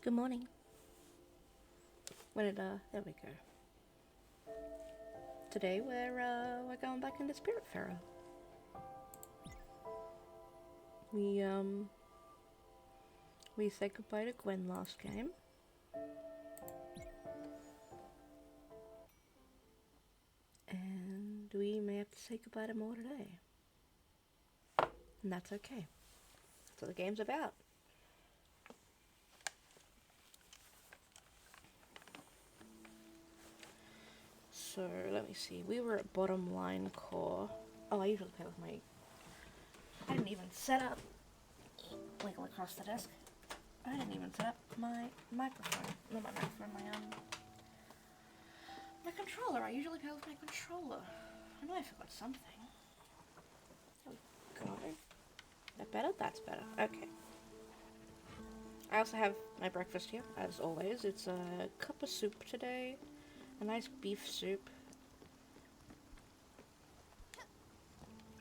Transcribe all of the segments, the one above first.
Good morning. There we go. Today we're going back into Spiritfarer. We said goodbye to Gwen last game. And we may have to say goodbye to more today. And that's okay. That's what the game's about. So, let me see. We were at bottom line core. Oh, I usually play with my... I didn't even set up... Wiggle across the desk. I didn't even set up my microphone. Not my microphone, my controller. I usually play with my controller. I know I forgot something. There we go. That better? That's better. Okay. I also have my breakfast here, as always. It's a cup of soup today. A nice beef soup.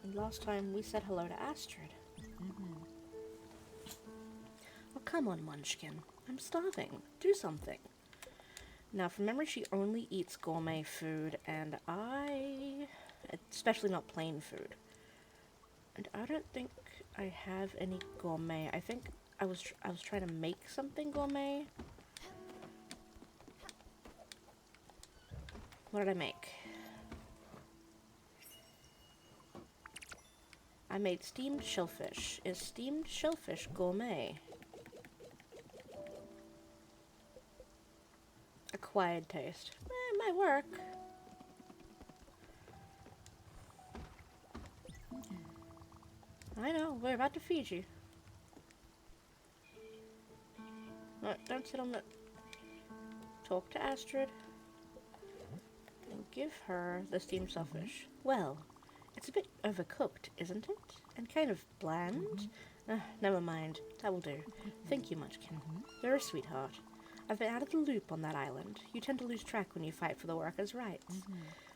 And last time we said hello to Astrid. Oh, come on, Munchkin. I'm starving. Do something. Now, from memory, she only eats gourmet food, and especially not plain food. And I don't think I have any gourmet. I think I was trying to make something gourmet. What did I make? I made steamed shellfish. Is steamed shellfish gourmet? Acquired taste. It might work. I know, we're about to feed you. No, don't sit on the... Talk to Astrid. And give her the steamed shellfish. Well, it's a bit overcooked, isn't it? And kind of bland? Never mind. That will do. Thank you, Munchkin. You're a sweetheart. I've been out of the loop on that island. You tend to lose track when you fight for the workers' rights.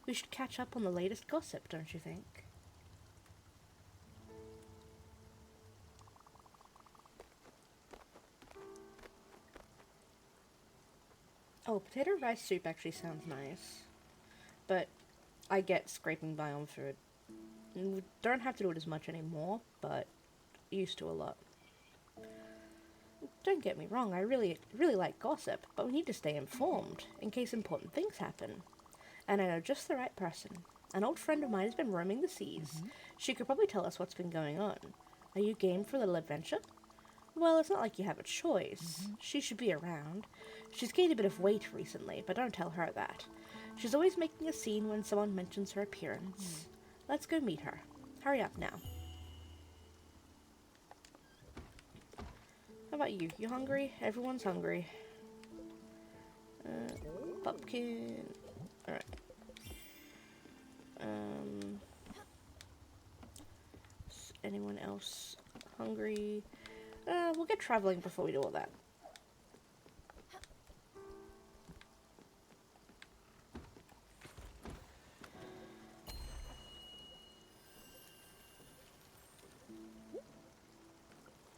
We should catch up on the latest gossip, don't you think? Oh, potato rice soup actually sounds nice. But I get scraping by on food. We don't have to do it as much anymore, but used to a lot. Don't get me wrong, I really like gossip, but we need to stay informed, in case important things happen. And I know just the right person. An old friend of mine has been roaming the seas. She could probably tell us what's been going on. Are you game for a little adventure? Well, it's not like you have a choice. She should be around. She's gained a bit of weight recently, but don't tell her that. She's always making a scene when someone mentions her appearance. Let's go meet her. Hurry up now. How about you? You hungry? Everyone's hungry. Pumpkin. Alright. Anyone else hungry? We'll get traveling before we do all that.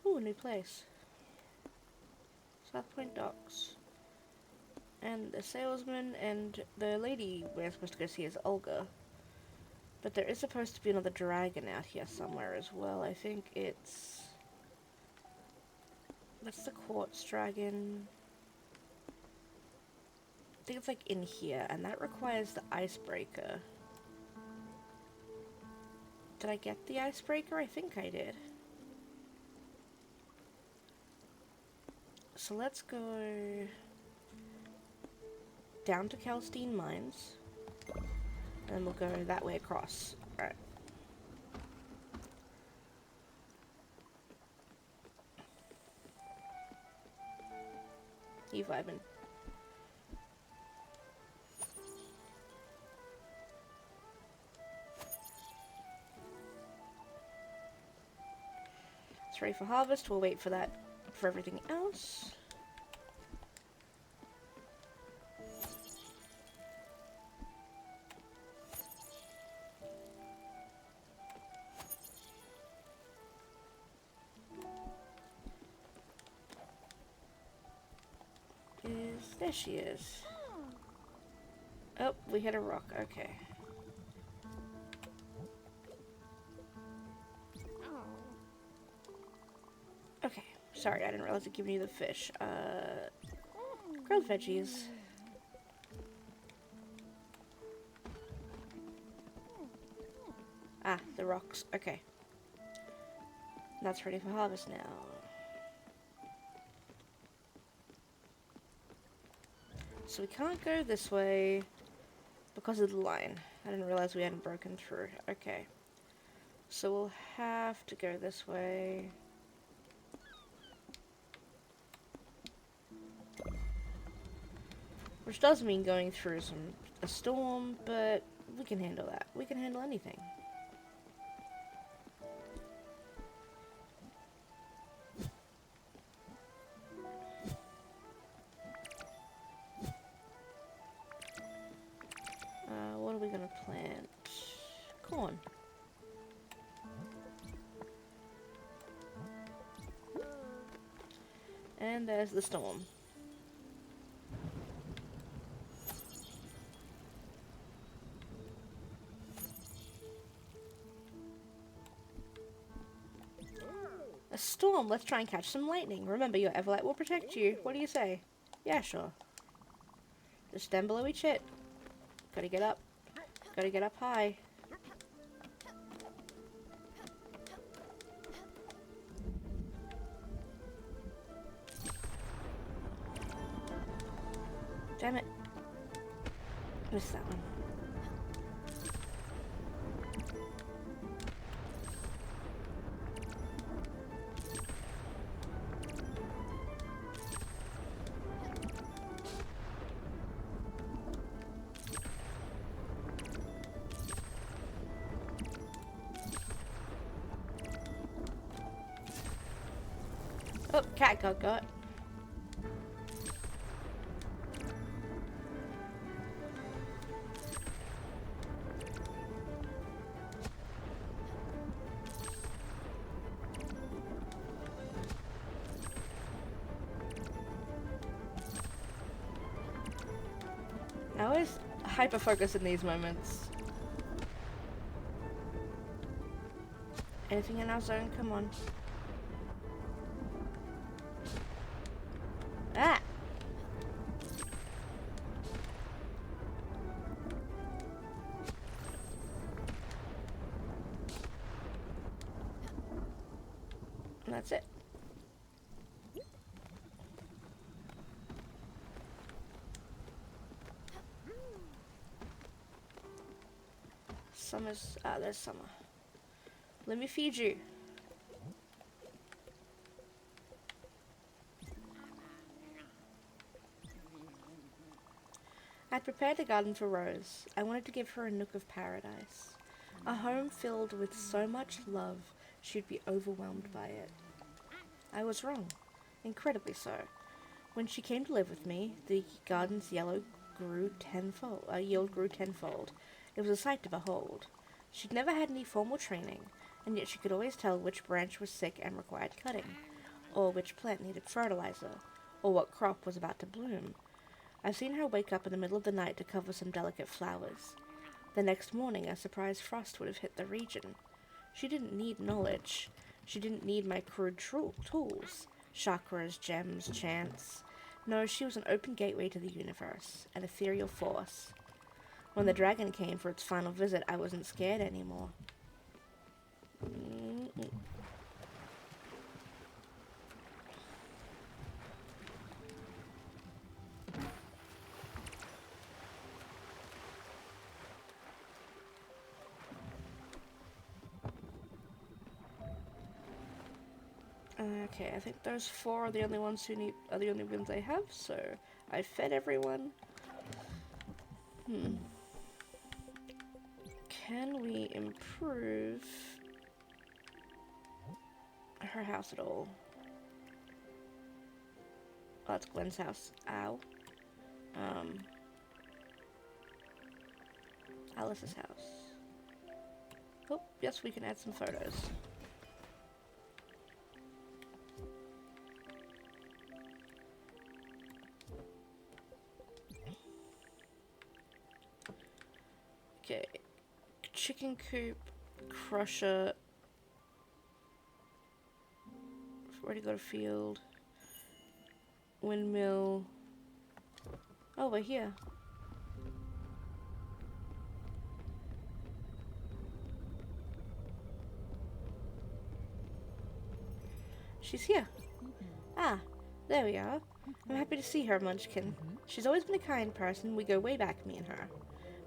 Ooh, new place. South Point Docks. And the salesman and the lady we're supposed to go see is Olga. But there is supposed to be another dragon out here somewhere as well. I think it's... That's the quartz dragon. I think it's like in here, and that requires the icebreaker. Did I get the icebreaker? I think I did. So let's go down to Calstein Mines, and then we'll go that way across. Alright. You vibing. It's ready for harvest. We'll wait for that for everything else. There she is. Oh, we hit a rock. Okay. Okay. Sorry, I didn't realize I'd given you the fish. Grilled veggies. Ah, the rocks. Okay. That's ready for harvest now. So we can't go this way because of the line. I didn't realize we hadn't broken through. Okay. So we'll have to go this way. Which does mean going through a storm, but we can handle that. We can handle anything. What are we gonna plant? Corn. And there's the storm. A storm! Let's try and catch some lightning. Remember, your Everlight will protect you. What do you say? Yeah, sure. Just stand below each hit. Gotta get up. Gotta get up high. Damn it. Missed that one. Oh, cat got. I always hyper-focus in these moments. Anything in our zone? Come on. Ah! And that's it. Summer's... Ah, there's summer. Let me feed you. I'd prepared a garden for Rose. I wanted to give her a nook of paradise. A home filled with so much love, she'd be overwhelmed by it. I was wrong. Incredibly so. When she came to live with me, the garden's yield grew tenfold. It was a sight to behold. She'd never had any formal training, and yet she could always tell which branch was sick and required cutting, or which plant needed fertilizer, or what crop was about to bloom. I've seen her wake up in the middle of the night to cover some delicate flowers. The next morning, a surprise frost would have hit the region. She didn't need knowledge. She didn't need my crude tools. Chakras, gems, chants. No, she was an open gateway to the universe, an ethereal force. When the dragon came for its final visit, I wasn't scared anymore. Okay, I think those 4 are the only ones are the only ones I have, so I fed everyone. Can we improve her house at all? Oh, that's Gwen's house. Ow. Alice's house. Oh, yes, we can add some photos. Okay, chicken coop, crusher, already got a field, windmill. Oh, we're here. She's here. Ah, there we are. I'm happy to see her, Munchkin. She's always been a kind person. We go way back, me and her.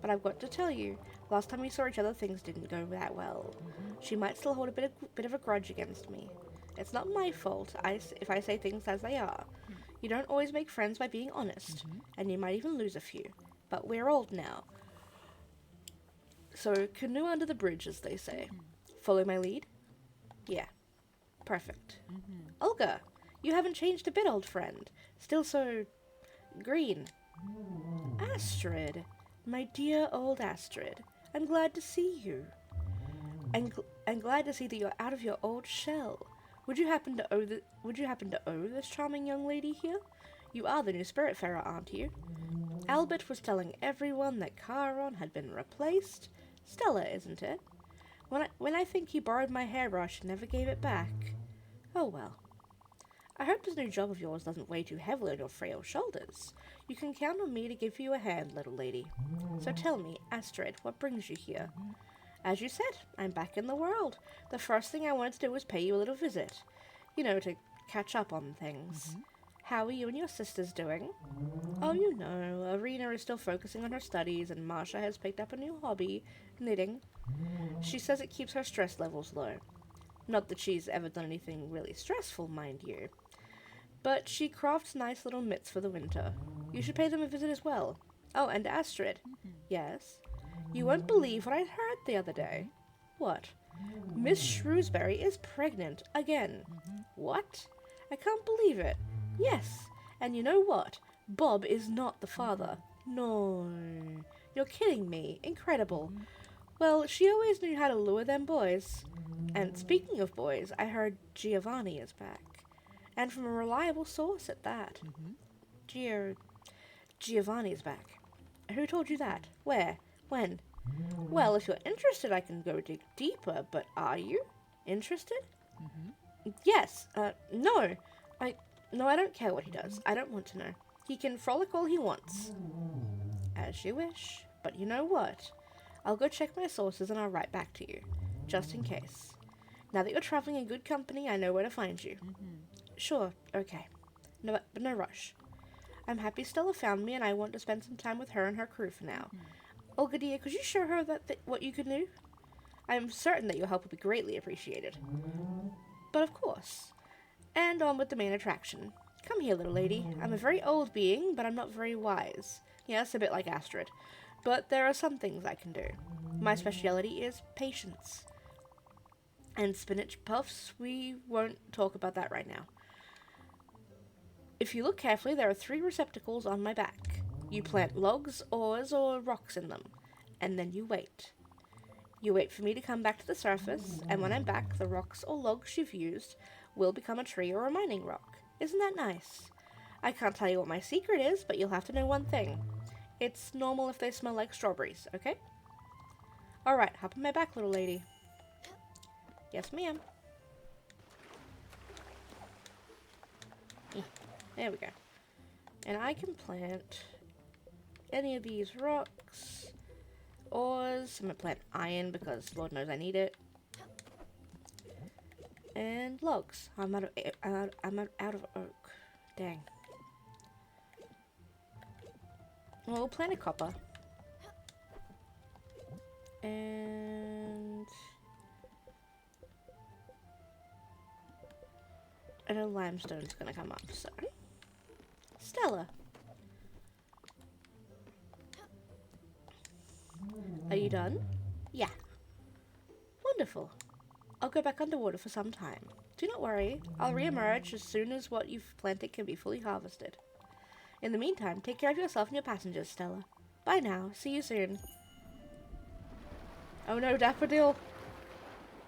But I've got to tell you, last time we saw each other, things didn't go that well. She might still hold a bit of a grudge against me. It's not my fault if I say things as they are. You don't always make friends by being honest, and you might even lose a few. But we're old now. So, canoe under the bridge, as they say. Follow my lead? Yeah. Perfect. Olga, you haven't changed a bit, old friend. Still so green. Astrid. My dear old Astrid, I'm glad to see you. I'm glad to see that you're out of your old shell. Would you happen to owe this charming young lady here? You are the new Spiritfarer, aren't you? Albert was telling everyone that Charon had been replaced. Stella, isn't it? When I think he borrowed my hairbrush and never gave it back. Oh well. I hope this new job of yours doesn't weigh too heavily on your frail shoulders. You can count on me to give you a hand, little lady. So tell me, Astrid, what brings you here? As you said, I'm back in the world. The first thing I wanted to do was pay you a little visit. You know, to catch up on things. How are you and your sisters doing? Oh, you know, Arena is still focusing on her studies, and Marsha has picked up a new hobby, knitting. She says it keeps her stress levels low. Not that she's ever done anything really stressful, mind you. But she crafts nice little mitts for the winter. You should pay them a visit as well. Oh, and Astrid. Yes? You won't believe what I heard the other day. What? Miss Shrewsbury is pregnant again. What? I can't believe it. Yes. And you know what? Bob is not the father. No. You're kidding me. Incredible. Well, she always knew how to lure them boys. And speaking of boys, I heard Giovanni is back. And from a reliable source at that. Giovanni's back. Who told you that? Where? When? Well, if you're interested, I can go dig deeper, but are you? Interested? Yes. No. I don't care what he does. I don't want to know. He can frolic all he wants. As you wish. But you know what? I'll go check my sources and I'll write back to you. Just in case. Now that you're traveling in good company, I know where to find you. Sure, okay. No, but no rush. I'm happy Stella found me and I want to spend some time with her and her crew for now. Olga dear, could you show her what you can do? I'm certain that your help will be greatly appreciated. But of course. And on with the main attraction. Come here, little lady. I'm a very old being, but I'm not very wise. Yes, a bit like Astrid. But there are some things I can do. My speciality is patience. and spinach puffs. We won't talk about that right now. If you look carefully, there are 3 receptacles on my back. You plant logs, ores, or rocks in them, and then you wait. You wait for me to come back to the surface, and when I'm back, the rocks or logs you've used will become a tree or a mining rock. Isn't that nice? I can't tell you what my secret is, but you'll have to know one thing. It's normal if they smell like strawberries, okay? Alright, hop on my back, little lady. Yes, ma'am. There we go. And I can plant any of these rocks, ores. I'm gonna plant iron because Lord knows I need it. And logs. I'm out of oak. Dang. Well, we'll plant a copper. And I know limestone's gonna come up, so. Stella. Are you done? Yeah. Wonderful. I'll go back underwater for some time. Do not worry. I'll re-emerge as soon as what you've planted can be fully harvested. In the meantime, take care of yourself and your passengers, Stella. Bye now. See you soon. Oh no, Daffodil.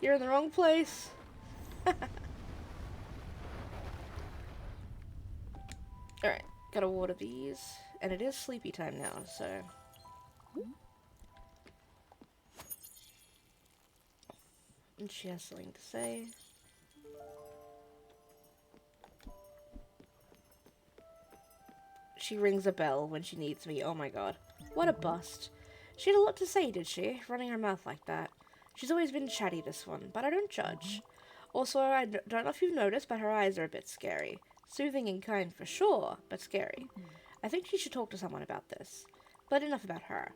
You're in the wrong place. Alright, gotta water these. And it is sleepy time now, so... And she has something to say. She rings a bell when she needs me. Oh my god. What a bust. She had a lot to say, did she? Running her mouth like that. She's always been chatty, this one, but I don't judge. Also, I don't know if you've noticed, but her eyes are a bit scary. Soothing and kind for sure, but scary. I think she should talk to someone about this. But enough about her.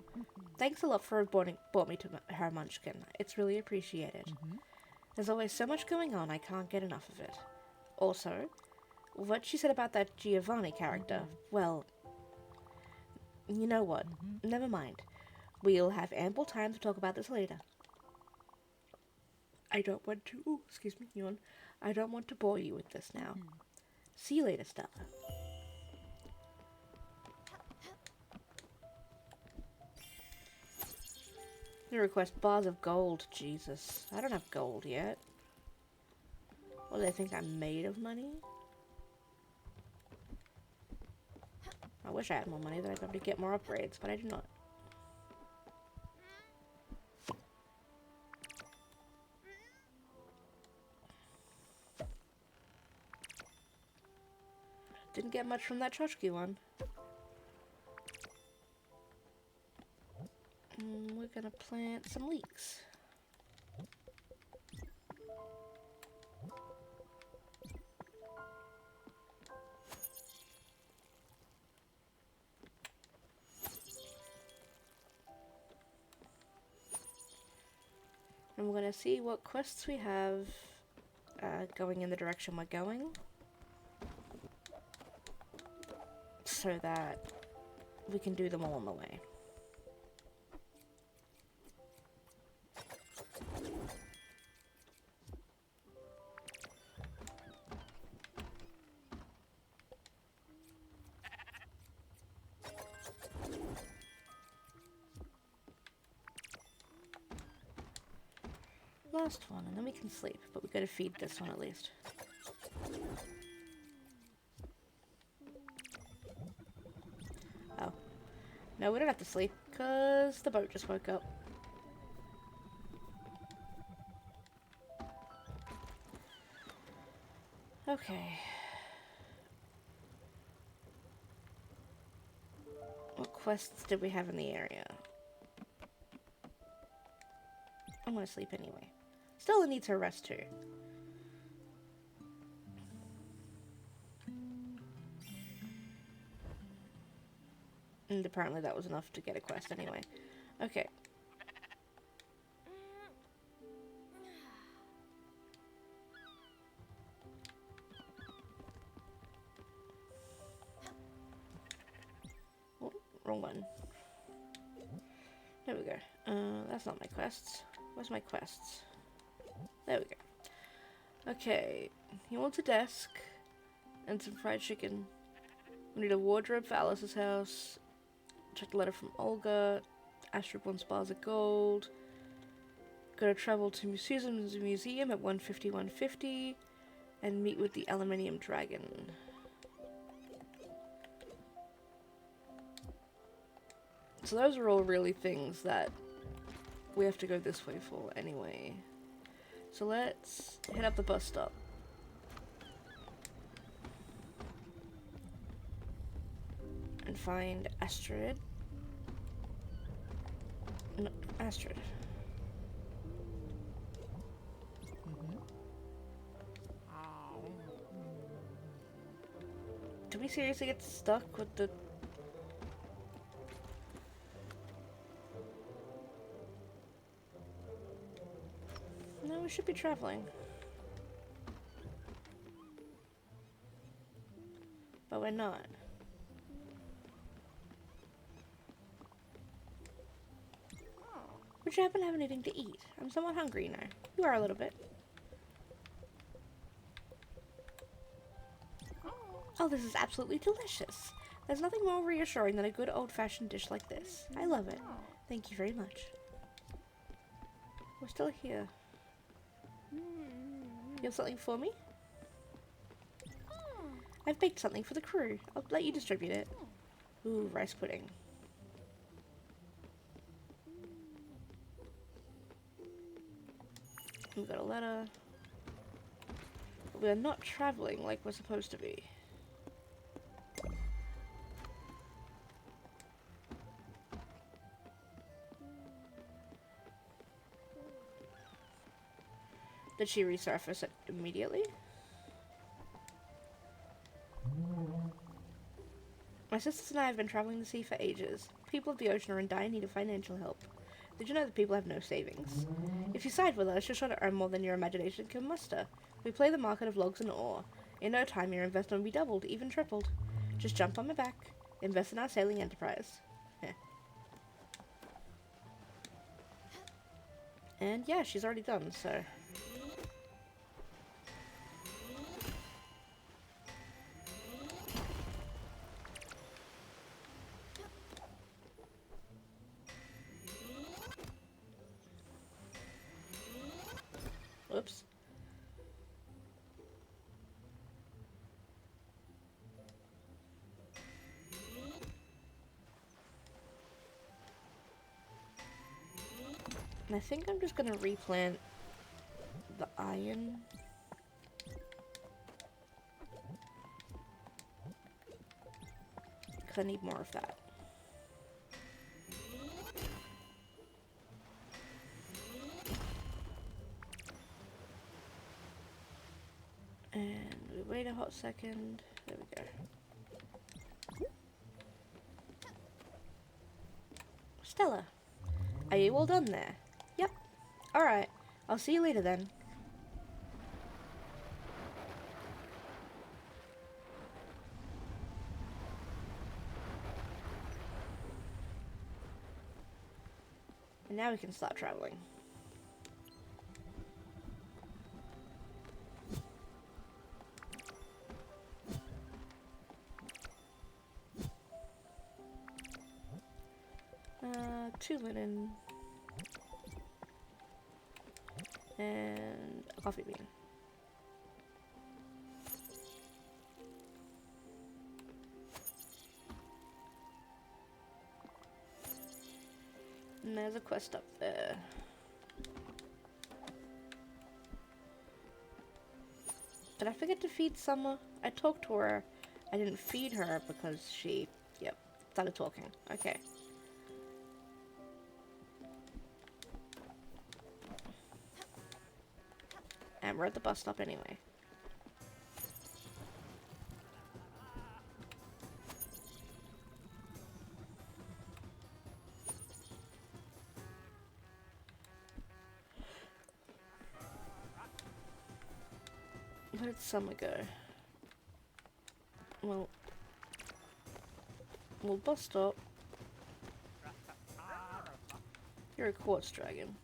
Thanks a lot for brought me to her, Munchkin. It's really appreciated. There's always so much going on, I can't get enough of it. Also, what she said about that Giovanni character, well, you know what? Never mind. We'll have ample time to talk about this later. I don't want to... Ooh, excuse me, yawn. I don't want to bore you with this now. See you later, Stella. You request bars of gold. Jesus. I don't have gold yet. What, do they think I'm made of money? I wish I had more money, then I'd be able to get more upgrades, but I do not. Didn't get much from that tchotchke one. We're gonna plant some leeks. And we're gonna see what quests we have going in the direction we're going. So that we can do them all on the way. Last one, and then we can sleep, but we gotta feed this one at least. Oh. No, we don't have to sleep, because the boat just woke up. Okay. What quests did we have in the area? I'm gonna sleep anyway. Stella needs her rest too. And apparently that was enough to get a quest anyway. Okay. Oh, wrong one. There we go. That's not my quests. Where's my quests? There we go. Okay, he wants a desk and some fried chicken. We need a wardrobe for Alice's house. Check the letter from Olga. Astrop wants bars of gold. Gotta travel to Susan's museum at 150 and meet with the aluminium dragon. So those are all really things that we have to go this way for anyway. So let's hit up the bus stop. And find Astrid. No, Astrid. Do we seriously get stuck with the... No, we should be traveling. But we're not. Would you happen to have anything to eat? I'm somewhat hungry now. You are a little bit. Oh, this is absolutely delicious. There's nothing more reassuring than a good old-fashioned dish like this. I love it. Thank you very much. We're still here. You have something for me? I've baked something for the crew. I'll let you distribute it. Ooh, rice pudding. We've got a letter. We're not traveling like we're supposed to be. Did she resurface it immediately? My sisters and I have been traveling the sea for ages. People of the ocean are in dire need of financial help. Did you know that people have no savings? If you side with us, you're sure to earn more than your imagination can muster. We play the market of logs and ore. In no time, your investment will be doubled, even tripled. Just jump on my back. Invest in our sailing enterprise. And yeah, she's already done, so... Oops. And I think I'm just gonna replant the iron. Because I need more of that. And we wait a hot second. There we go. Stella, are you all done there? Yep. Alright, I'll see you later then. And now we can start traveling. Two linen. And a coffee bean. And there's a quest up there. Did I forget to feed Summer? I talked to her. I didn't feed her because she, yep, started talking. Okay. And we're at the bus stop anyway. Where did Summer go? Well, bus stop. You're a quartz dragon.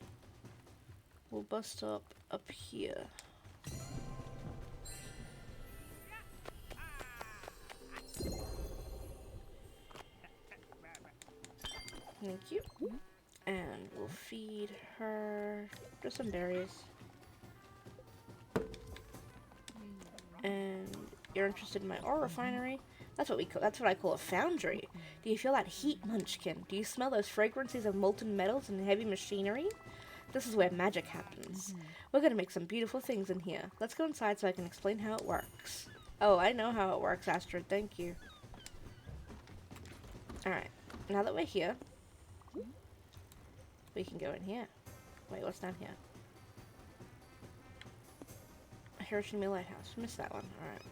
We'll bus stop up here. Thank you. And we'll feed her just some berries. And you're interested in my ore refinery? That's what I call a foundry. Do you feel that heat, Munchkin? Do you smell those fragrances of molten metals and heavy machinery? This is where magic happens. We're gonna make some beautiful things in here. Let's go inside so I can explain how it works. Oh, I know how it works, Astrid. Thank you. Alright. Now that we're here, we can go in here. Wait, what's down here? Hiroshima Lighthouse. Missed that one. Alright.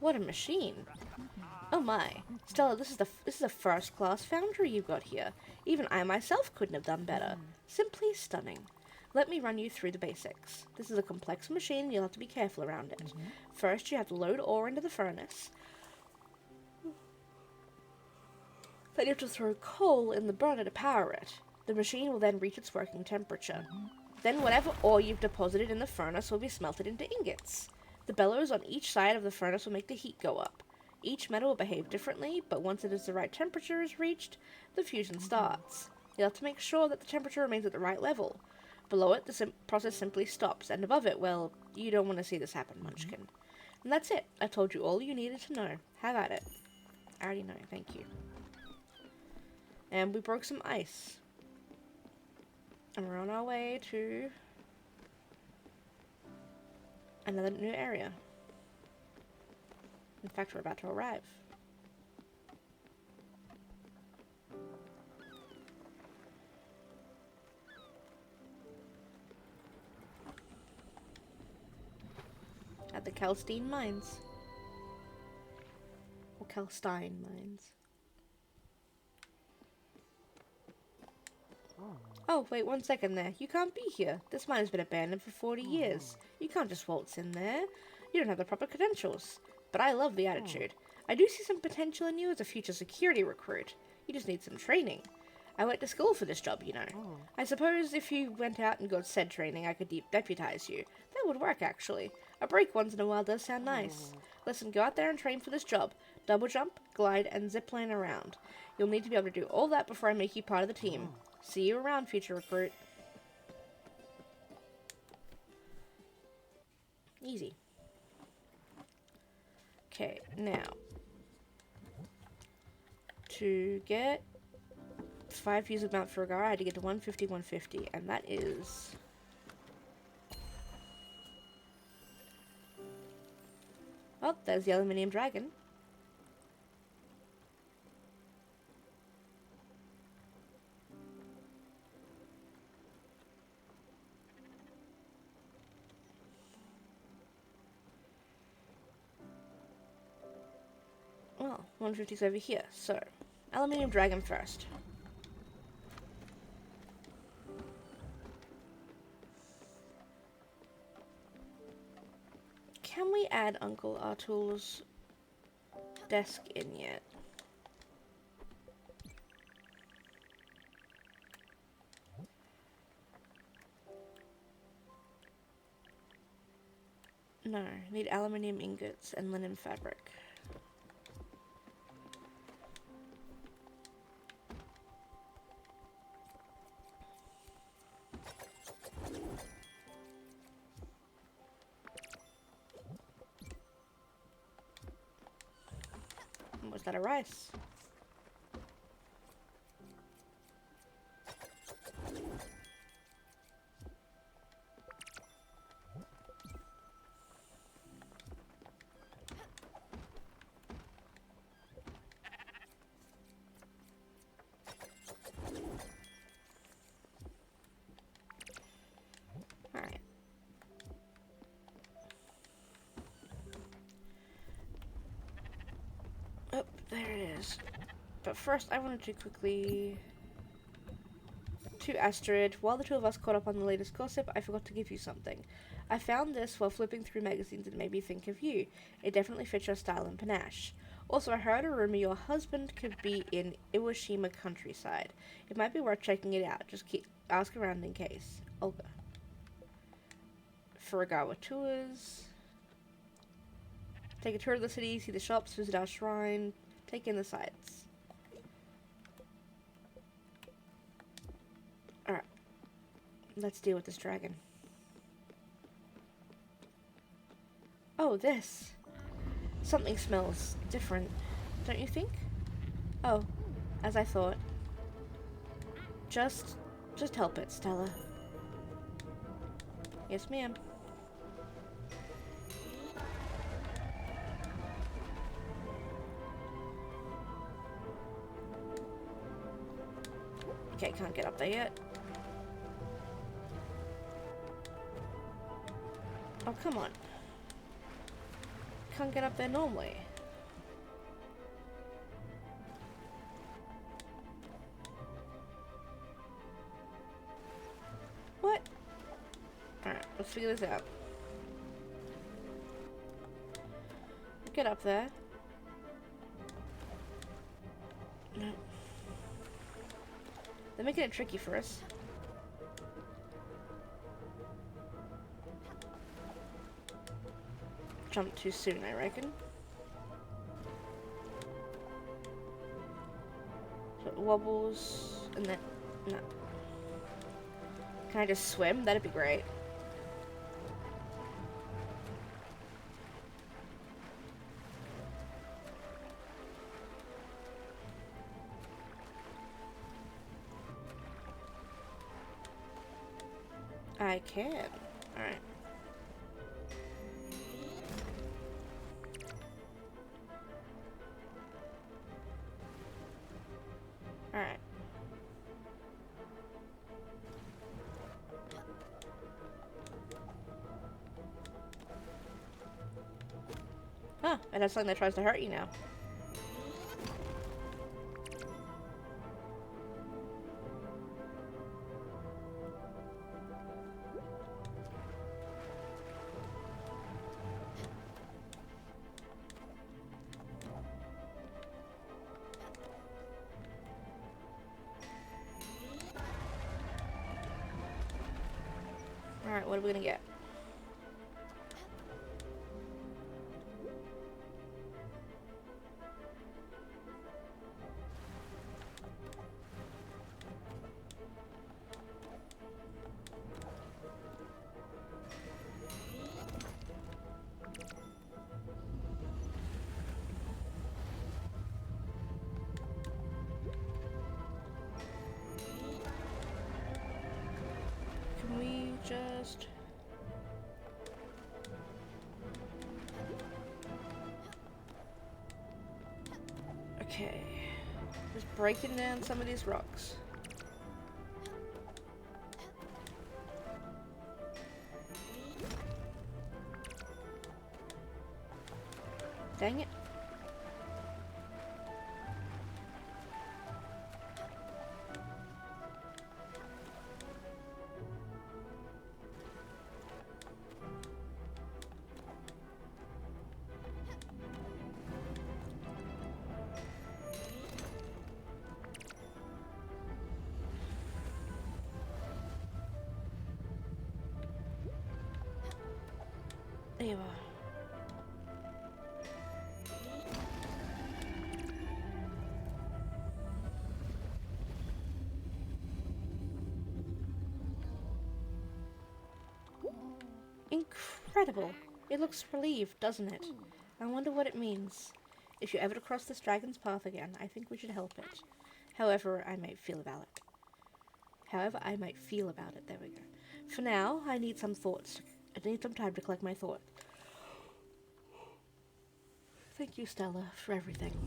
What a machine. Oh my. Stella, this is a first-class foundry you've got here. Even I myself couldn't have done better. Simply stunning. Let me run you through the basics. This is a complex machine and you'll have to be careful around it. First, you have to load ore into the furnace. Then you have to throw coal in the burner to power it. The machine will then reach its working temperature. Then whatever ore you've deposited in the furnace will be smelted into ingots. The bellows on each side of the furnace will make the heat go up. Each metal will behave differently, but once it is the right temperature is reached, the fusion starts. You'll have to make sure that the temperature remains at the right level. Below it, the process simply stops, and above it, well, you don't want to see this happen, Munchkin. And that's it. I told you all you needed to know. Have at it. I already know, thank you. And we broke some ice. And we're on our way to another new area. In fact, we're about to arrive. At the Kalstein Mines. Or Kalstein Mines. Oh, wait 1 second there. You can't be here. This mine has been abandoned for 40 years. You can't just waltz in there. You don't have the proper credentials. But I love the attitude. I do see some potential in you as a future security recruit. You just need some training. I went to school for this job, you know. I suppose if you went out and got said training, I could deputize you. That would work, actually. A break once in a while does sound nice. Listen, go out there and train for this job. Double jump, glide, and zipline around. You'll need to be able to do all that before I make you part of the team. See you around, future recruit. Easy. Okay, now. To get 5 views of Mount Ferragara, I had to get to 150, 150, and that is... Oh, there's the aluminium dragon. Well, 150's over here, so aluminium dragon first. Can we add Uncle Artul's desk in yet? No, need aluminium ingots and linen fabric. Was that a rice? Alright. Oh, there it is. But first, I wanted to quickly... To Astrid, while the two of us caught up on the latest gossip, I forgot to give you something. I found this while flipping through magazines and it made me think of you. It definitely fits your style and panache. Also, I heard a rumor your husband could be in Iwashima countryside. It might be worth checking it out. Just keep ask around in case. Olga. Furagawa tours. Take a tour of the city, see the shops, visit our shrine, take in the sights. Alright. Let's deal with this dragon. Oh, this. Something smells different, don't you think? Oh, as I thought. Just help it, Stella. Yes, ma'am. Okay, can't get up there yet. Oh, come on. Can't get up there normally. What? Alright, let's figure this out. Get up there. No. They're making it tricky for us. Jumped too soon, I reckon. So it wobbles, and then... no. Can I just swim? That'd be great. I can. Alright. Alright. Huh, and that's something that tries to hurt you now. Alright, what are we gonna get? Can we just... okay. Just breaking down some of these rocks. Dang it. There you are. Incredible. It looks relieved, doesn't it? I wonder what it means. If you ever cross this dragon's path again, I think we should help it. However I might feel about it. There we go. For now, I need some thoughts. I need some time to collect my thoughts. Thank you, Stella, for everything.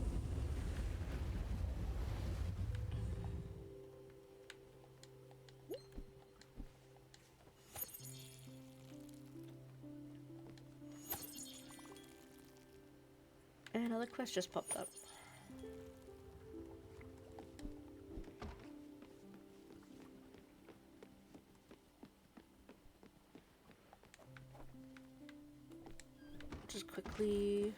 And another quest just popped up. Just quickly...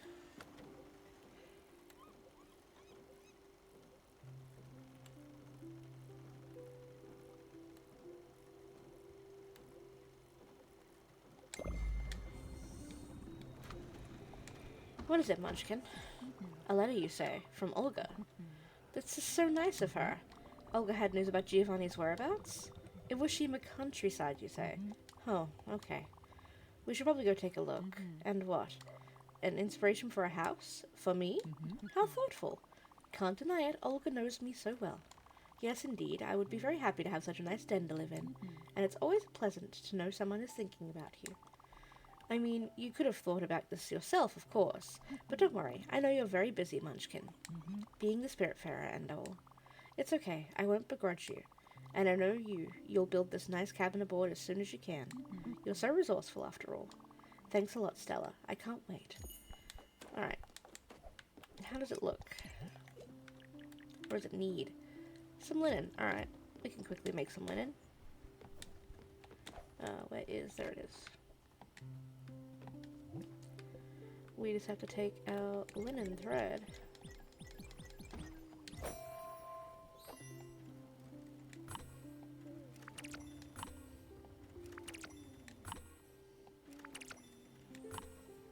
What is it, Munchkin? A letter, you say, from Olga. That's just so nice of her. Olga had news about Giovanni's whereabouts? It was she in the countryside, you say? Oh, okay. We should probably go take a look. And what? An inspiration for a house? For me? How thoughtful. Can't deny it, Olga knows me so well. Yes, indeed, I would be very happy to have such a nice den to live in. And it's always pleasant to know someone is thinking about you. I mean, you could have thought about this yourself, of course. But don't worry, I know you're very busy, Munchkin. Being the Spiritfarer and all. It's okay, I won't begrudge you. And I know you'll build this nice cabin aboard as soon as you can. You're so resourceful, after all. Thanks a lot, Stella. I can't wait. Alright. How does it look? What does it need? Some linen. Alright. We can quickly make some linen. Where is... There it is. We just have to take our linen thread.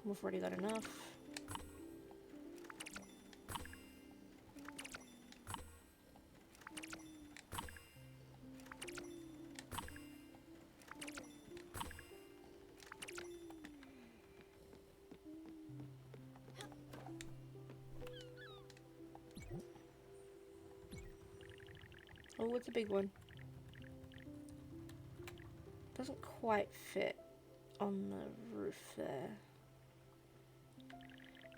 We've already got enough. Oh, it's a big one. Doesn't quite fit on the roof there.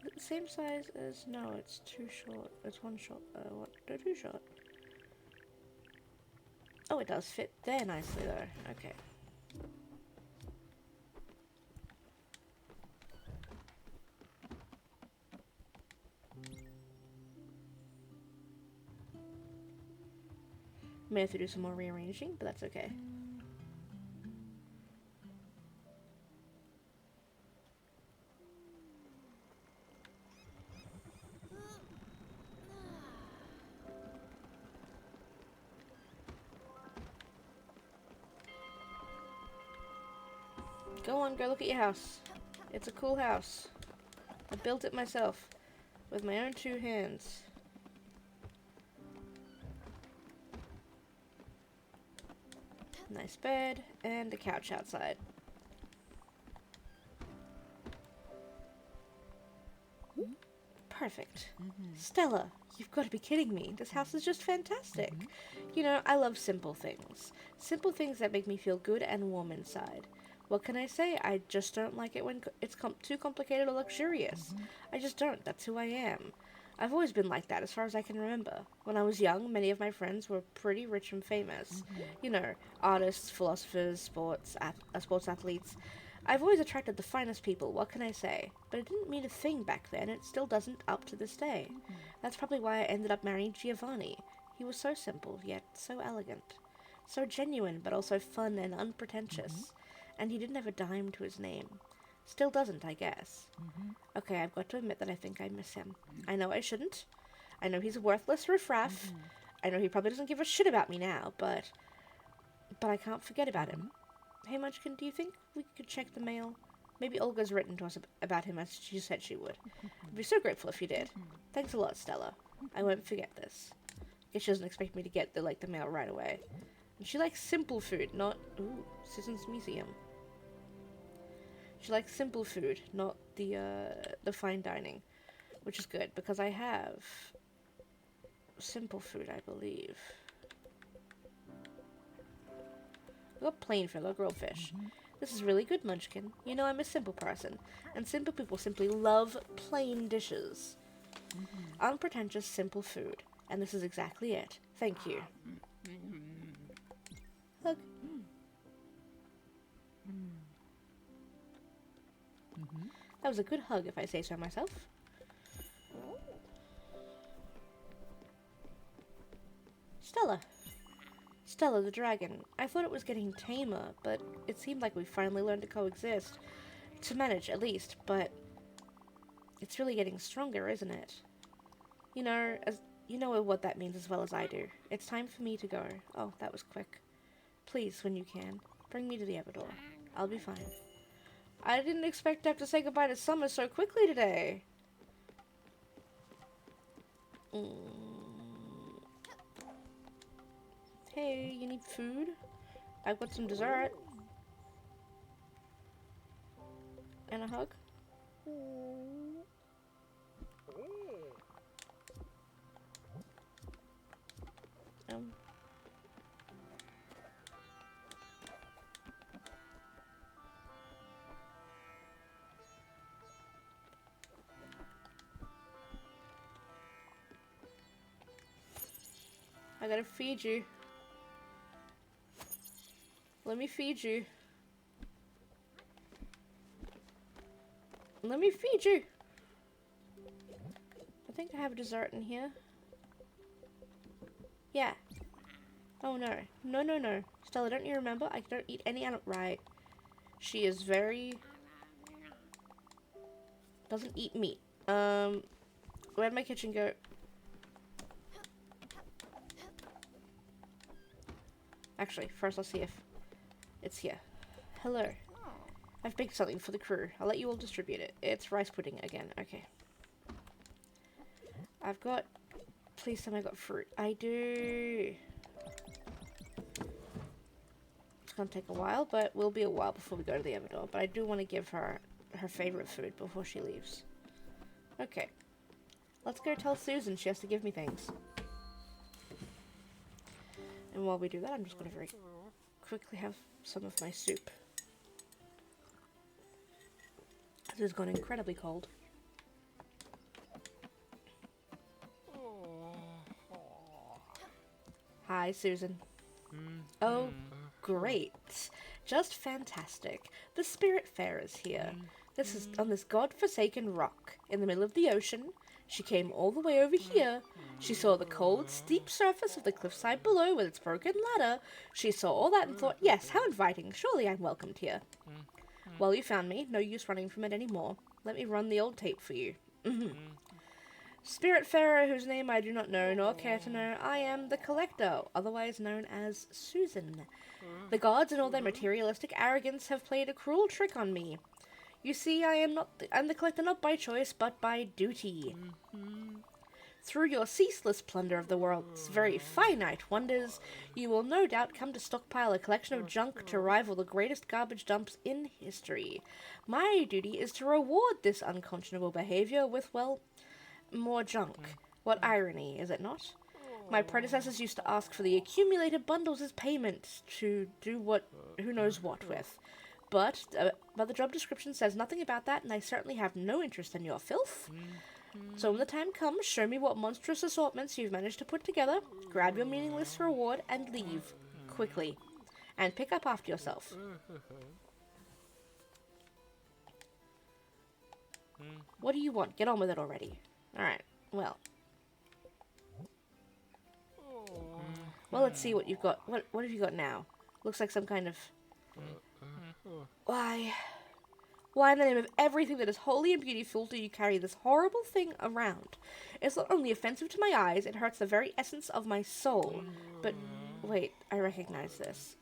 Is it the same size as... No, it's too short. It's one short. What? No, too short. Oh, it does fit there nicely though. Okay. May have to do some more rearranging, but that's okay. Go on, go look at your house. It's a cool house. I built it myself with my own 2 hands. Nice bed and a couch outside. Perfect. Stella, you've got to be kidding me. This house is just fantastic. You know, I love simple things. Simple things that make me feel good and warm inside. What can I say? I just don't like it when it's too complicated or luxurious. I just don't. That's who I am. I've always been like that as far as I can remember. When I was young, many of my friends were pretty rich and famous. You know, artists, philosophers, sports athletes. I've always attracted the finest people, what can I say? But it didn't mean a thing back then, it still doesn't up to this day. That's probably why I ended up marrying Giovanni. He was so simple, yet so elegant. So genuine, but also fun and unpretentious. And he didn't have a dime to his name. Still doesn't, I guess. Okay, I've got to admit that I think I miss him. I know I shouldn't. I know he's a worthless riffraff. I know he probably doesn't give a shit about me now, but I can't forget about him. Hey, Munchkin, do you think we could check the mail? Maybe Olga's written to us about him as she said she would. I'd be so grateful if you did. Thanks a lot, Stella. I won't forget this. Guess she doesn't expect me to get the mail right away. And she likes simple food, not... Ooh, Citizens Museum. She likes simple food, not the fine dining. Which is good, because I have simple food, I believe. I got plain food, I got grilled fish. This is really good, Munchkin. You know I'm a simple person, and simple people simply love plain dishes. Unpretentious, simple food. And this is exactly it. Thank you. Hug. That was a good hug, if I say so myself. Stella. Stella the dragon. I thought it was getting tamer, but it seemed like we finally learned to coexist. To manage, at least, but it's really getting stronger, isn't it? You know, you know what that means as well as I do. It's time for me to go. Oh, that was quick. Please, when you can, bring me to the Everdor. I'll be fine. I didn't expect to have to say goodbye to summer so quickly today. Mm. Hey, you need food? I've got some dessert. And a hug? Um. I gotta feed you. Let me feed you. Let me feed you. I think I have a dessert in here. Yeah. Oh no. No, no, no. Stella, don't you remember? I don't eat any animal. Right. She is very... doesn't eat meat. Where'd my kitchen go? Actually, first I'll see if it's here. Hello. I've baked something for the crew. I'll let you all distribute it. It's rice pudding again. Okay. I've got... Please tell me I got fruit. I do. It's gonna take a while, but will be a while before we go to the other door. But I do want to give her her favorite food before she leaves. Okay. Let's go tell Susan she has to give me things. And while we do that, I'm just gonna very quickly have some of my soup. This has gone incredibly cold. Hi, Susan. Oh, great. Just fantastic. The Spiritfarer is here. This is on this god-forsaken rock in the middle of the ocean. She came all the way over here. She saw the cold, steep surface of the cliffside below with its broken ladder. She saw all that and thought, yes, how inviting. Surely I'm welcomed here. Well, you found me. No use running from it anymore. Let me run the old tape for you. Spiritfarer, whose name I do not know nor care to know, I am the Collector, otherwise known as Susan. The gods, in all their materialistic arrogance, have played a cruel trick on me. You see, I'm the Collector not by choice, but by duty. Through your ceaseless plunder of the world's very finite wonders, you will no doubt come to stockpile a collection of junk to rival the greatest garbage dumps in history. My duty is to reward this unconscionable behavior with, well, more junk. What irony, is it not? My predecessors used to ask for the accumulated bundles as payment to do who knows what with. But the job description says nothing about that, and I certainly have no interest in your filth. So when the time comes, show me what monstrous assortments you've managed to put together, grab your meaningless reward, and leave. Quickly. And pick up after yourself. What do you want? Get on with it already. Alright, well. Well, let's see what you've got. What have you got now? Looks like some kind of... Why in the name of everything that is holy and beautiful do you carry this horrible thing around? It's not only offensive to my eyes, it hurts the very essence of my soul. But, wait, I recognize this.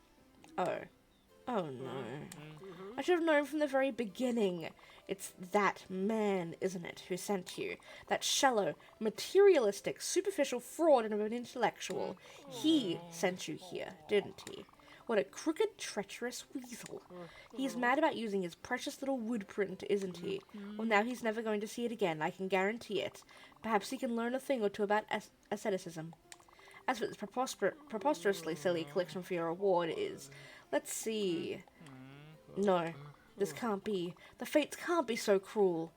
Oh no. I should have known from the very beginning. It's that man, isn't it, who sent you? That shallow, materialistic, superficial fraud of an intellectual. He sent you here, didn't he? What a crooked, treacherous weasel. He's mad about using his precious little wood print, isn't he? Well, now he's never going to see it again, I can guarantee it. Perhaps he can learn a thing or two about asceticism. As for this preposterously silly collection for your reward is... Let's see... No, this can't be. The fates can't be so cruel.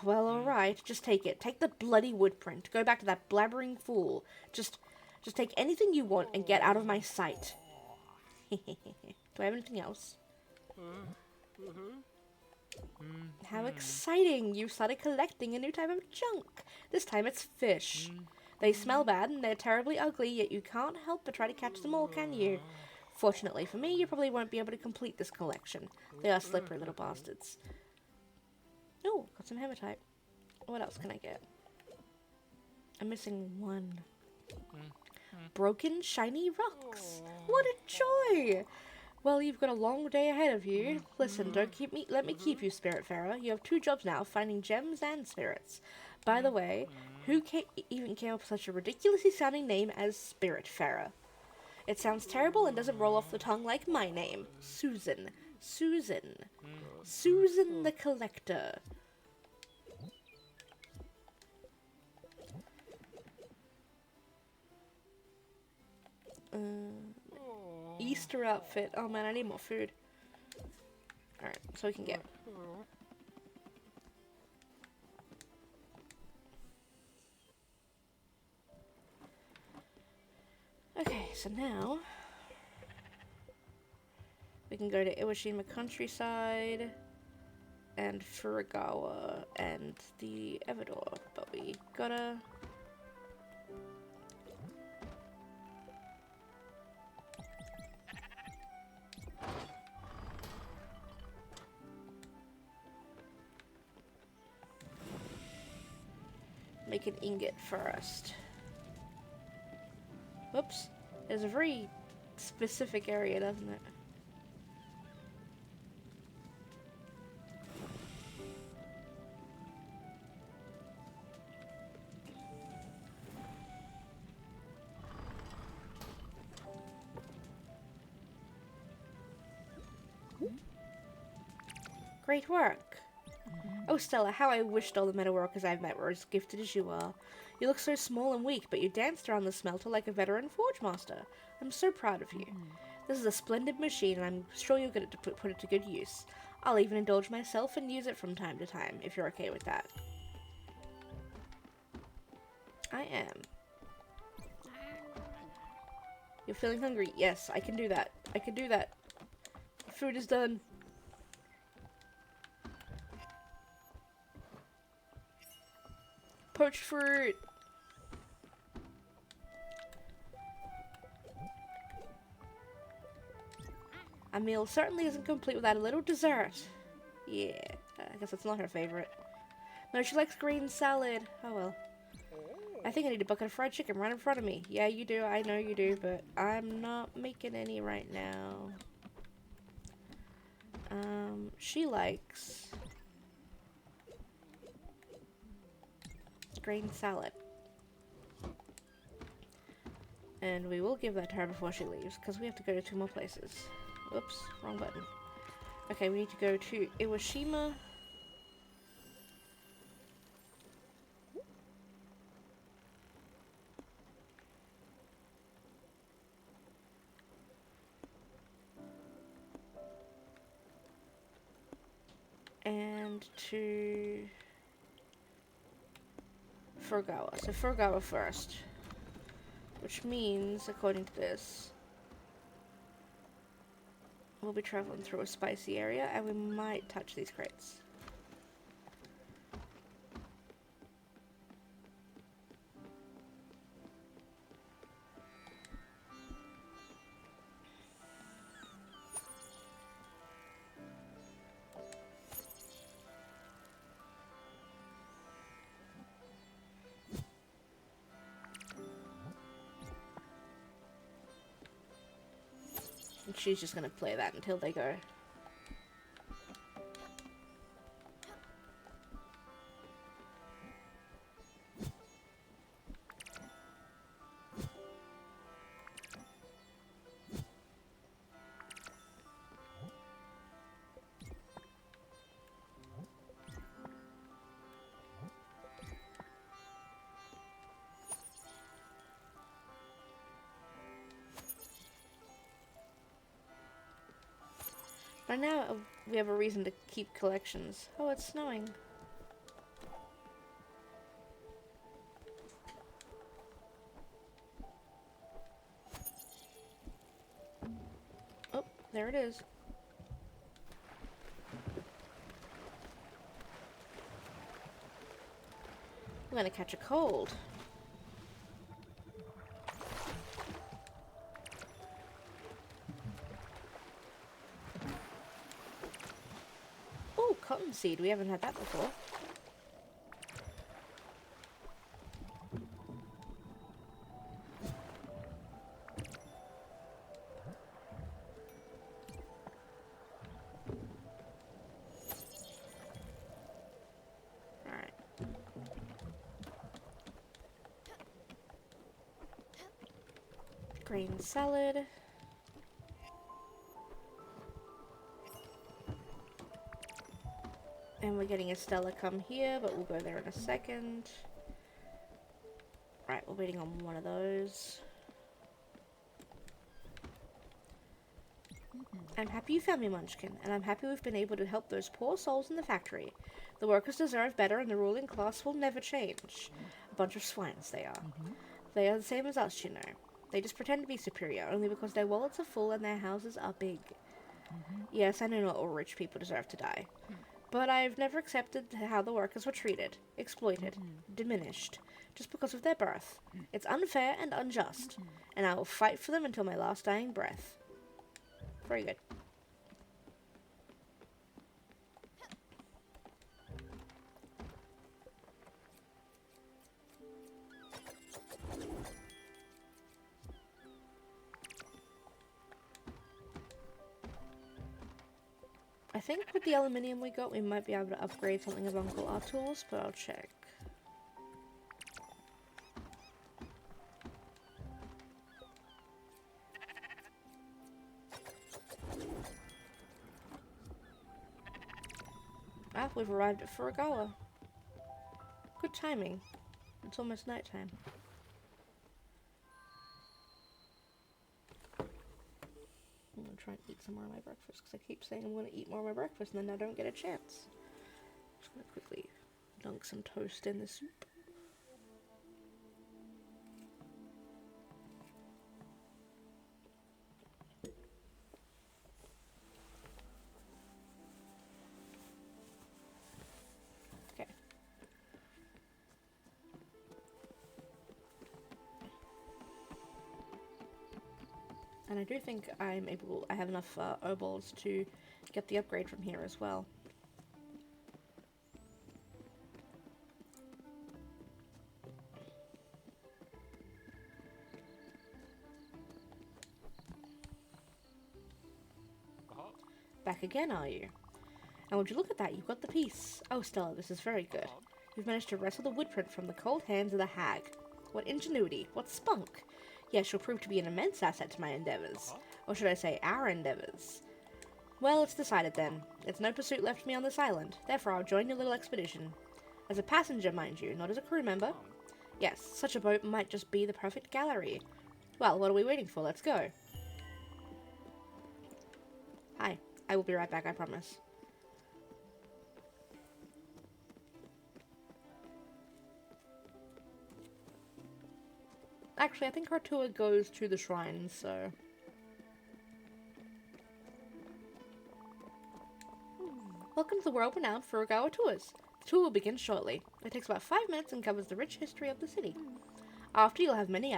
Well, alright, just take it. Take the bloody wood print. Go back to that blabbering fool. Just take anything you want and get out of my sight. Do I have anything else? How exciting! You started collecting a new type of junk. This time it's fish. They smell bad and they're terribly ugly, yet you can't help but try to catch them all, can you? Fortunately for me, you probably won't be able to complete this collection. They are slippery little bastards. Oh, got some hematite. What else can I get? I'm missing one. Broken, shiny rocks. What a joy! Well, you've got a long day ahead of you. Listen, let me keep you, Spiritfarer. You have 2 jobs now, finding gems and spirits. By the way, who even came up with such a ridiculously sounding name as Spiritfarer? It sounds terrible and doesn't roll off the tongue like my name. Susan. Susan. Susan the Collector. Easter outfit. Oh man, I need more food. Alright, so we can get... Okay, so now... we can go to Iwashima Countryside and Furugawa and the Evador, but we gotta... make an ingot first. Whoops. There's a very specific area, doesn't it? Great work. Oh, Stella, how I wished all the metalworkers I've met were as gifted as you are. You look so small and weak, but you danced around the smelter like a veteran forge master. I'm so proud of you. This is a splendid machine, and I'm sure you'll get it to put it to good use. I'll even indulge myself and use it from time to time, if you're okay with that. I am. You're feeling hungry? Yes, I can do that. I can do that. Food is done. Poached fruit. A meal certainly isn't complete without a little dessert. Yeah, I guess it's not her favorite. No, she likes green salad. Oh well. I think I need a bucket of fried chicken right in front of me. Yeah, you do. I know you do, but I'm not making any right now. She likes green salad. And we will give that to her before she leaves, because we have to go to 2 more places. Oops, wrong button. Okay, we need to go to Iwashima. And to Furugawa. So Furugawa first. Which means, according to this, we'll be traveling through a spicy area and we might touch these crates. And she's just gonna play that until they go. By now, we have a reason to keep collections. Oh, it's snowing. Oh, there it is. I'm gonna catch a cold. Oh, cottonseed. We haven't had that before. Green salad. And we're getting Estella come here, but we'll go there in a second. Right, we're waiting on one of those. I'm happy you found me, Munchkin, and I'm happy we've been able to help those poor souls in the factory. The workers deserve better, and the ruling class will never change. A bunch of swines, they are. They are the same as us, you know. They just pretend to be superior, only because their wallets are full and their houses are big. Yes, I know not all rich people deserve to die. But I've never accepted how the workers were treated, exploited, diminished, just because of their birth. It's unfair and unjust, and I will fight for them until my last dying breath. Very good. I think with the aluminium we got, we might be able to upgrade something of Uncle our tools, but I'll check. Ah, we've arrived at Furugawa. Good timing. It's almost nighttime. I'm gonna try and eat some more of my breakfast, because I keep saying I'm gonna eat more of my breakfast and then I don't get a chance. Just gonna quickly dunk some toast in the soup. Okay. And I do think I have enough obols to get the upgrade from here as well. Back again, are you? And would you look at that, you've got the piece. Oh, Stella, this is very good. You've managed to wrestle the woodprint from the cold hands of the hag. What ingenuity, what spunk. Yes, you'll prove to be an immense asset to my endeavours. Or should I say, our endeavours. Well, it's decided then. There's no pursuit left for me on this island. Therefore, I'll join your little expedition. As a passenger, mind you, not as a crew member. Yes, such a boat might just be the perfect gallery. Well, what are we waiting for? Let's go. Hi. I will be right back, I promise. Actually, I think our tour goes to the shrine, so... Welcome to the world-renowned Furugawa Tours. The tour will begin shortly. It takes about 5 minutes and covers the rich history of the city. After, you'll have so many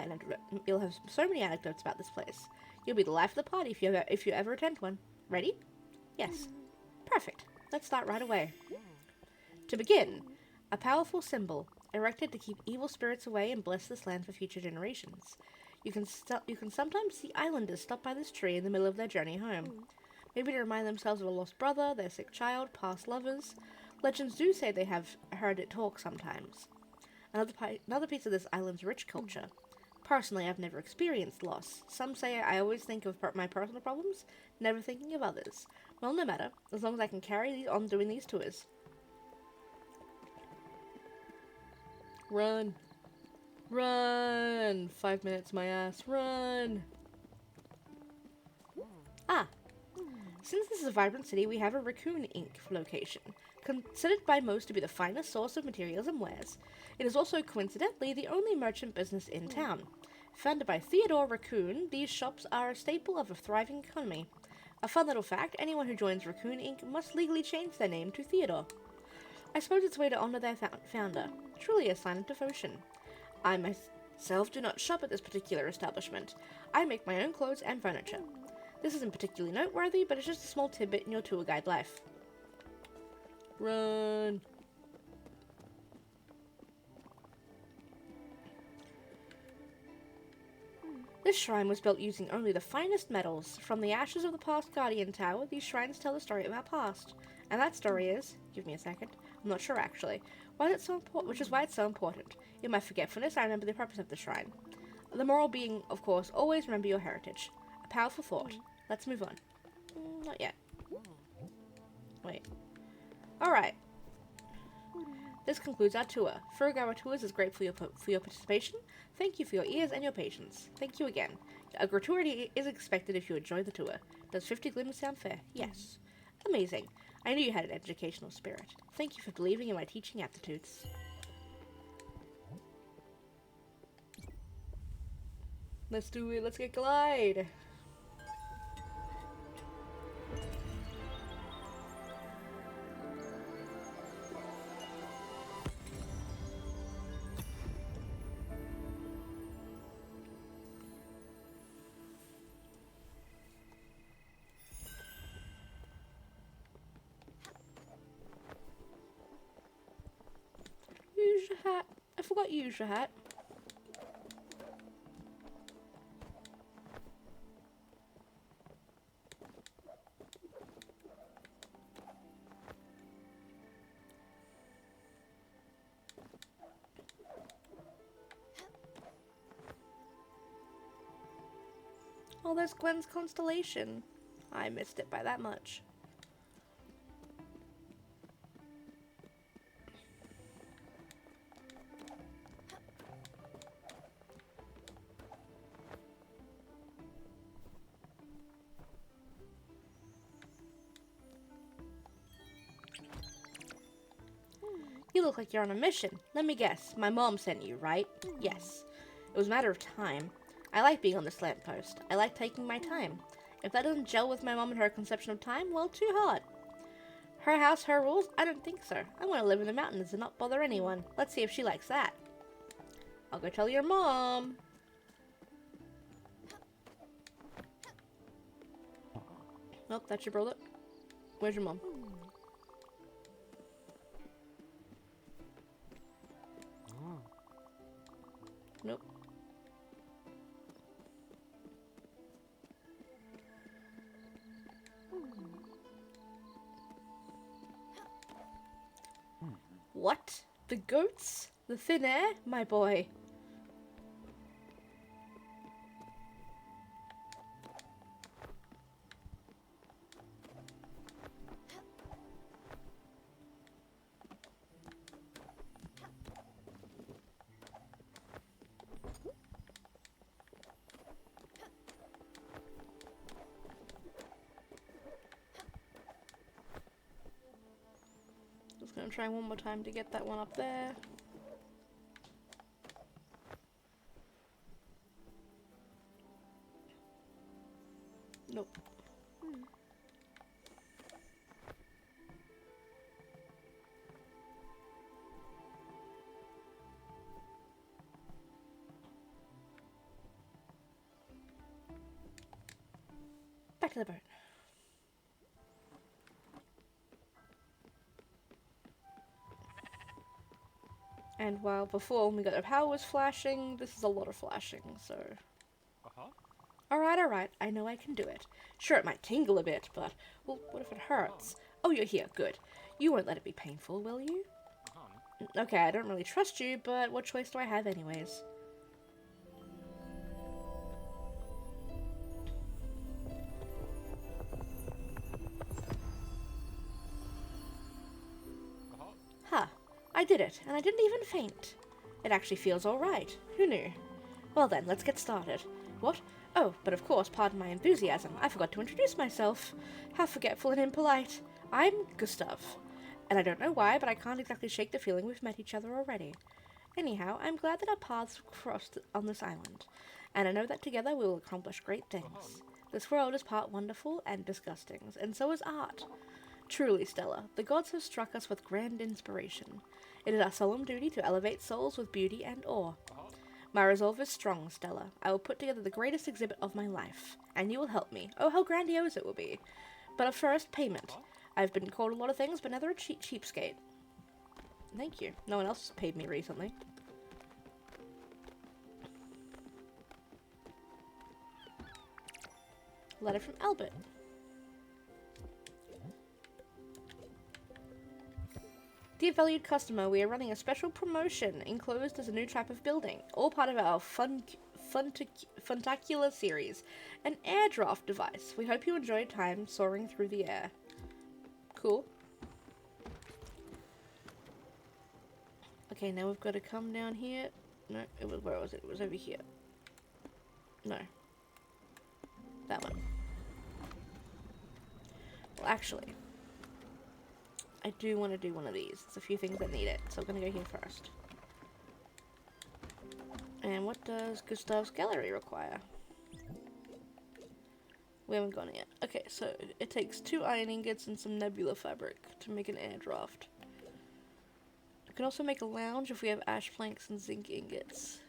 anecdotes about this place. You'll be the life of the party if you ever attend one. Ready? Yes. Perfect. Let's start right away. To begin, a powerful symbol, erected to keep evil spirits away and bless this land for future generations. You can sometimes see islanders stop by this tree in the middle of their journey home. Maybe to remind themselves of a lost brother, their sick child, past lovers. Legends do say they have heard it talk sometimes. Another piece of this island's rich culture. Personally, I've never experienced loss. Some say I always think of my personal problems, never thinking of others. Well, no matter, as long as I can carry on doing these tours. Run. Run! 5 minutes, my ass. Run! Ah. Since this is a vibrant city, we have a raccoon ink location, considered by most to be the finest source of materials and wares. It is also, coincidentally, the only merchant business in town. Founded by Theodore Raccoon, these shops are a staple of a thriving economy. A fun little fact, anyone who joins Raccoon Inc. must legally change their name to Theodore. I suppose it's a way to honor their founder. Truly a sign of devotion. I myself do not shop at this particular establishment. I make my own clothes and furniture. This isn't particularly noteworthy, but it's just a small tidbit in your tour guide life. Run! This shrine was built using only the finest metals. From the ashes of the past Guardian Tower, these shrines tell the story of our past. And that story is... Give me a second. I'm not sure, actually. Which is why it's so important. In my forgetfulness, I remember the purpose of the shrine. The moral being, of course, always remember your heritage. A powerful thought. Let's move on. Not yet. Wait. Alright. This concludes our tour. Furugawa Tours is grateful for your participation. Thank you for your ears and your patience. Thank you again. A gratuity is expected if you enjoy the tour. Does 50 glims sound fair? Yes. Amazing. I knew you had an educational spirit. Thank you for believing in my teaching aptitudes. Let's do it. Let's get Glide. Use your hat. I forgot you use your hat. Oh, there's Gwen's constellation. I missed it by that much. You look like you're on a mission. Let me guess. My mom sent you, right? Yes. It was a matter of time. I like being on this lamppost. I like taking my time. If that doesn't gel with my mom and her conception of time, well, too hard. Her house, her rules? I don't think so. I want to live in the mountains and not bother anyone. Let's see if she likes that. I'll go tell your mom. Nope, that's your brother. Where's your mom? Nope. What? The goats? The thin air? My boy. Just gonna try one more time to get that one up there. Nope. Back to the boat. And while before when we got the power was flashing, this is a lot of flashing, so... Alright, I know I can do it. Sure, it might tingle a bit, but, well, what if it hurts? Oh, you're here, good. You won't let it be painful, will you? Okay, I don't really trust you, but what choice do I have anyways? Huh. I did it, and I didn't even faint. It actually feels alright. Who knew? Well then, let's get started. What? Oh, but of course, pardon my enthusiasm. I forgot to introduce myself. How forgetful and impolite. I'm Gustav. And I don't know why, but I can't exactly shake the feeling we've met each other already. Anyhow, I'm glad that our paths crossed on this island. And I know that together we will accomplish great things. This world is part wonderful and disgusting, and so is art. Truly, Stella, the gods have struck us with grand inspiration. It is our solemn duty to elevate souls with beauty and awe. My resolve is strong, Stella. I will put together the greatest exhibit of my life, and you will help me. Oh, how grandiose it will be. But first, payment. I've been called a lot of things, but never a cheapskate. Thank you. No one else has paid me recently. Letter from Albert. Dear valued customer, we are running a special promotion. Enclosed is a new type of building, all part of our Funtacular series, an air draft device. We hope you enjoy time soaring through the air. Cool. Okay, now we've got to come down here. No, where was it? It was over here. No. That one. Well, actually, I do want to do one of these. There's a few things that need it, so I'm going to go here first. And what does Gustav's gallery require? We haven't gone yet. Okay, so it takes 2 iron ingots and some nebula fabric to make an air draft. I can also make a lounge if we have ash planks and zinc ingots.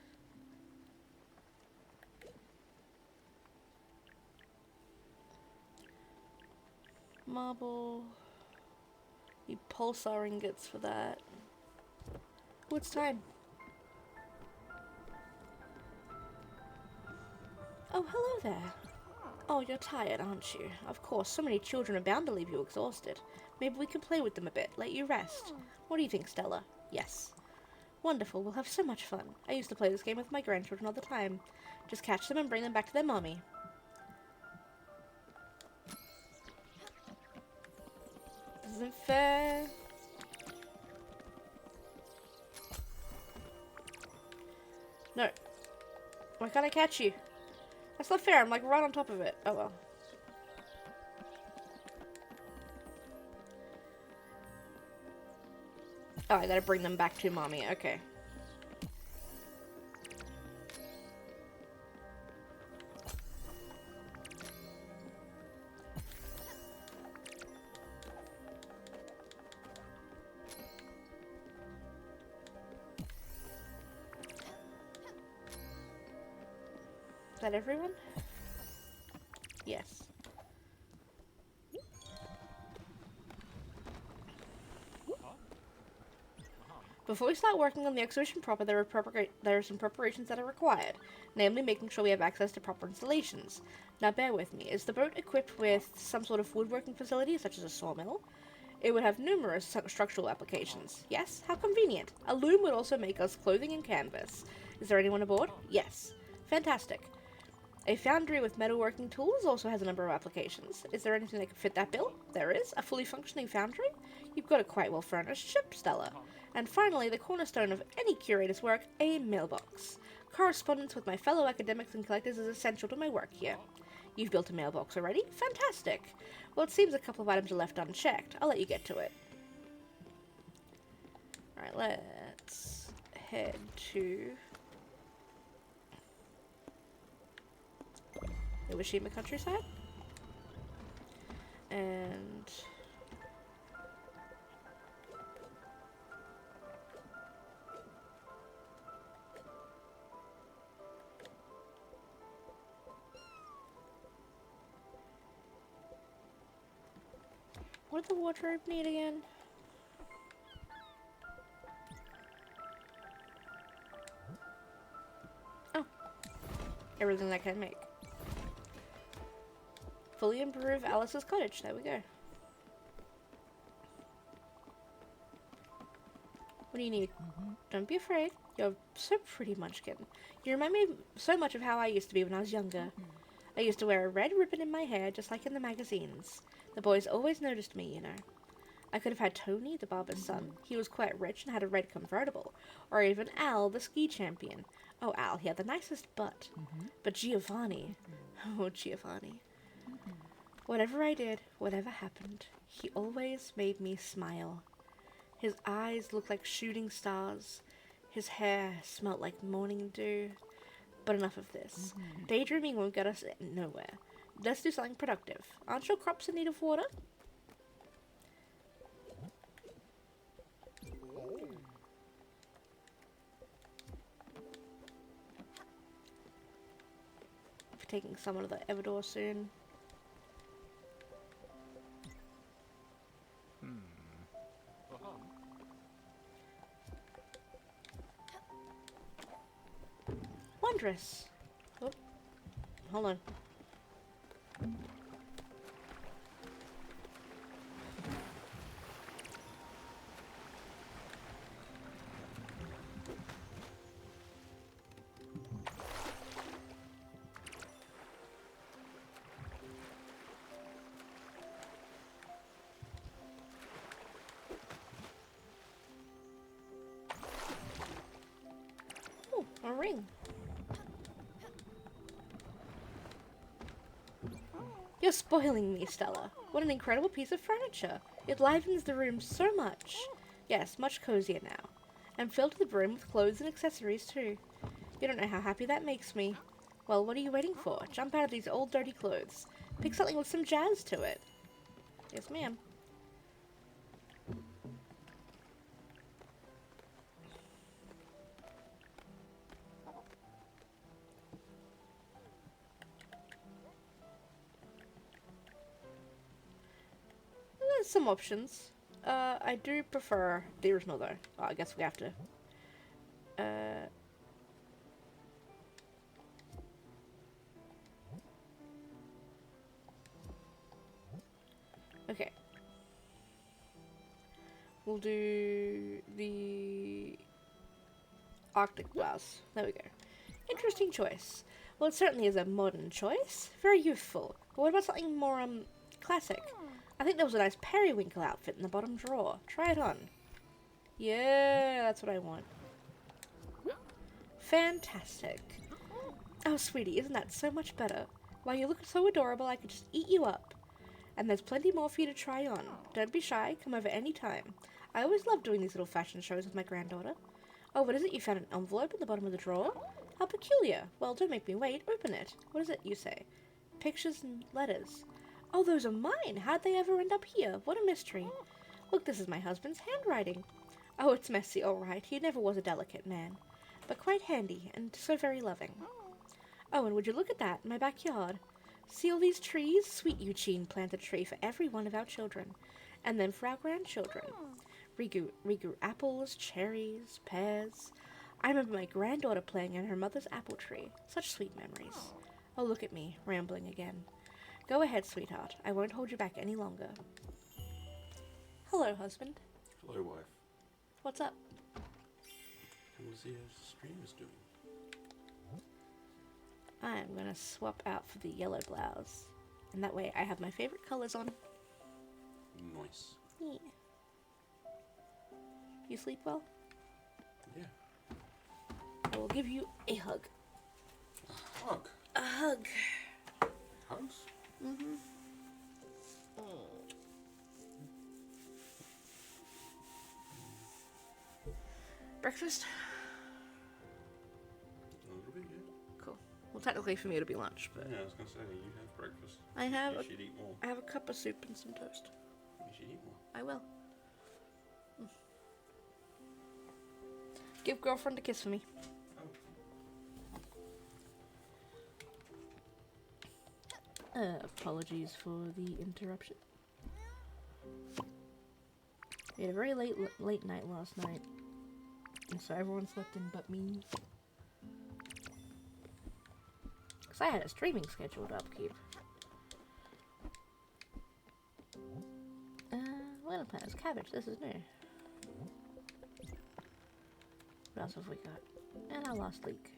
Marble. Need pulsar ingots for that. Oh, it's time. Oh, hello there. Oh, you're tired, aren't you? Of course, so many children are bound to leave you exhausted. Maybe we can play with them a bit, let you rest. What do you think, Stella? Yes. Wonderful, we'll have so much fun. I used to play this game with my grandchildren all the time. Just catch them and bring them back to their mommy. This isn't fair. No. Why can't I catch you? That's not fair, I'm like right on top of it. Oh well. Oh, I gotta bring them back to mommy, okay. Is that everyone? Yes. Before we start working on the exhibition proper, there are some preparations that are required, namely making sure we have access to proper installations. Now bear with me. Is the boat equipped with some sort of woodworking facility, such as a sawmill? It would have numerous structural applications. Yes? How convenient. A loom would also make us clothing and canvas. Is there anyone aboard? Yes. Fantastic. A foundry with metalworking tools also has a number of applications. Is there anything that can fit that bill? There is. A fully functioning foundry? You've got a quite well furnished ship, Stella. And finally, the cornerstone of any curator's work, a mailbox. Correspondence with my fellow academics and collectors is essential to my work here. You've built a mailbox already? Fantastic. Well, it seems a couple of items are left unchecked. I'll let you get to it. Alright, let's head to Iwashima countryside. And what did the wardrobe need again? Oh. Everything I can make. Fully improve Alice's cottage. There we go. What do you need? Don't be afraid. You're so pretty, Munchkin. You remind me so much of how I used to be when I was younger. I used to wear a red ribbon in my hair, just like in the magazines. The boys always noticed me, you know. I could have had Tony, the barber's son. He was quite rich and had a red convertible. Or even Al, the ski champion. Oh, Al, he had the nicest butt. But Giovanni. Oh, Giovanni. Whatever I did, whatever happened, he always made me smile. His eyes looked like shooting stars. His hair smelt like morning dew. But enough of this. Daydreaming won't get us nowhere. Let's do something productive. Aren't your crops in need of water? We're taking someone to the Evador soon. Wondrous. Oh, hold on. ring. You're spoiling me, Stella. What an incredible piece of furniture. It livens the room so much. Yes, much cozier now. And filled to the brim with clothes and accessories too. You don't know how happy that makes me. Well, what are you waiting for? Jump out of these old dirty clothes. Pick something with some jazz to it. Yes, ma'am. There's some options. I do prefer the original though. Oh, I guess we have to. Okay. We'll do the Arctic blouse. There we go. Interesting choice. Well, it certainly is a modern choice. Very youthful. But what about something more, classic? I think there was a nice periwinkle outfit in the bottom drawer. Try it on. Yeah, that's what I want. Fantastic. Oh, sweetie, isn't that so much better? Why, you look so adorable, I could just eat you up. And there's plenty more for you to try on. Don't be shy, come over any time. I always love doing these little fashion shows with my granddaughter. Oh, what is it? You found an envelope in the bottom of the drawer? How peculiar. Well, don't make me wait. Open it. What is it, you say? Pictures and letters. Oh, those are mine. How'd they ever end up here? What a mystery. Look, this is my husband's handwriting. Oh, it's messy, all right. He never was a delicate man. But quite handy, and so very loving. Oh, and would you look at that, my backyard. See all these trees? Sweet Eugene planted a tree for every one of our children. And then for our grandchildren. We grew apples, cherries, pears. I remember my granddaughter playing on her mother's apple tree. Such sweet memories. Oh, look at me, rambling again. Go ahead, sweetheart. I won't hold you back any longer. Hello, husband. Hello, wife. What's up? How's the streamers doing? I'm gonna swap out for the yellow blouse. And that way I have my favorite colors on. Nice. Yeah. You sleep well? Yeah. I will give you a hug. A hug? A hug. Hugs? Mm-hmm. Breakfast? A little bit, yeah. Cool. Well, technically for me it'll be lunch, but... Yeah, I was going to say, you have breakfast. I have You should eat more. I have a cup of soup and some toast. You should eat more. I will. Give girlfriend a kiss for me. Apologies for the interruption. We had a very late night last night, and so everyone slept in but me. Because I had a streaming schedule to upkeep. Well, plants, cabbage, this is new. What else have we got? And our last leak.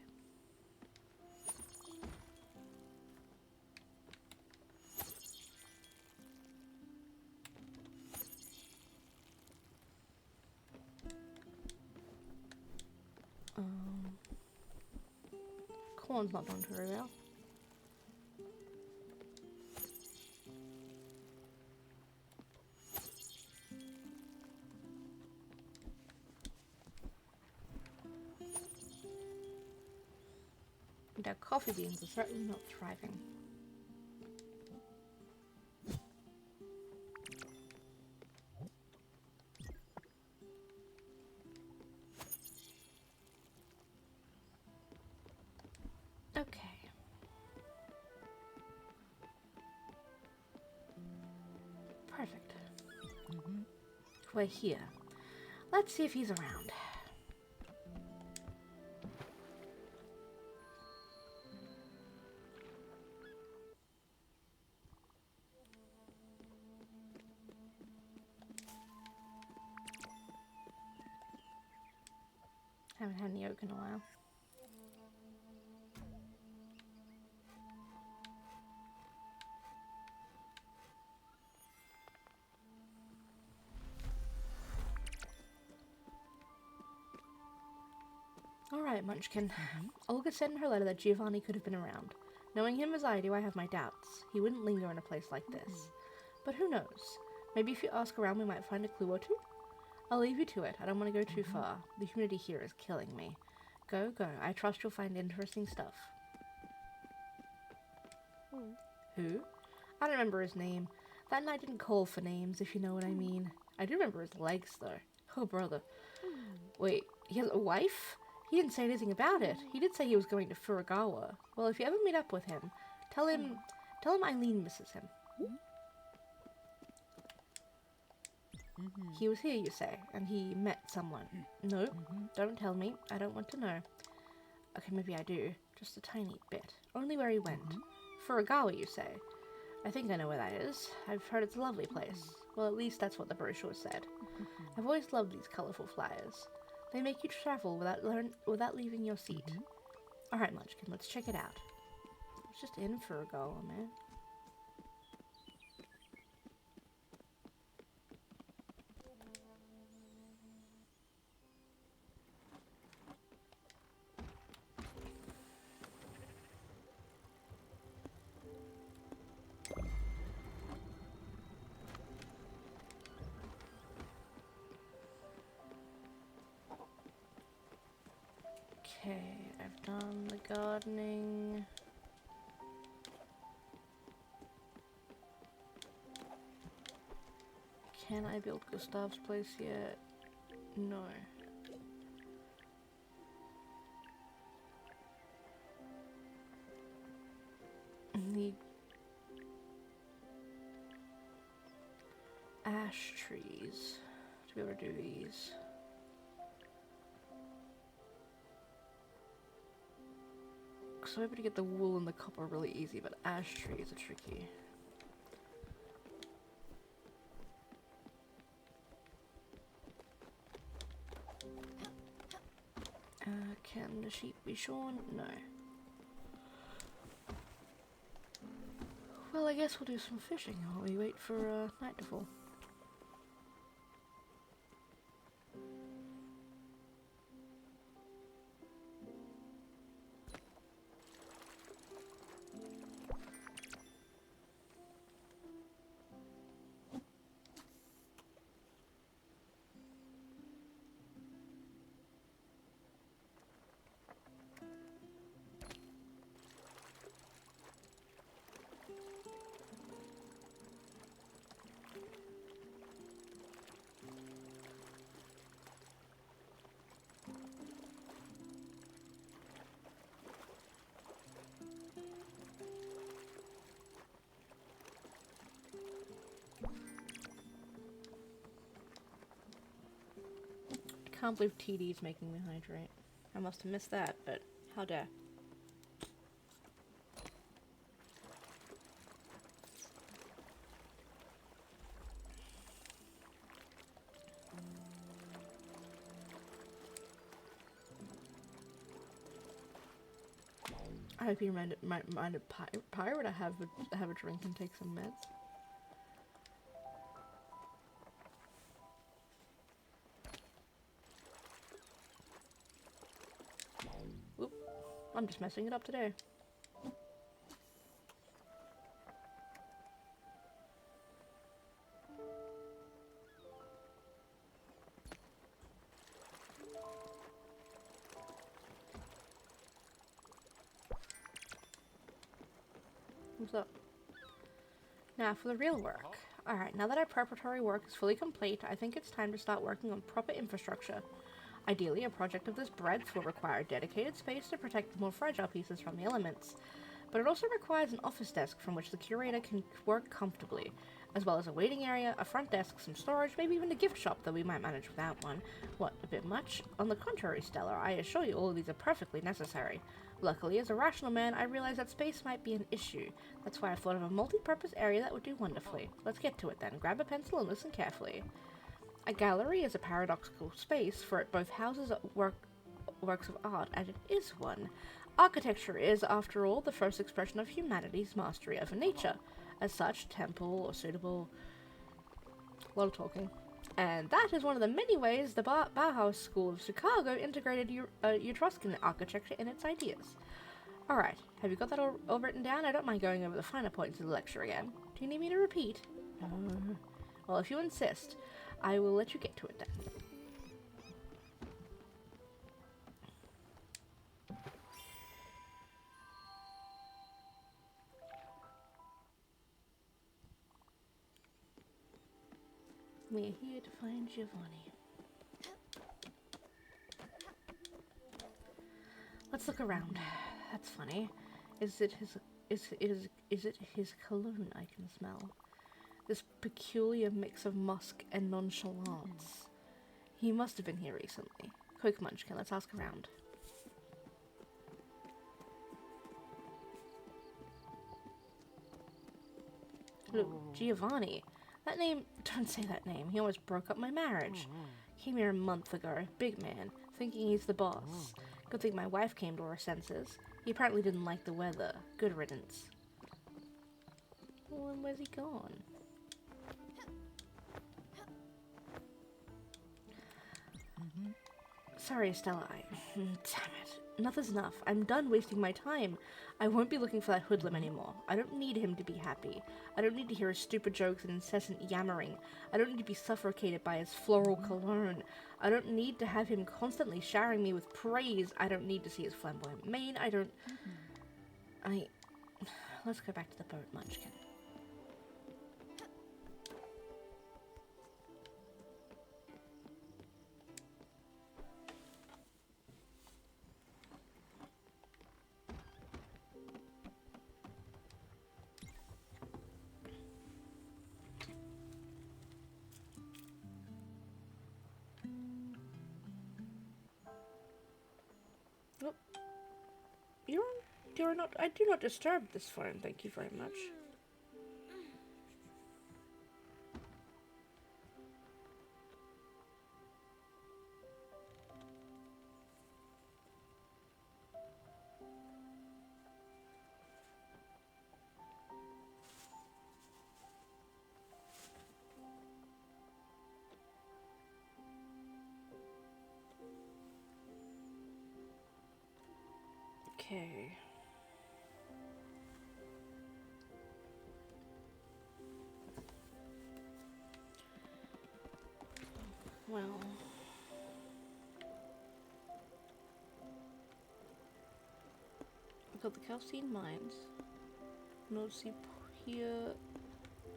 Corn's not doing very well. And our coffee beans are certainly not thriving. Okay. Perfect. We're here. Let's see if he's around. Haven't had any oak in a while. Alright, Munchkin. Olga said in her letter that Giovanni could have been around. Knowing him as I do, I have my doubts. He wouldn't linger in a place like this. But who knows? Maybe if you ask around, we might find a clue or two? I'll leave you to it. I don't want to go too far. The humidity here is killing me. Go, go. I trust you'll find interesting stuff. Who? I don't remember his name. That night didn't call for names, if you know what I mean. I do remember his legs, though. Oh, brother. Wait, he has a wife? He didn't say anything about it. He did say he was going to Furugawa. Well, if you ever meet up with him, tell him Eileen misses him. He was here, you say, and he met someone. No, don't tell me. I don't want to know. Okay, maybe I do. Just a tiny bit. Only where he went. Furugawa, you say? I think I know where that is. I've heard it's a lovely place. Well, at least that's what the brochure said. I've always loved these colorful flyers. They make you travel without leaving your seat. Alright, Munchkin, let's check it out. It's just in Furugawa, man. Okay, I've done the gardening. Can I build Gustav's place yet? No. Need ash trees to be able to do these. So I'm able to get the wool and the copper really easy, but ash trees are tricky. Can the sheep be shorn? No. Well, I guess we'll do some fishing while we wait for night to fall. I can't believe TD's making me hydrate. I must have missed that, but how dare. I hope you reminded Pirate to have a drink and take some meds. Oop, I'm just messing it up today. What's up? Now for the real work. Alright, now that our preparatory work is fully complete, I think it's time to start working on proper infrastructure. Ideally, a project of this breadth will require dedicated space to protect the more fragile pieces from the elements. But it also requires an office desk from which the curator can work comfortably, as well as a waiting area, a front desk, some storage, maybe even a gift shop, though we might manage without one. What, a bit much? On the contrary, Stella, I assure you all of these are perfectly necessary. Luckily, as a rational man, I realize that space might be an issue. That's why I've thought of a multi-purpose area that would do wonderfully. Let's get to it then. Grab a pencil and listen carefully. A gallery is a paradoxical space, for it both houses works of art, and it is one. Architecture is, after all, the first expression of humanity's mastery over nature. As such, temple or suitable... A lot of talking. And that is one of the many ways the Bauhaus School of Chicago integrated Etruscan architecture in its ideas. Alright, have you got that all written down? I don't mind going over the finer points of the lecture again. Do you need me to repeat? Well, if you insist, I will let you get to it then. We're here to find Giovanni. Let's look around. That's funny. Is it his cologne I can smell? This peculiar mix of musk and nonchalance. He must have been here recently. Quick, Munchkin, let's ask around. Look, Giovanni. That name, don't say that name. He almost broke up my marriage. Came here a month ago, big man, thinking he's the boss. Good thing my wife came to her senses. He apparently didn't like the weather. Good riddance. Well, where's he gone? Sorry, Estella, damn it. Enough is enough. I'm done wasting my time. I won't be looking for that hoodlum anymore. I don't need him to be happy. I don't need to hear his stupid jokes and incessant yammering. I don't need to be suffocated by his floral cologne. I don't need to have him constantly showering me with praise. I don't need to see his flamboyant mane. Let's go back to the boat, Munchkin. I do not disturb this phone, thank you very much. Okay. Well, we've got the calcine mines. North here.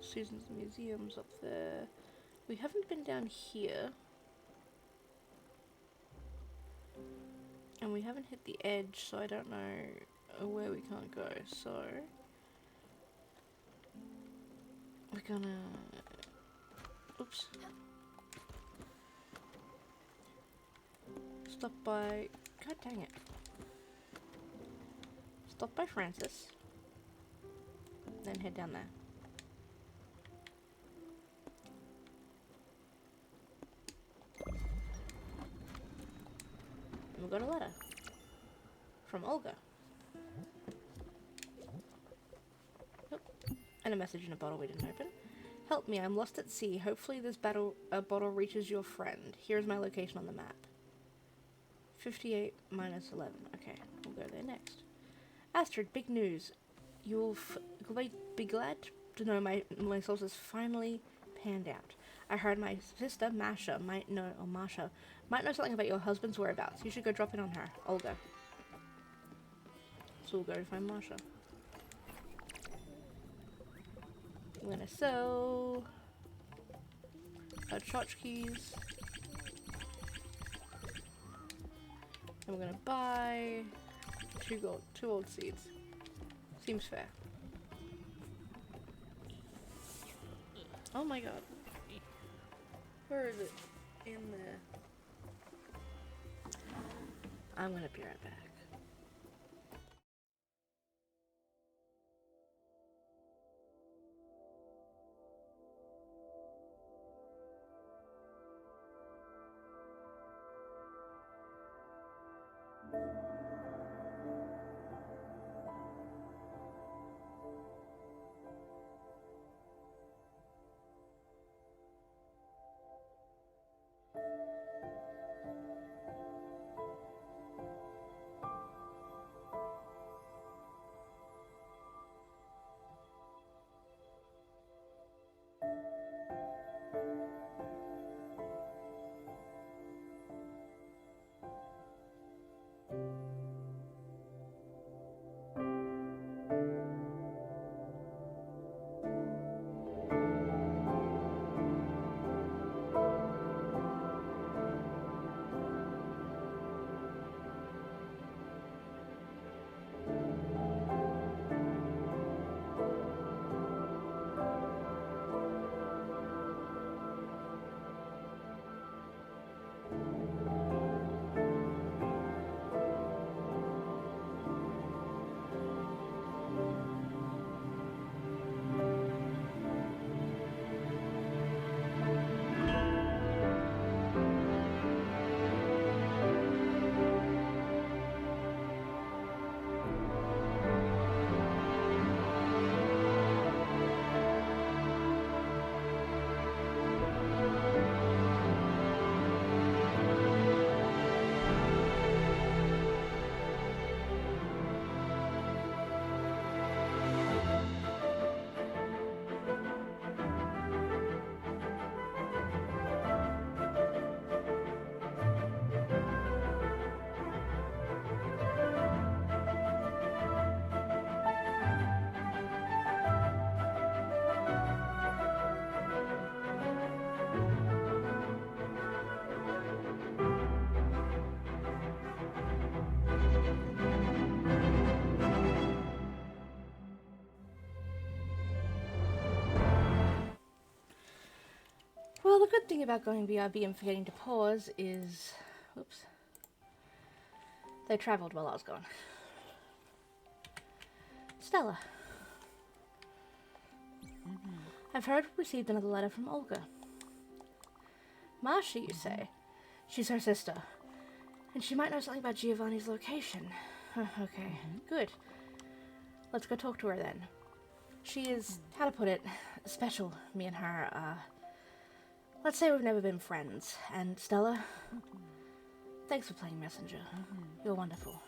Susan's museum's up there. We haven't been down here. And we haven't hit the edge, so I don't know where we can't go. So we're gonna... Oops. Stop by... God dang it. Stop by Francis. Then head down there. And we got a letter. From Olga. Oh, and a message in a bottle we didn't open. Help me, I'm lost at sea. Hopefully this bottle reaches your friend. Here's my location on the map. 58 minus 11. Okay, we'll go there next. Astrid, big news. You'll be glad to know my sources finally panned out. I heard my sister, Masha, might know something about your husband's whereabouts. You should go drop in on her, Olga. So we'll go to find Masha. I'm gonna sell our tchotchkes. And we're gonna buy 2 old seeds. Seems fair. Oh my god. Where is it? In there. I'm gonna be right back. the good thing about going BRB and forgetting to pause is... Oops. They travelled while I was gone. Stella. I've heard we received another letter from Olga. Marcia, you say? She's her sister. And she might know something about Giovanni's location. Okay, good. Let's go talk to her then. She is, how to put it, special, me and her. Let's say we've never been friends. And Stella, thanks for playing messenger. You're wonderful.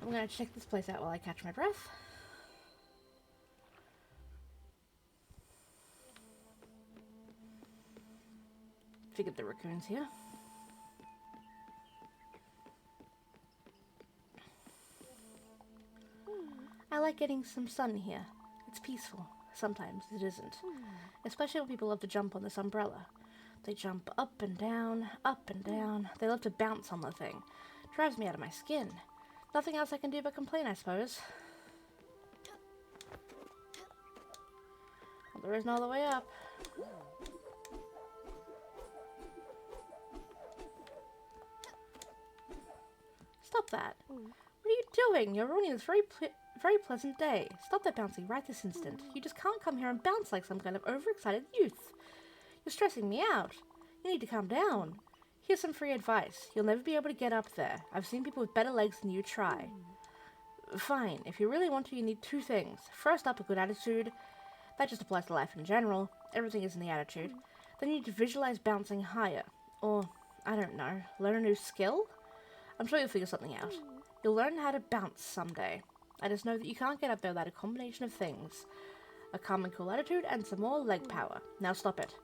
I'm gonna check this place out while I catch my breath. Figured the raccoon's here. I like getting some sun here. It's peaceful. Sometimes it isn't. Especially when people love to jump on this umbrella. They jump up and down, up and down. They love to bounce on the thing. Drives me out of my skin. Nothing else I can do but complain, I suppose. Well, there is no other way up. Stop that. What are you doing? You're ruining this very pleasant day. Stop that bouncing right this instant. You just can't come here and bounce like some kind of overexcited youth. You're stressing me out. You need to calm down. Here's some free advice. You'll never be able to get up there. I've seen people with better legs than you try. Fine. If you really want to, you need two things. First up, a good attitude. That just applies to life in general. Everything is in the attitude. Then you need to visualize bouncing higher. Or, I don't know, learn a new skill? I'm sure you'll figure something out. You'll learn how to bounce someday. I just know that you can't get up there without a combination of things. A calm and cool attitude and some more leg power. Now stop it.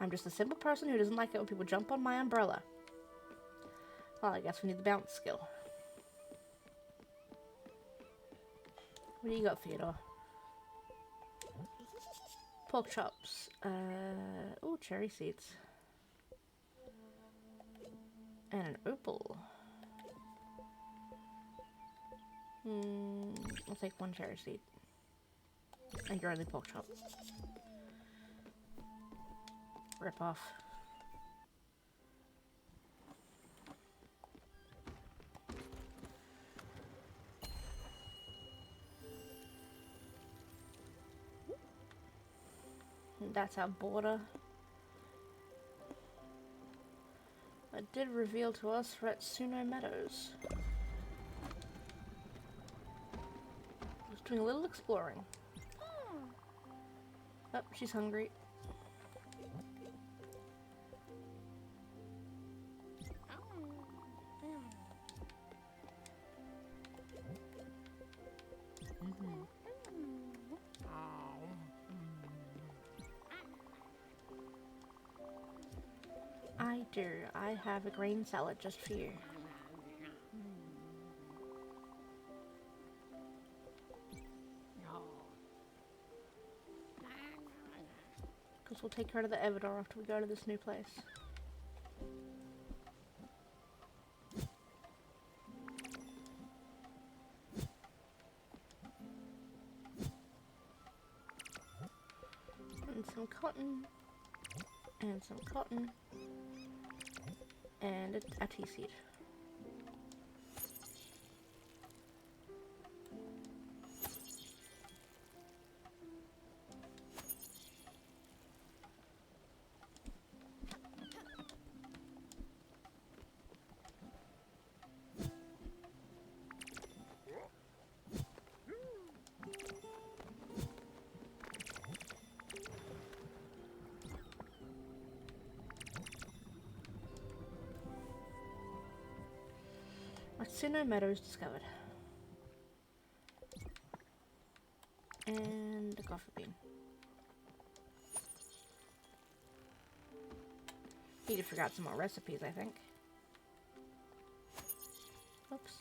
I'm just a simple person who doesn't like it when people jump on my umbrella. Well, I guess we need the bounce skill. What do you got, Theodore? Pork chops. Oh, cherry seeds. And an opal. I'll take one cherry seed. And your only pork chop. Rip off. And that's our border. It did reveal to us we're at Suno Meadows. Just doing a little exploring. Oh, she's hungry. I do. I have a green salad just for you. Because we'll take her to the Evador after we go to this new place. And some cotton. And some cotton. And a tea seed. Suno Meadows discovered. And a coffee bean. Need to figure out some more recipes, I think. Oops.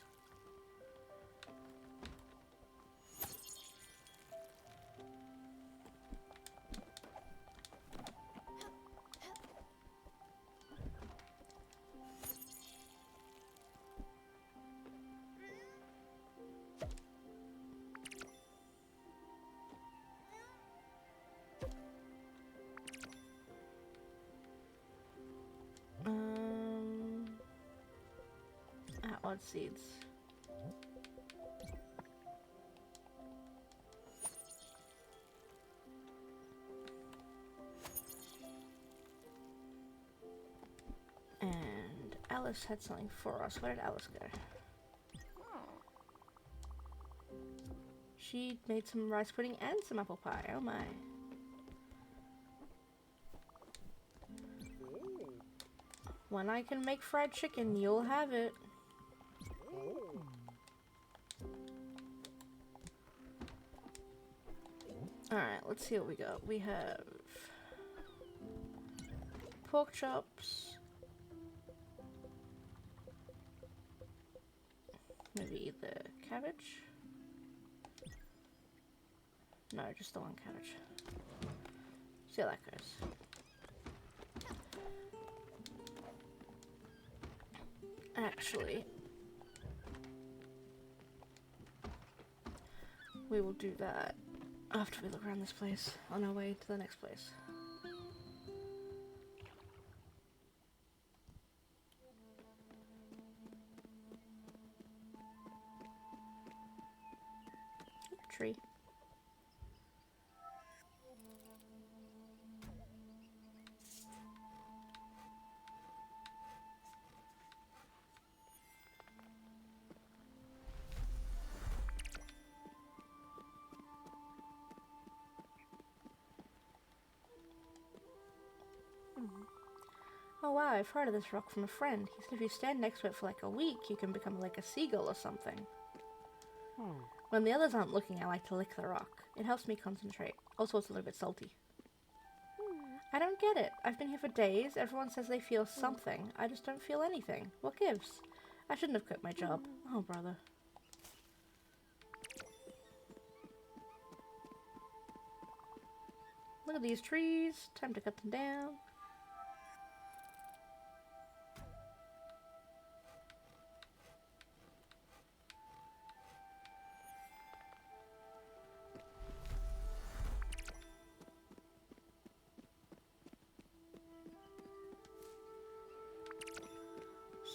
odd seeds. And Alice had something for us. Where did Alice go? She made some rice pudding and some apple pie. Oh my. When I can make fried chicken, you'll have it. Alright, let's see what we got. We have pork chops. Maybe the cabbage? No, just the one cabbage. See how that goes. Actually, we will do that after we look around this place on our way to the next place. Tree. Oh wow, I've heard of this rock from a friend. He said if you stand next to it for like a week, you can become like a seagull or something. When the others aren't looking, I like to lick the rock. It helps me concentrate. Also, it's a little bit salty. I don't get it. I've been here for days. Everyone says they feel something. I just don't feel anything. What gives? I shouldn't have quit my job. Oh, brother. Look at these trees. Time to cut them down.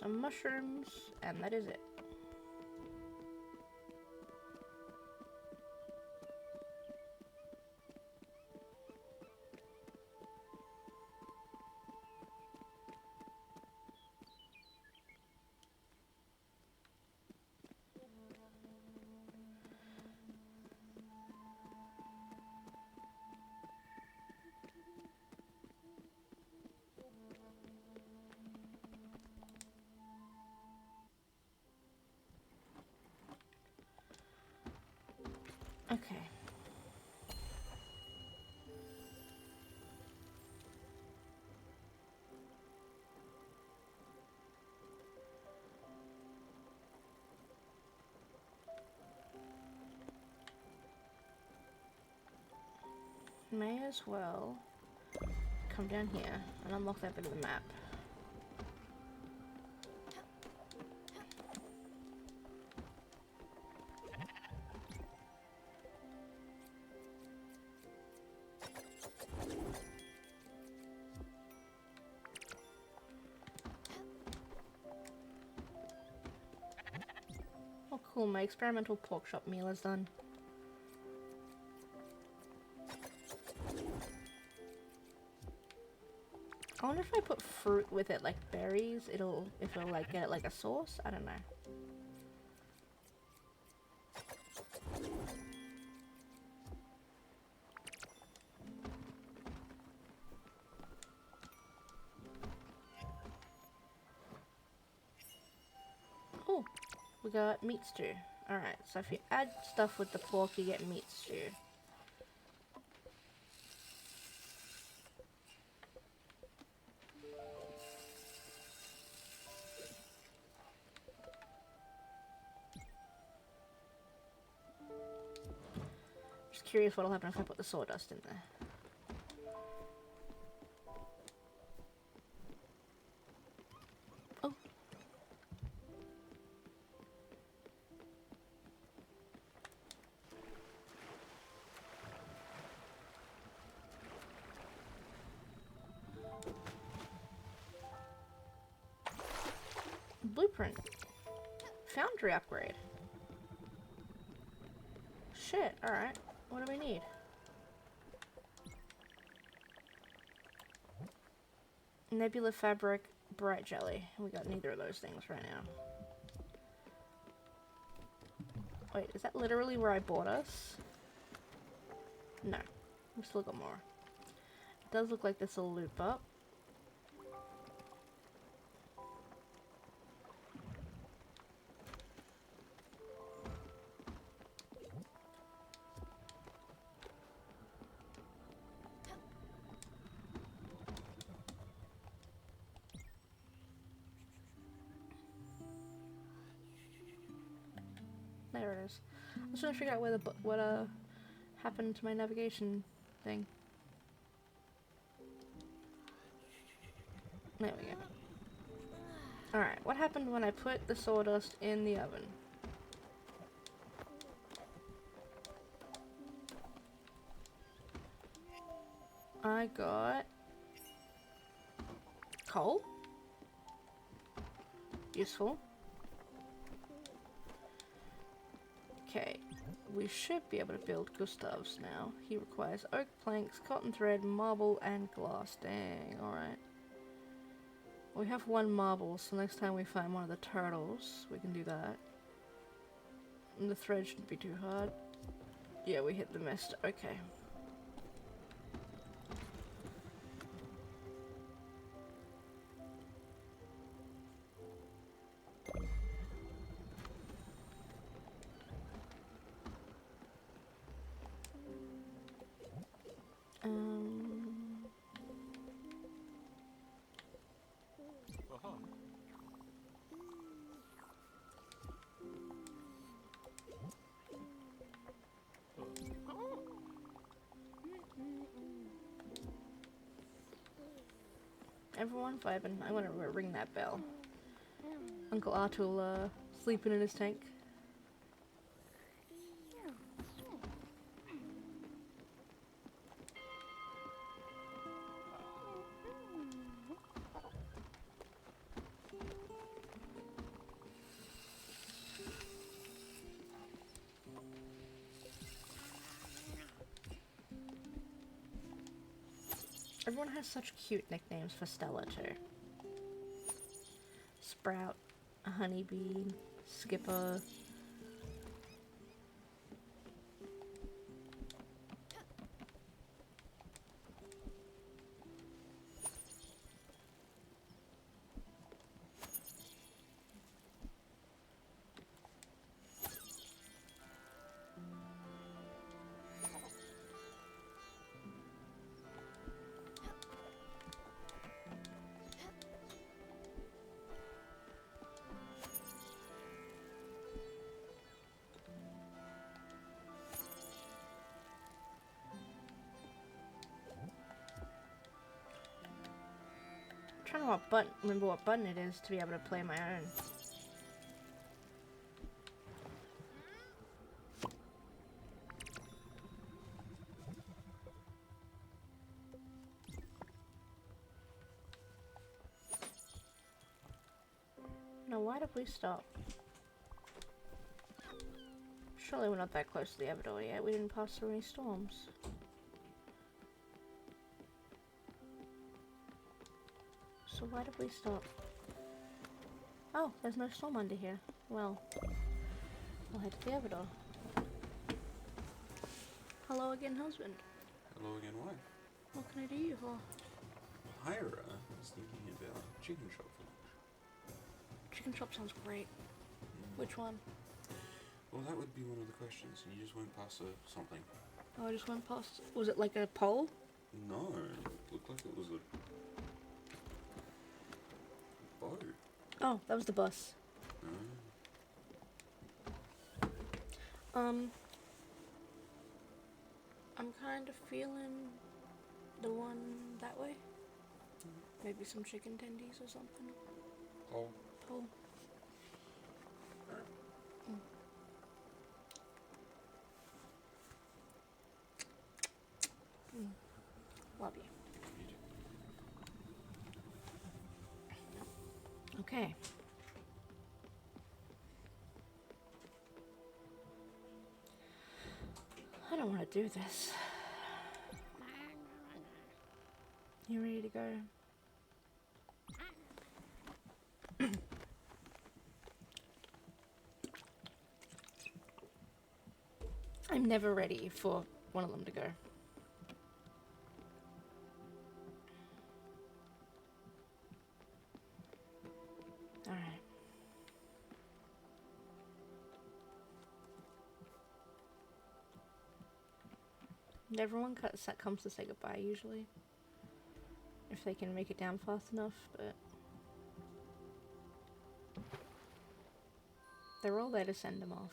Some mushrooms, and that is it. Okay. May as well come down here and unlock that bit of the map. Oh cool, my experimental pork chop meal is done. I wonder if I put fruit with it, like berries, if it'll like get it like a sauce. I don't know. Oh, we got meat stew. Alright, so if you add stuff with the pork, you get meat stew. Just curious what'll happen if I put the sawdust in there. Oh. Blueprint. foundry upgrade. Shit, alright. What do we need? Nebula fabric, bright jelly. We got neither of those things right now. Wait, is that literally where I bought us? No. We still got more. It does look like this will loop up. There it is. I was trying to figure out where what happened to my navigation thing. There we go. Alright, what happened when I put the sawdust in the oven? I got coal. Useful. Okay, we should be able to build Gustav's now. He requires oak planks, cotton thread, marble, and glass. Dang, alright. We have one marble, so next time we find one of the turtles, we can do that. And the thread shouldn't be too hard. Yeah, we hit the mist. Okay. Everyone vibing. I'm gonna ring that bell. Uncle Artul sleeping in his tank. Everyone has such cute nicknames for Stella too. Sprout, a honeybee, Skipper. I'm trying to remember what button it is to be able to play my own. Now, why did we stop? Surely we're not that close to the Everdor yet. We didn't pass through any storms. So why did we stop? Oh, there's no storm under here. Well, we'll head to the Everdor. Hello again, husband. Hello again, wife. What can I do you for? Pyra is thinking about chicken shop for lunch. Chicken shop sounds great. Which one? Well, that would be one of the questions. You just went past something. Oh, I just went past. Was it like a pole? No, it looked like it was a boat. Oh, that was the bus. I'm kind of feeling the one that way. Maybe some chicken tendies or something. Oh. Pole. Love you. Okay. don't want to do this. You ready to go? I'm never ready for one of them to go. Alright. Everyone comes to say goodbye usually. If they can make it down fast enough, but... they're all there to send them off.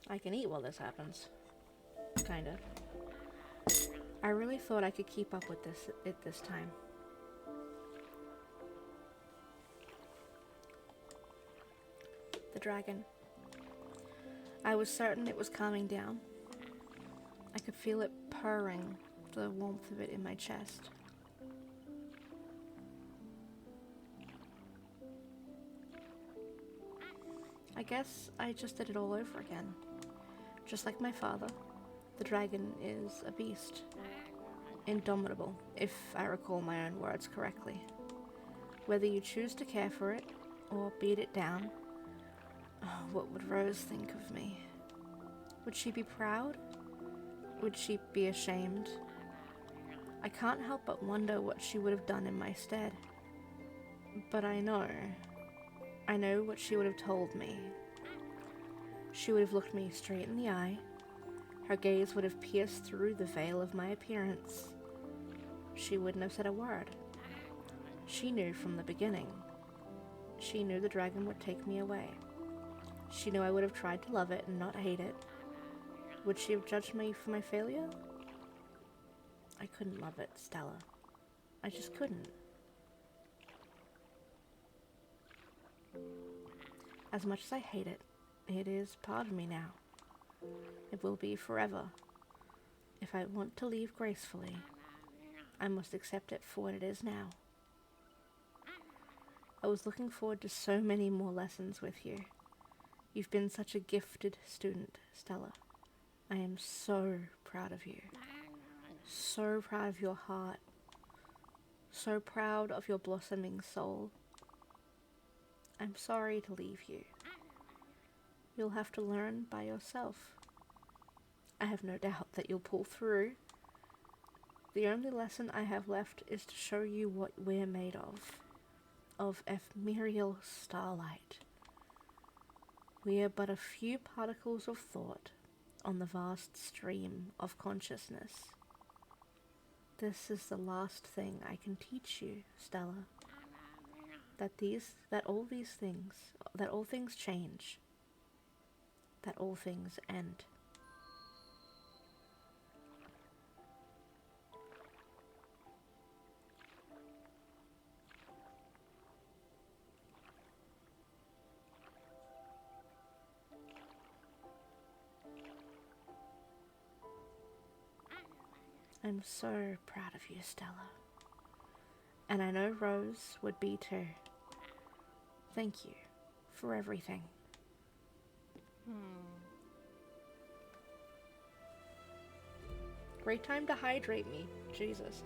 I can eat while this happens. Kinda. I really thought I could keep up with this time. The dragon. I was certain it was calming down. I could feel it purring, the warmth of it in my chest. I guess I just did it all over again. Just like my father, the dragon is a beast. Indomitable, if I recall my own words correctly. Whether you choose to care for it, or beat it down, oh, what would Rose think of me? Would she be proud? Would she be ashamed? I can't help but wonder what she would have done in my stead. But I know what she would have told me. She would have looked me straight in the eye. Her gaze would have pierced through the veil of my appearance. She wouldn't have said a word. She knew from the beginning. She knew the dragon would take me away. She knew I would have tried to love it and not hate it. Would she have judged me for my failure? I couldn't love it, Stella. I just couldn't. As much as I hate it, it is part of me now. It will be forever. If I want to leave gracefully, I must accept it for what it is now. I was looking forward to so many more lessons with you. You've been such a gifted student, Stella. I am so proud of you. So proud of your heart. So proud of your blossoming soul. I'm sorry to leave you. You'll have to learn by yourself. I have no doubt that you'll pull through. The only lesson I have left is to show you what we're made of ephemeral starlight. We are but a few particles of thought on the vast stream of consciousness. This is the last thing I can teach you, Stella. That all things change. That all things end. I'm so proud of you, Stella. And I know Rose would be too. Thank you for everything. Great time to hydrate me. Jesus.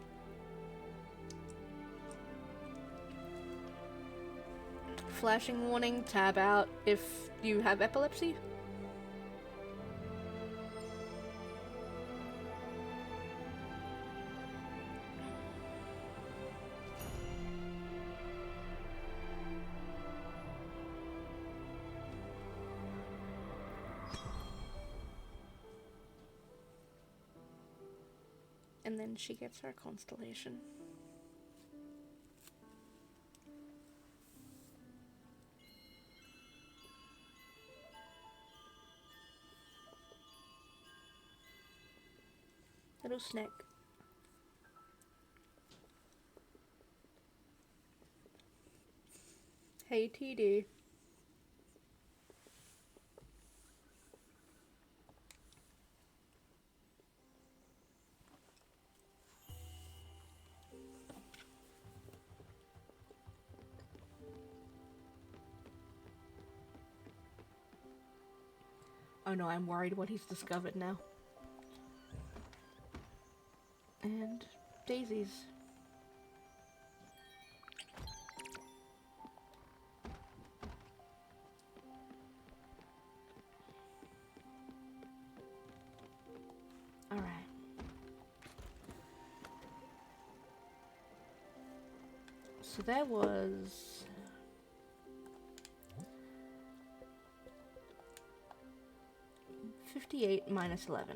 Flashing warning, tab out if you have epilepsy. And then she gets her constellation. Little snack. Hey, TD. Oh no, I'm worried what he's discovered now. And daisies. Alright. So there was... $58 minus 11.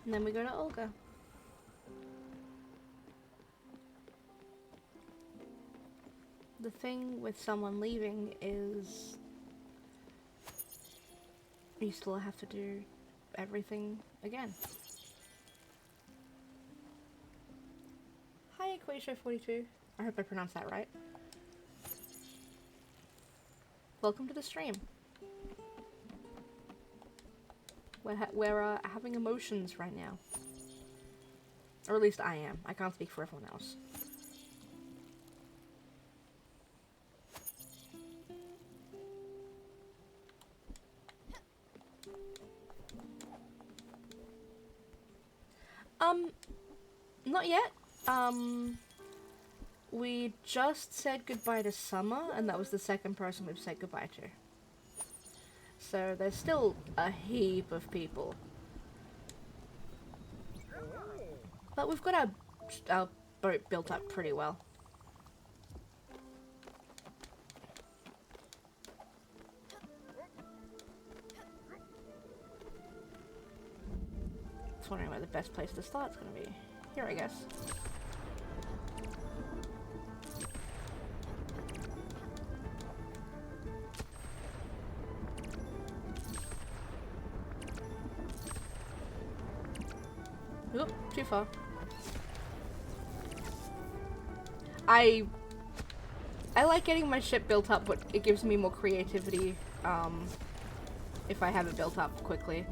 And then we go to Olga. The thing with someone leaving is you still have to do everything again. Hi, Equatio42. I hope I pronounced that right. Welcome to the stream. We're having emotions right now. Or at least I am. I can't speak for everyone else. Not yet. We just said goodbye to Summer, and that was the second person we've said goodbye to. So there's still a heap of people. But we've got our boat built up pretty well. Just wondering where the best place to start is going to be. Here, I guess. Oop, too far. I like getting my ship built up, but it gives me more creativity if I have it built up quickly.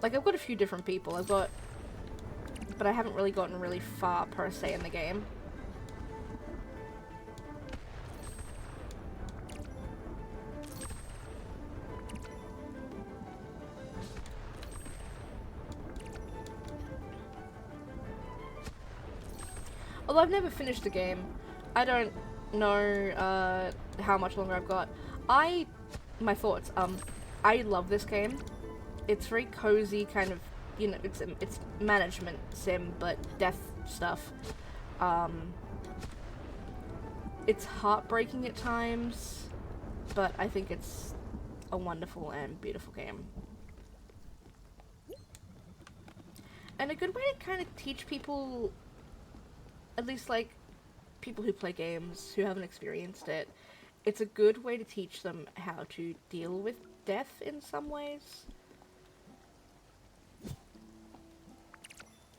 Like, I've got a few different people. But I haven't really gotten really far per se in the game. Although I've never finished the game, I don't know how much longer I've got. My thoughts, I love this game. It's very cozy, kind of, you know, it's management sim, but death stuff. It's heartbreaking at times, but I think it's a wonderful and beautiful game. And a good way to kind of teach people, at least like people who play games who haven't experienced it, it's a good way to teach them how to deal with death in some ways.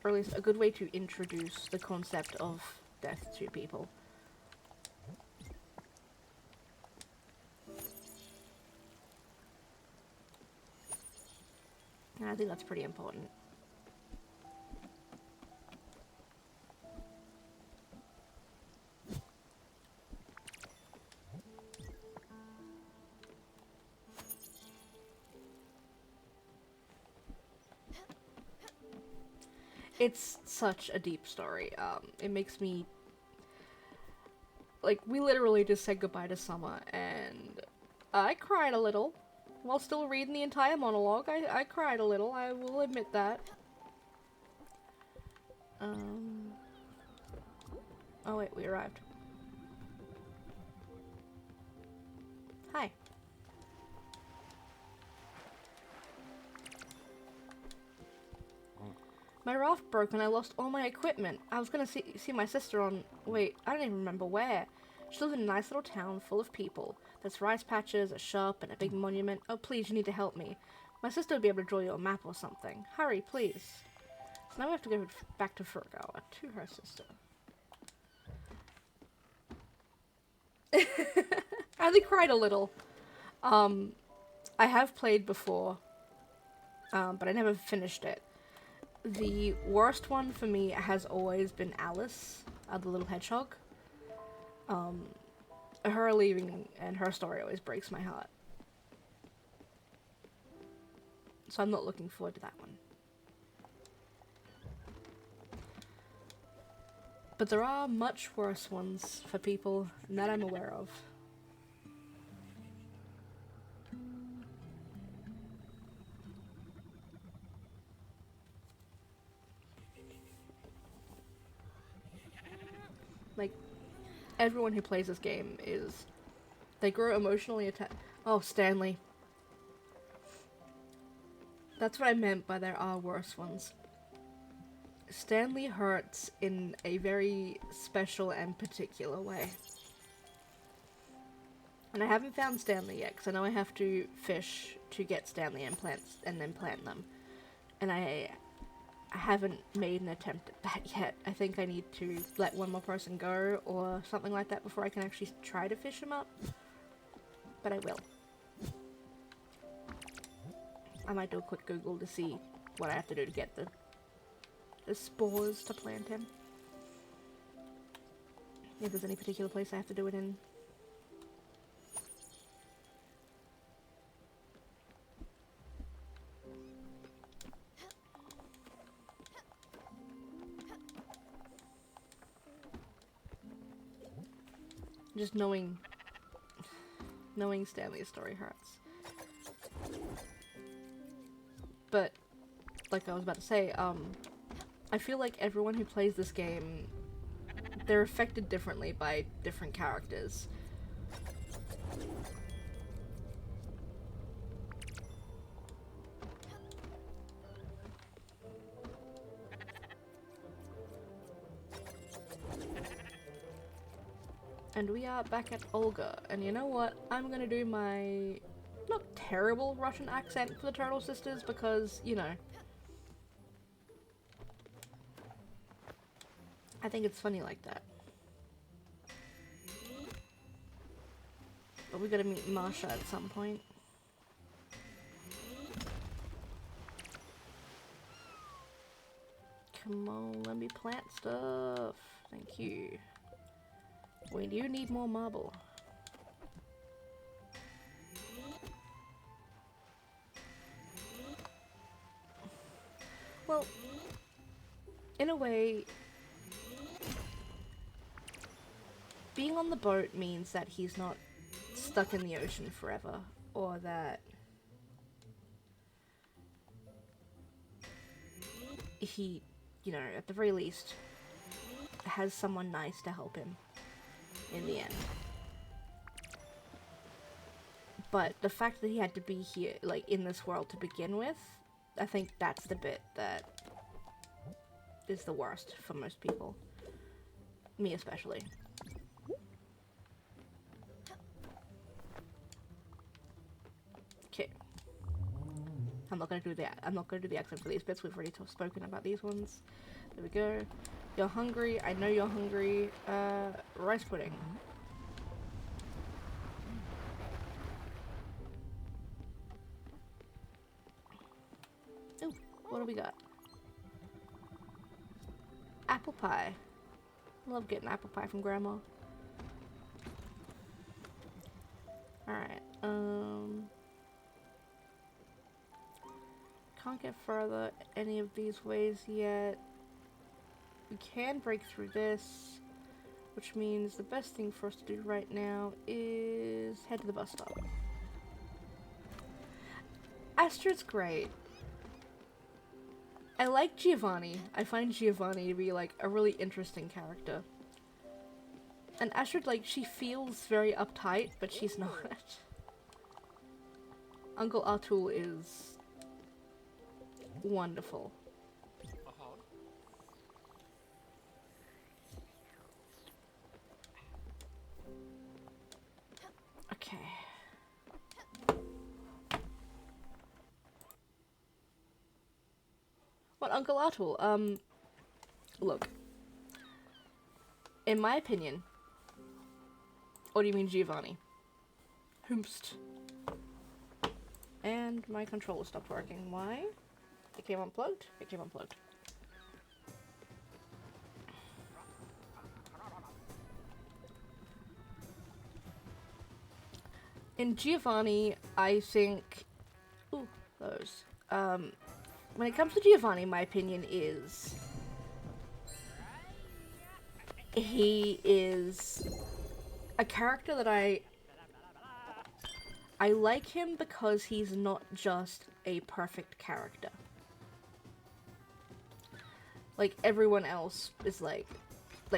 Or at least a good way to introduce the concept of death to people. And I think that's pretty important. It's such a deep story. It makes me... Like, we literally just said goodbye to Summer, and I cried a little. While still reading the entire monologue, I cried a little, I will admit that. Oh wait, we arrived. Hi. My raft broke and I lost all my equipment. I was gonna see my sister on... Wait, I don't even remember where. She lives in a nice little town full of people. There's rice patches, a shop, and a big monument. Oh, please, you need to help me. My sister would be able to draw you a map or something. Hurry, please. So now we have to go back to Furugawa, to her sister. I only cried a little. I have played before, but I never finished it. The worst one for me has always been Alice, the little hedgehog. Her leaving and her story always breaks my heart. So I'm not looking forward to that one. But there are much worse ones for people that I'm aware of. Like, everyone who plays this game is... They grow emotionally attached... Oh, Stanley. That's what I meant by there are worse ones. Stanley hurts in a very special and particular way. And I haven't found Stanley yet, because I know I have to fish to get Stanley and then plant them. And I haven't made an attempt at that yet. I think I need to let one more person go, or something like that, before I can actually try to fish him up. But I will. I might do a quick Google to see what I have to do to get the spores to plant him. If there's any particular place I have to do it in. Just knowing Stanley's story hurts. But, like I was about to say, I feel like everyone who plays this game, they're affected differently by different characters. And we are back at Olga, and you know what? I'm gonna do my not terrible Russian accent for the Turtle Sisters, because, you know, I think it's funny like that. But we gotta meet Masha at some point. Come on, let me plant stuff. Thank you. We do need more marble. Well, in a way, being on the boat means that he's not stuck in the ocean forever, or that he, you know, at the very least, has someone nice to help him in the end. But the fact that he had to be here, like, in this world to begin with, I think that's the bit that is the worst for most people. Me especially. Okay. I'm not gonna do the accent for these bits. We've already spoken about these ones. There we go. You're hungry. I know you're hungry. Rice pudding. Ooh, what do we got? Apple pie. Love getting apple pie from Grandma. Alright, can't get further any of these ways yet. We can break through this, which means the best thing for us to do right now is head to the bus stop. Astrid's great. I like Giovanni. I find Giovanni to be, like, a really interesting character. And Astrid, like, she feels very uptight, but she's not. Uncle Atul is wonderful. Okay. what, Uncle Artul? Look. In my opinion... Or do you mean Giovanni? Whomst. And my controller stopped working. Why? It came unplugged? It came unplugged. In Giovanni, I think... Ooh, those. When it comes to Giovanni, my opinion is... He is a character that I like him because he's not just a perfect character. Like, everyone else is like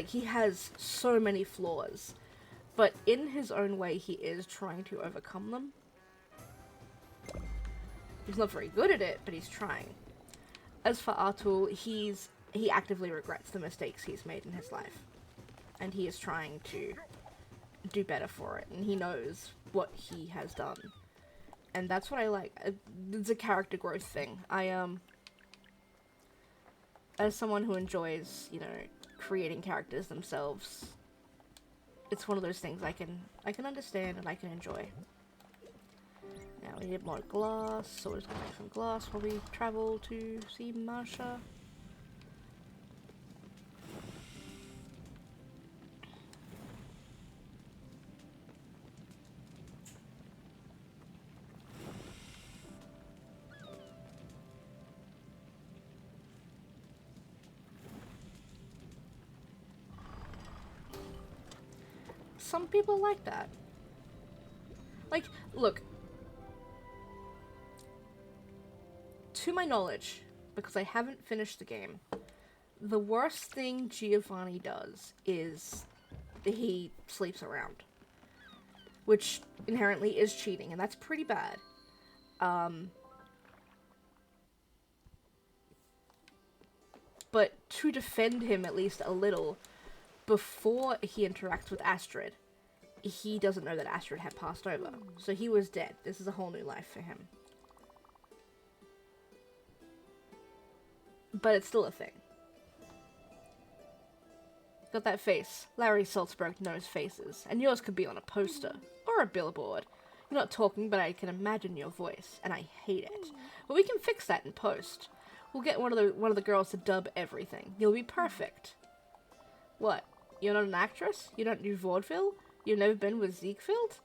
he has so many flaws. But in his own way, he is trying to overcome them. He's not very good at it, but he's trying. As for Artul, he actively regrets the mistakes he's made in his life. And he is trying to do better for it. And he knows what he has done. And that's what I like. It's a character growth thing. As someone who enjoys, you know, creating characters themselves, it's one of those things I can understand and I can enjoy. Now we need more glass, so we're just gonna make some glass while we travel to see Marsha. Some people like that. Like, look. To my knowledge, because I haven't finished the game, the worst thing Giovanni does is he sleeps around. Which inherently is cheating, and that's pretty bad. But to defend him at least a little, before he interacts with Astrid, he doesn't know that Astrid had passed over. So he was dead. This is a whole new life for him. But it's still a thing. Got that face. Larry Salzberg knows faces. And yours could be on a poster. Or a billboard. You're not talking, but I can imagine your voice. And I hate it. But we can fix that in post. We'll get one of the girls to dub everything. You'll be perfect. What? You're not an actress? You don't do vaudeville? You've never been with Ziegfeld?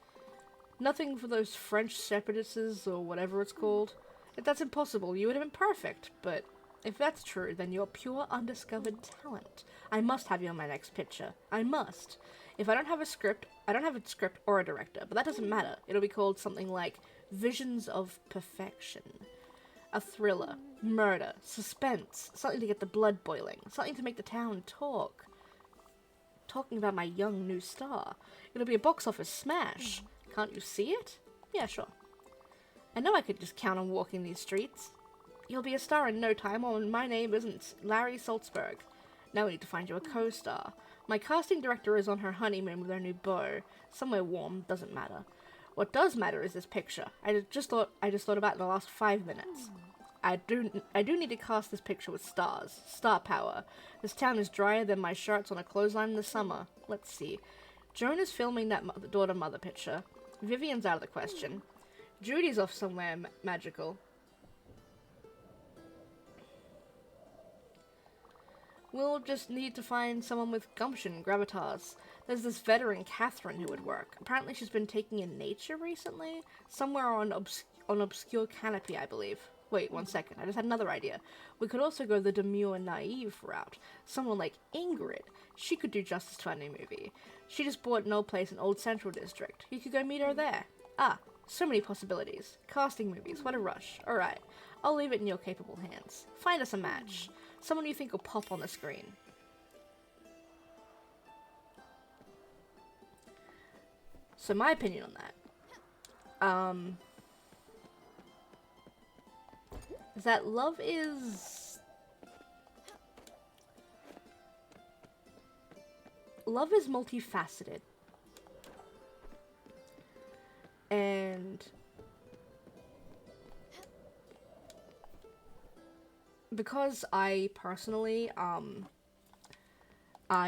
Nothing for those French separatists or whatever it's called? If that's impossible, you would have been perfect. But if that's true, then you're pure undiscovered talent. I must have you on my next picture. I must. If I don't have a script or a director, but that doesn't matter. It'll be called something like Visions of Perfection. A thriller, murder, suspense, something to get the blood boiling, something to make the town talk. Talking about my young new star. It'll be a box office smash. Can't you see it? Yeah, sure. I know I could just count on walking these streets. You'll be a star in no time, or my name isn't Larry Salzberg. Now we need to find you a co-star. My casting director is on her honeymoon with her new beau. Somewhere warm, doesn't matter. What does matter is this picture. I just thought about it in the last 5 minutes. I do need to cast this picture with stars. Star power. This town is drier than my shirts on a clothesline in the summer. Let's see. Joan is filming that daughter-mother picture. Vivian's out of the question. Judy's off somewhere magical. We'll just need to find someone with gumption, gravitas. There's this veteran, Catherine, who would work. Apparently she's been taking in nature recently. Somewhere on obscure canopy, I believe. Wait, 1 second. I just had another idea. We could also go the demure, naive route. Someone like Ingrid. She could do justice to our new movie. She just bought an old place in Old Central District. You could go meet her there. Ah, so many possibilities. Casting movies, what a rush. Alright, I'll leave it in your capable hands. Find us a match. Someone you think will pop on the screen. So my opinion on that. Is that love is multifaceted. And because I personally, I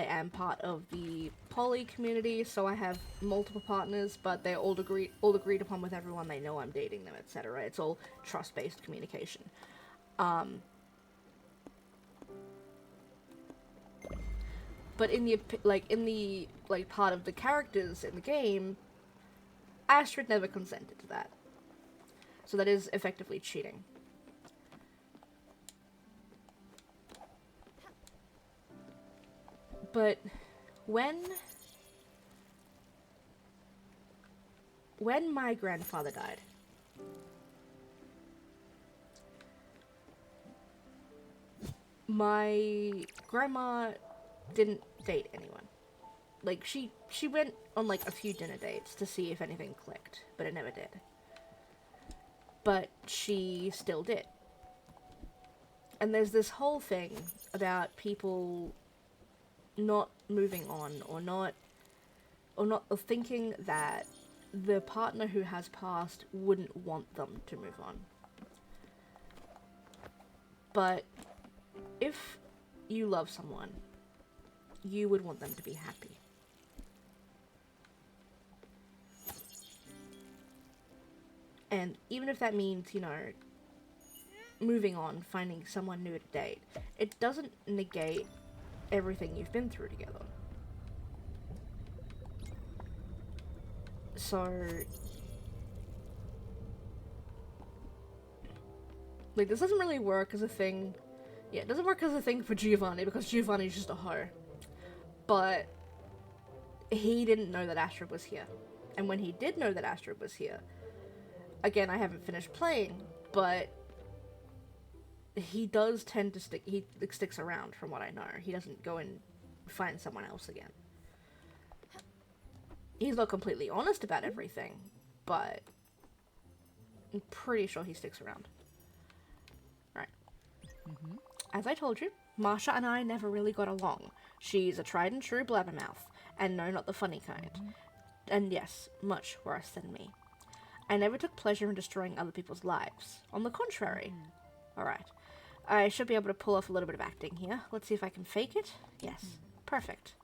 am part of the poly community, so I have multiple partners, but they're all agreed upon with everyone. They know I'm dating them, etc. It's all trust-based communication. But in the part of the characters in the game, Astrid never consented to that. So that is effectively cheating. But when my grandfather died, my grandma didn't date anyone. Like, she went on, like, a few dinner dates to see if anything clicked, but it never did. But she still did. And there's this whole thing about people not moving on, or thinking that the partner who has passed wouldn't want them to move on. But if you love someone, you would want them to be happy. And even if that means, you know, moving on, finding someone new to date, it doesn't negate everything you've been through together. So, like, this doesn't really work as a thing. Yeah, it doesn't work as a thing for Giovanni, because Giovanni's just a hoe. But he didn't know that Astrid was here. And when he did know that Astrid was here, again, I haven't finished playing, but he does tend to sticks around, from what I know. He doesn't go and find someone else again. He's not completely honest about everything, but I'm pretty sure he sticks around. Right. As I told you, Marsha and I never really got along. She's a tried and true blabbermouth, and no, not the funny kind. And yes, much worse than me. I never took pleasure in destroying other people's lives. On the contrary. Alright. I should be able to pull off a little bit of acting here. Let's see if I can fake it. Yes. Perfect.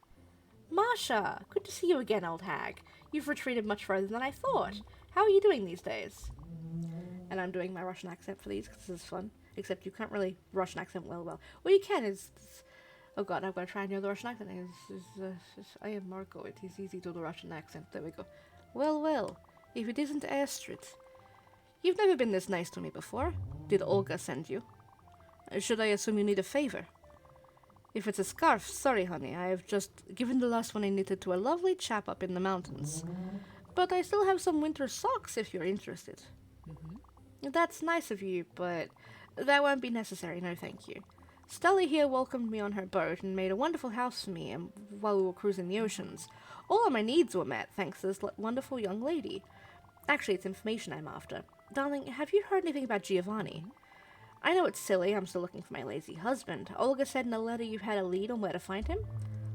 Marsha! Good to see you again, old hag. You've retreated much further than I thought. How are you doing these days? And I'm doing my Russian accent for these, because this is fun. Except you can't really Russian accent well. Well, you can is... Oh god, I'm going to try and know the Russian accent. I am Marco. It is easy to do the Russian accent. There we go. Well. If it isn't Astrid. You've never been this nice to me before. Did Olga send you? Should I assume you need a favor? If it's a scarf, sorry honey, I have just given the last one I knitted to a lovely chap up in the mountains. But I still have some winter socks if you're interested. That's nice of you, but that won't be necessary, no thank you. Stella here welcomed me on her boat and made a wonderful house for me while we were cruising the oceans. All of my needs were met thanks to this wonderful young lady. Actually, it's information I'm after. Darling, have you heard anything about Giovanni? I know it's silly, I'm still looking for my lazy husband. Olga said in a letter you've had a lead on where to find him?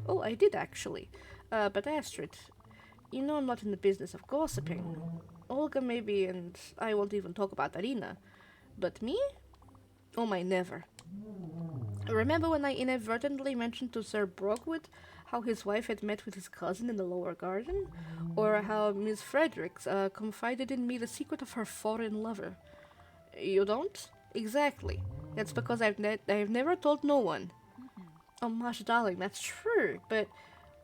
Oh, I did actually. But Astrid, you know I'm not in the business of gossiping. Olga maybe, and I won't even talk about Arina. But me? Oh my, never. Remember when I inadvertently mentioned to Sir Brockwood how his wife had met with his cousin in the lower garden? Or how Miss Fredericks confided in me the secret of her foreign lover? You don't? Exactly. That's because I've never told no one. Oh, Masha, darling, that's true, but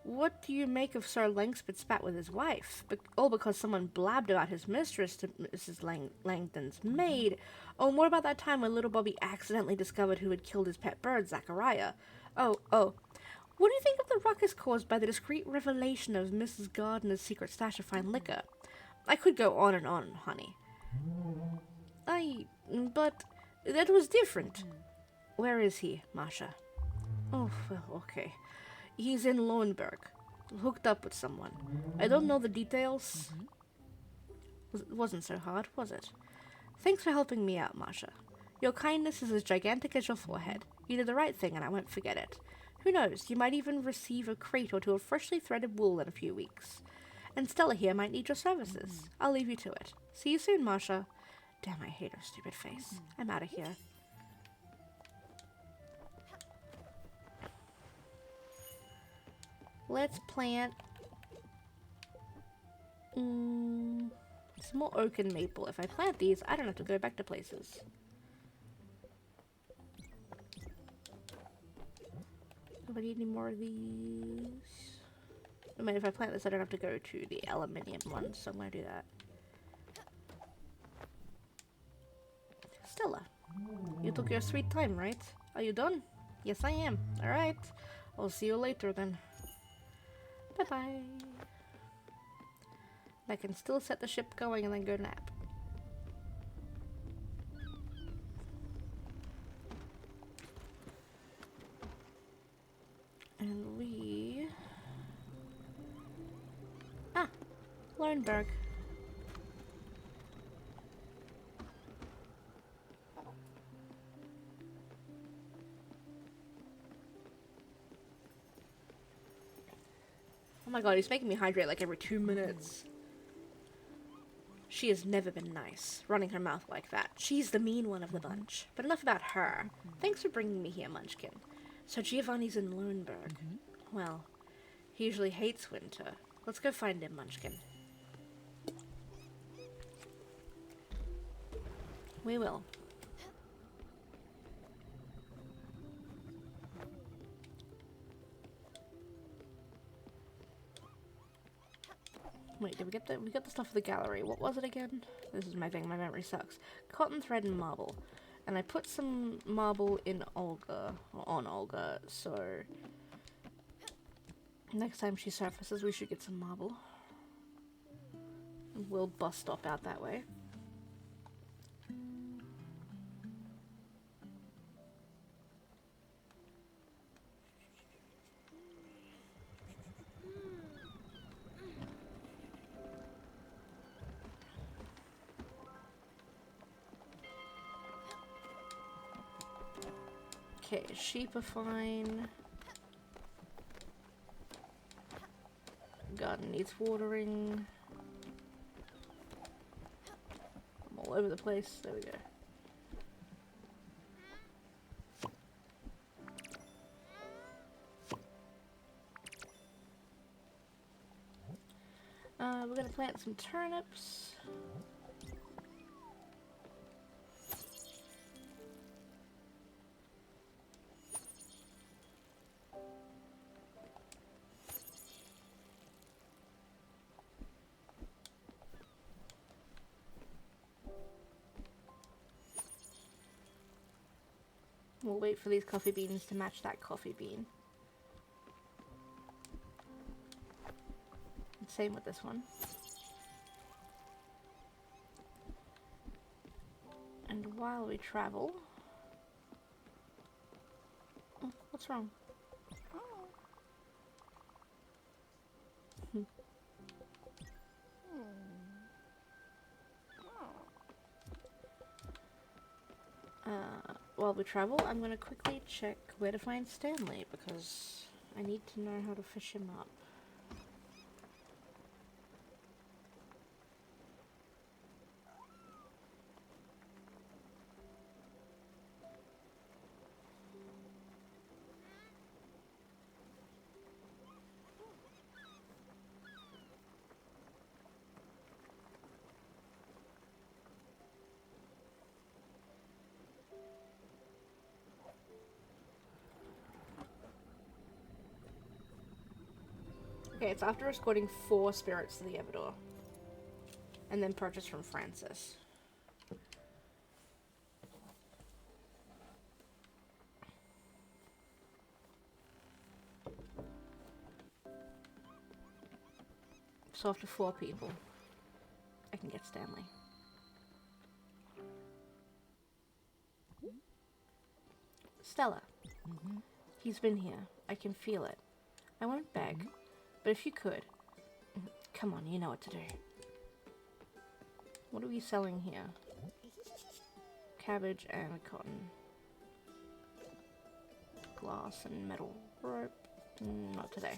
what do you make of Sir Langspet's spat with his wife? All because someone blabbed about his mistress to Mrs. Langdon's maid? Oh, and what about that time when little Bobby accidentally discovered who had killed his pet bird, Zachariah? Oh. What do you think of the ruckus caused by the discreet revelation of Mrs. Gardner's secret stash of fine liquor? I could go on and on, honey. But that was different. Where is he, Masha? Oh, well, okay. He's in Lowenberg, hooked up with someone. I don't know the details. It wasn't so hard, was it? Thanks for helping me out, Masha. Your kindness is as gigantic as your forehead. You did the right thing, and I won't forget it. Who knows, you might even receive a crate or two of freshly threaded wool in a few weeks. And Stella here might need your services. I'll leave you to it. See you soon, Masha. Damn, I hate her stupid face. I'm out of here. Let's plant some more oak and maple. If I plant these, I don't have to go back to places. Nobody need any more of these? I mean, if I plant this, I don't have to go to the aluminium one, so I'm gonna do that. Stella, you took your sweet time, right? Are you done? Yes, I am. Alright. I'll see you later then. Bye-bye. I can still set the ship going and then go nap. And we... Ah! Lornberg. Oh my god, he's making me hydrate like every 2 minutes. She has never been nice, running her mouth like that. She's the mean one of the bunch. But enough about her. Thanks for bringing me here, Munchkin. So Giovanni's in Lornberg. Well, he usually hates winter. Let's go find him, Munchkin. We will. Wait, did we get we got the stuff for the gallery? What was it again? This is my thing, my memory sucks. Cotton thread and marble. And I put some marble in Olga, or on Olga, so next time she surfaces we should get some marble. And we'll bus stop out that way. Okay, sheep are fine. Garden needs watering. I'm all over the place. There we go. We're gonna plant some turnips. We'll wait for these coffee beans to match that coffee bean. And same with this one. And while we travel... Oh, what's wrong? While we travel, I'm gonna quickly check where to find Stanley, because I need to know how to fish him up. Okay, it's after escorting 4 spirits to the Evador. And then purchase from Francis. So after 4 people, I can get Stanley. Stella. He's been here. I can feel it. I won't beg. But if you could, come on, you know what to do. What are we selling here? Cabbage and cotton. Glass and metal rope. Not today.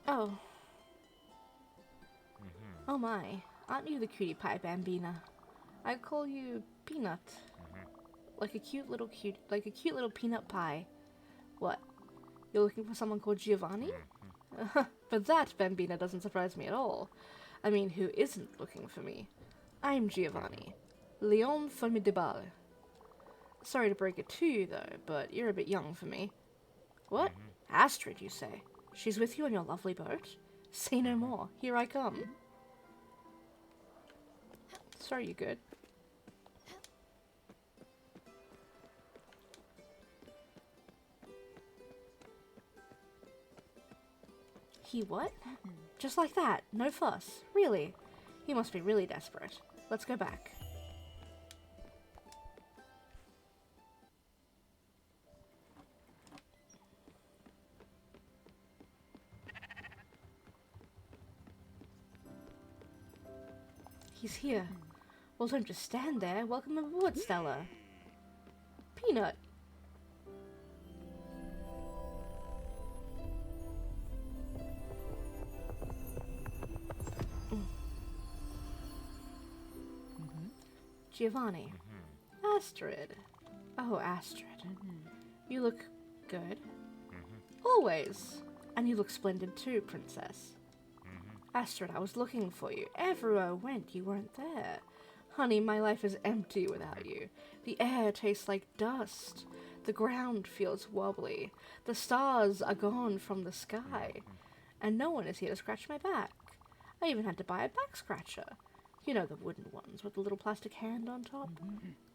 Oh. Oh my. Aren't you the cutie pie bambina? I call you Peanut. like a cute little peanut pie. What? You're looking for someone called Giovanni? But that, Bambina, doesn't surprise me at all. I mean, who isn't looking for me? I'm Giovanni. Lion Formidable. Sorry to break it to you, though, but you're a bit young for me. What? Astrid, you say? She's with you on your lovely boat? Say no more. Here I come. Sorry, you good? He what? Just like that? No fuss? Really? He must be really desperate. Let's go back. He's here. Well, don't just stand there. Welcome aboard, Stella. Peanut. Giovanni. Astrid. Oh, Astrid. You look good. Always. And you look splendid too, Princess. Astrid, I was looking for you. Everywhere I went, you weren't there. Honey, my life is empty without you. The air tastes like dust. The ground feels wobbly. The stars are gone from the sky. And no one is here to scratch my back. I even had to buy a back scratcher. You know, the wooden ones with the little plastic hand on top.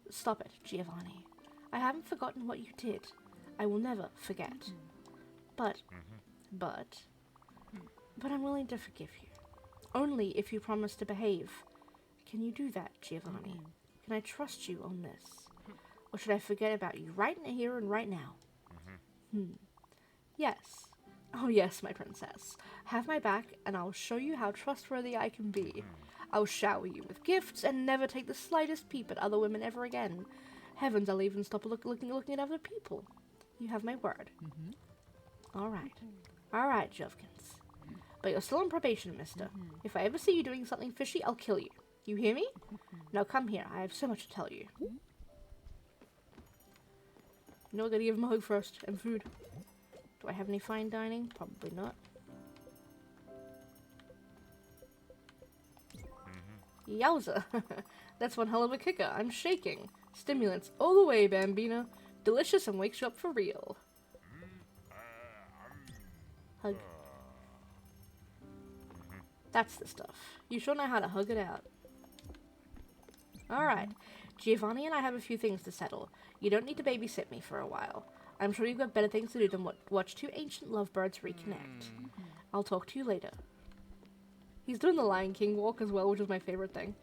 Stop it, Giovanni. I haven't forgotten what you did. I will never forget. But I'm willing to forgive you. Only if you promise to behave. Can you do that, Giovanni? Can I trust you on this? Or should I forget about you right here and right now? Yes. Oh yes, my princess. Have my back, and I'll show you how trustworthy I can be. I'll shower you with gifts and never take the slightest peep at other women ever again. Heavens, I'll even stop looking at other people. You have my word. All right, Jovkins. But you're still on probation, mister. If I ever see you doing something fishy, I'll kill you. You hear me? Now come here. I have so much to tell you. You know, I gotta give him a hug first. And food. Do I have any fine dining? Probably not. Yowza. That's one hell of a kicker. I'm shaking. Stimulants all the way, Bambina. Delicious and wakes you up for real. Hug. That's the stuff. You sure know how to hug it out. Alright. Giovanni and I have a few things to settle. You don't need to babysit me for a while. I'm sure you've got better things to do than watch two ancient lovebirds reconnect. I'll talk to you later. He's doing the Lion King walk as well, which is my favorite thing.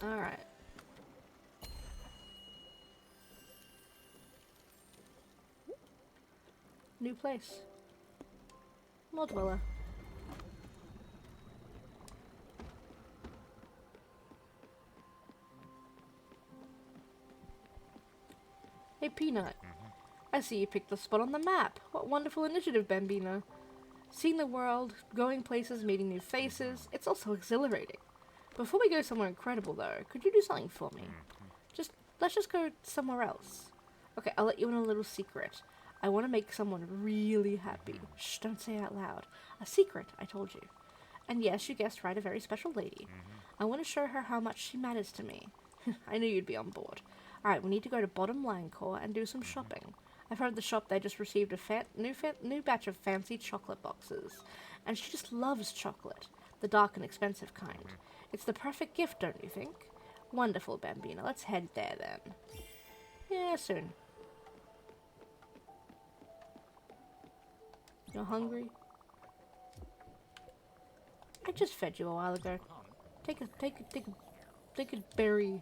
Alright. New place. More dweller. Hey, Peanut. I see you picked the spot on the map. What wonderful initiative, Bambina. Seeing the world, going places, meeting new faces, it's also exhilarating. Before we go somewhere incredible, though, could you do something for me? Let's just go somewhere else. Okay, I'll let you in a little secret. I want to make someone really happy. Shh, don't say it out loud. A secret, I told you. And yes, you guessed right, a very special lady. I want to show her how much she matters to me. I knew you'd be on board. Alright, we need to go to Bottom Line Core and do some shopping. I've heard the shop they just received a new batch of fancy chocolate boxes. And she just loves chocolate. The dark and expensive kind. It's the perfect gift, don't you think? Wonderful, Bambina. Let's head there, then. Yeah, soon. You're hungry? I just fed you a while ago. Take a berry.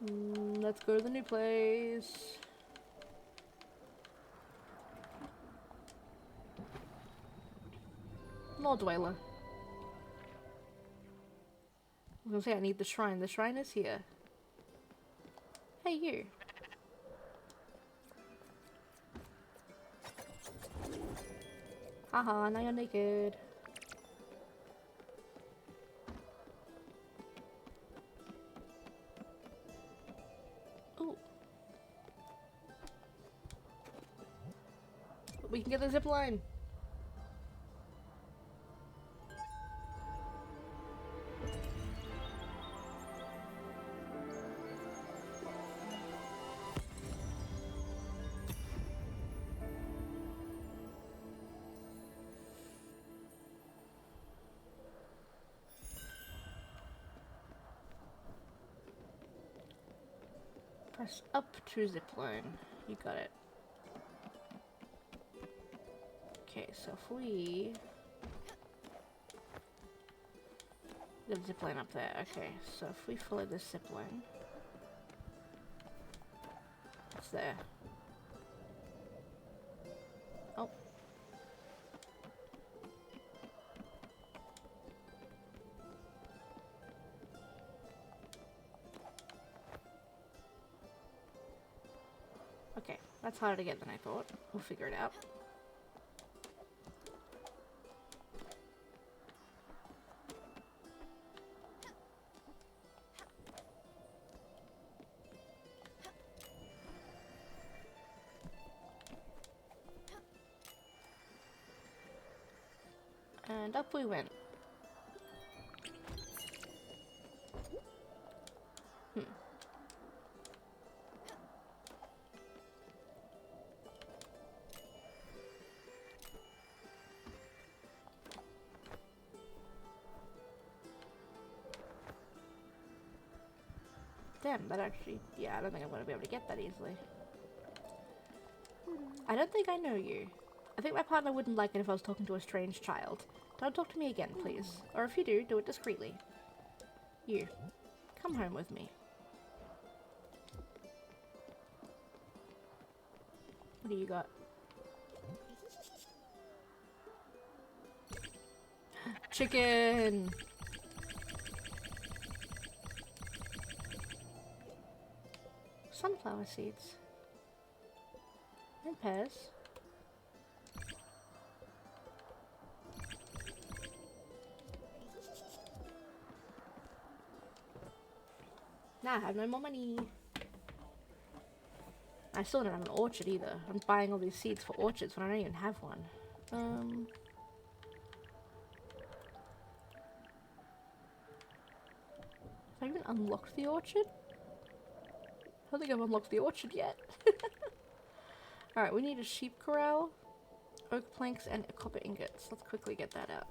Let's go to the new place. More dweller. I was gonna say I need the shrine. The shrine is here. Hey, you. Haha, now you're naked. Ooh. We can get the zip line. Press up to zipline. You got it. Okay, so if we... The zipline up there. Okay, so if we follow this zipline... It's there. Oh. Okay, that's harder to get than I thought. We'll figure it out. And up we went. Damn, that actually... Yeah, I don't think I'm going to be able to get that easily. I don't think I know you. I think my partner wouldn't like it if I was talking to a strange child. Don't talk to me again, please. Or if you do, do it discreetly. You. Come home with me. What do you got? Chicken! Sunflower seeds. And pears. Now I have no more money. I still don't have an orchard either. I'm buying all these seeds for orchards when I don't even have one. Have I even unlocked the orchard? I don't think I've unlocked the orchard yet. Alright, we need a sheep corral, oak planks, and copper ingots. Let's quickly get that out.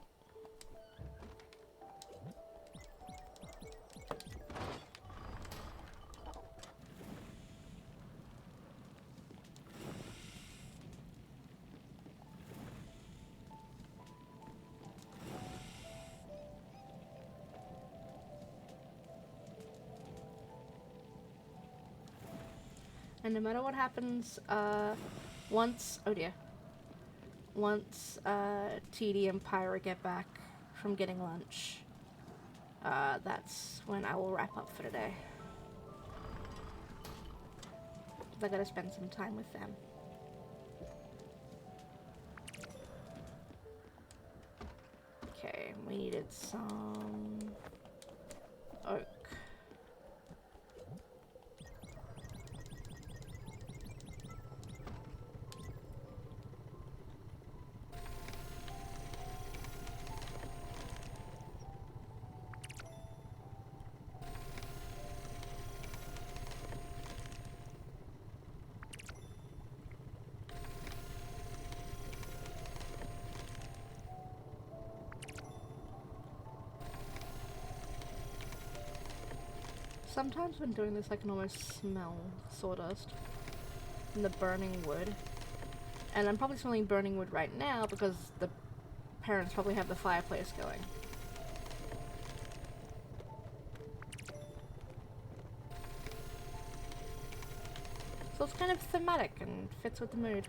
And no matter what happens, once TD and Pyra get back from getting lunch, that's when I will wrap up for today. I gotta spend some time with them. Okay, we needed some oak. Sometimes when doing this I can almost smell sawdust from the burning wood. And I'm probably smelling burning wood right now because the parents probably have the fireplace going. So it's kind of thematic and fits with the mood.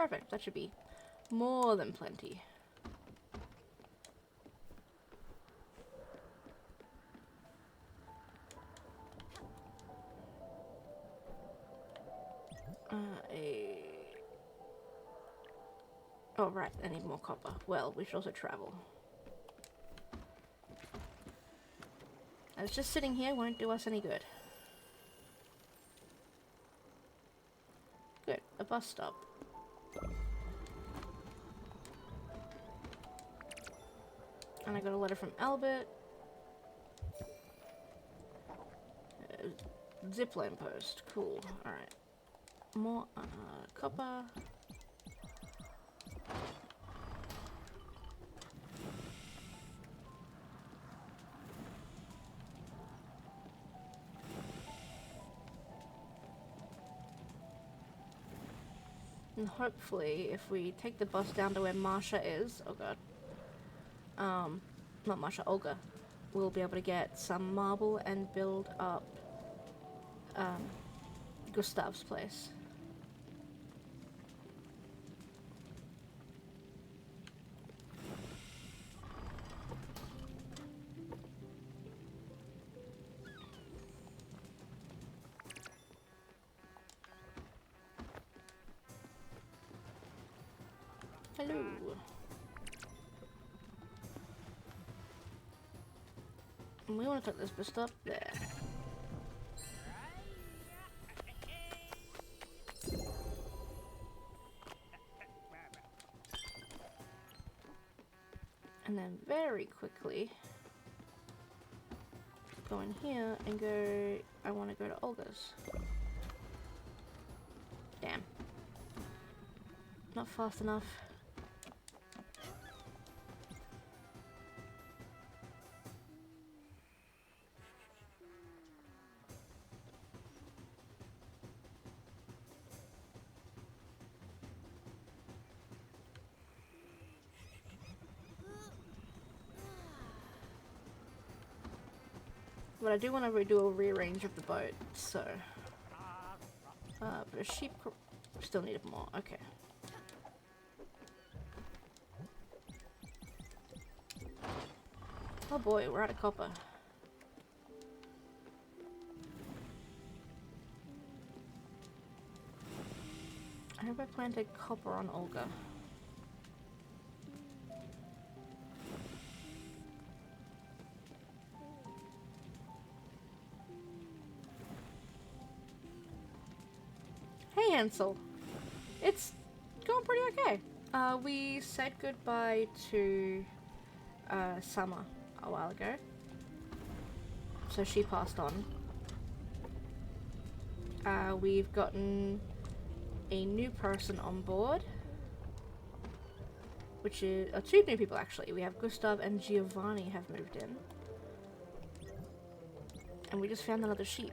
Perfect. That should be more than plenty. Oh, right. I need more copper. Well, we should also travel. It's just sitting here won't do us any good. Good. A bus stop. And I got a letter from Albert. Zipline post. Cool. Alright. More copper. And hopefully, if we take the bus down to where Marsha is, oh god, not Marsha, Olga, we'll be able to get some marble and build up, Gustav's place. Hello. And we want to take this bus stop there. And then very quickly go in here and go, I want to go to Olga's. Damn. Not fast enough. But I do want to redo a rearrange of the boat, so... but a sheep... still needed more, okay. Oh boy, we're out of copper. I hope I planted copper on Olga. Hey Hansel, it's going pretty okay. We said goodbye to Summer a while ago, so she passed on. We've gotten a new person on board, which is two new people actually. We have Gustav and Giovanni have moved in, and we just found another sheep.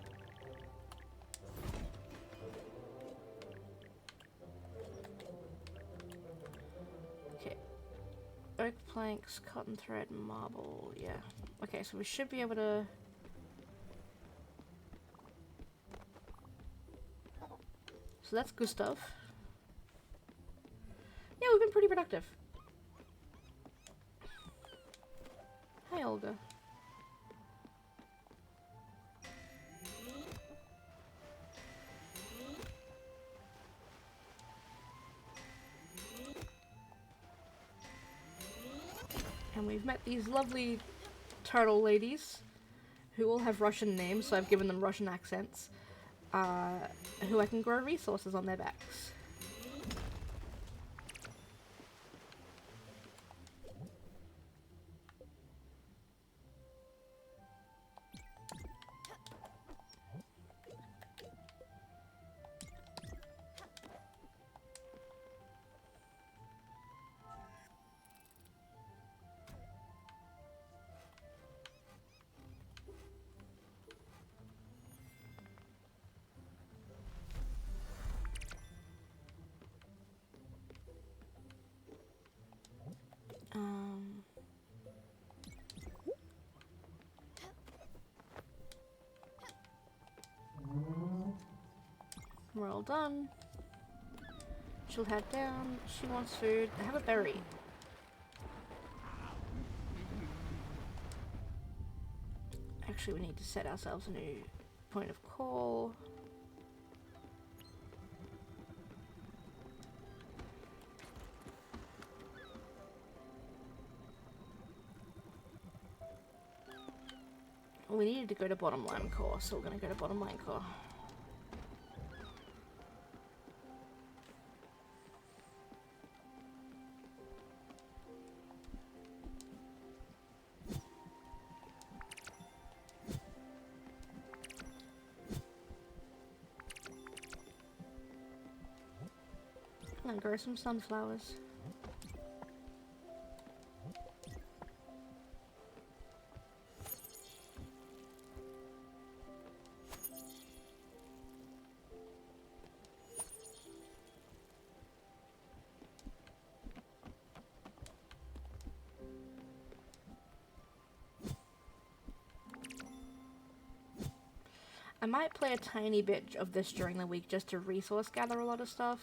Oak planks, cotton thread, marble, yeah. Okay, so we should be able to... So that's Gustav. Yeah, we've been pretty productive. Hi, Olga. And we've met these lovely turtle ladies who all have Russian names, so I've given them Russian accents, who I can grow resources on their backs. We're all done. She'll head down. She wants food. Have a berry. Actually, we need to set ourselves a new point of call. We needed to go to bottom line core, so we're gonna go to bottom line core. I'm gonna grow some sunflowers. I might play a tiny bit of this during the week just to resource gather a lot of stuff.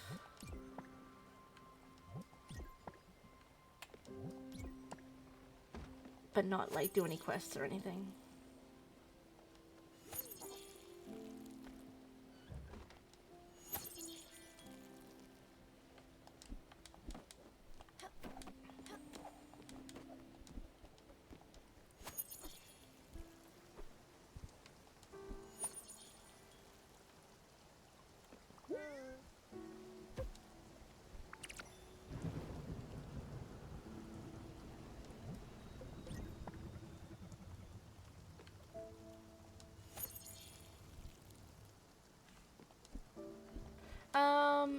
But not like do any quests or anything.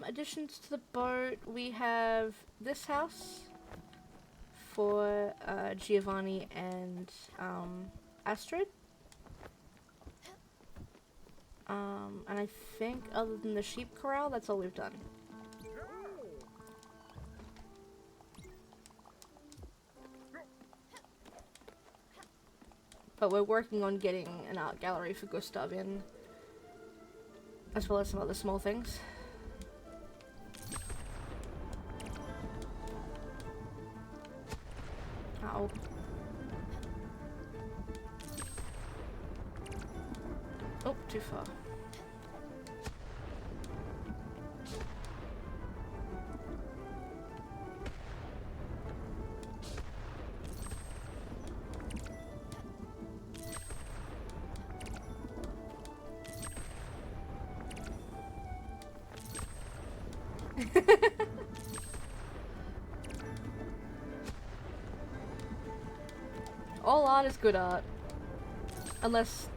Additions to the boat, we have this house for Giovanni and Astrid. And I think other than the sheep corral, that's all we've done. But we're working on getting an art gallery for Gustav in, as well as some other small things. Ow. Oh, too far. All art is good art. Unless...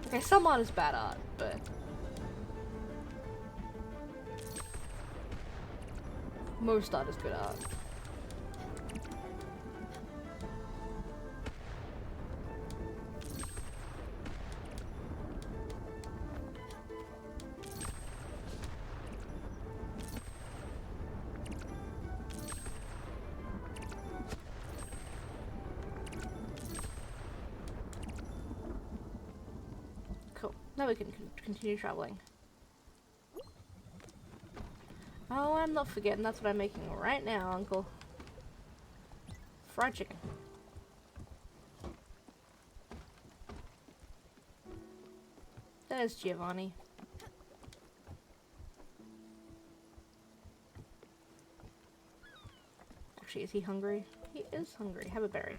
okay, some art is bad art, but... most art is good art. Now we can continue traveling. Oh, I'm not forgetting. That's what I'm making right now, Uncle. Fried chicken. There's Giovanni. Actually, is he hungry? He is hungry. Have a berry.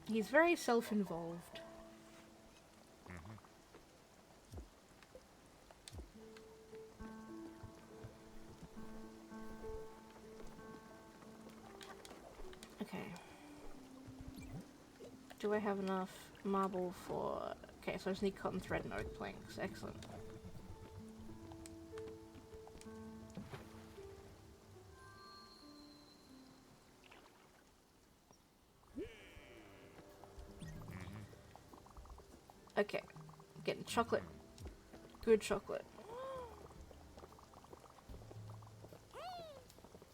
He's very self-involved. Okay. Do I have enough marble for... okay, so I just need cotton thread and oak planks. Excellent. Okay, getting chocolate. Good chocolate.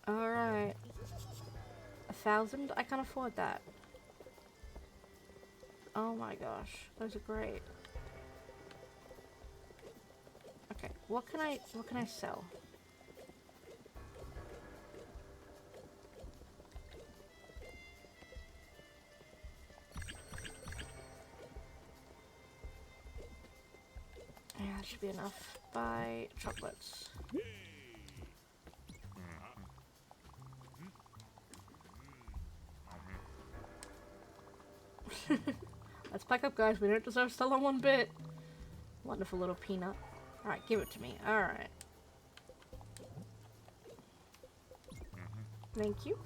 Alright. I 1,000? I can't afford that. Oh my gosh, those are great. Okay, what can I sell? Yeah, that should be enough. Buy chocolates. Let's pack up, guys. We don't deserve still on one bit. Wonderful little peanut. Alright, give it to me. Alright. Thank you.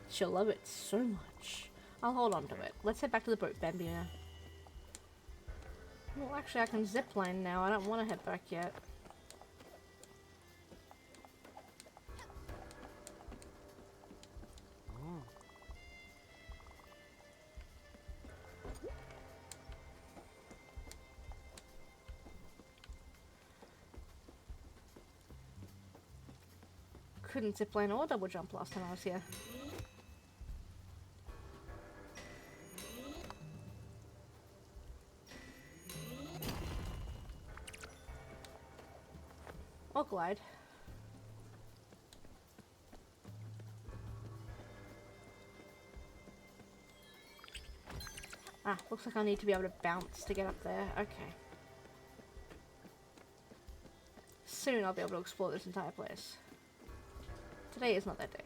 She'll love it so much. I'll hold on to it. Let's head back to the boat, Bambina. Well, actually, I can zipline now. I don't want to head back yet. Couldn't zipline or double jump last time I was here. Or glide. Ah, looks like I need to be able to bounce to get up there. Okay. Soon I'll be able to explore this entire place. Today is not that day.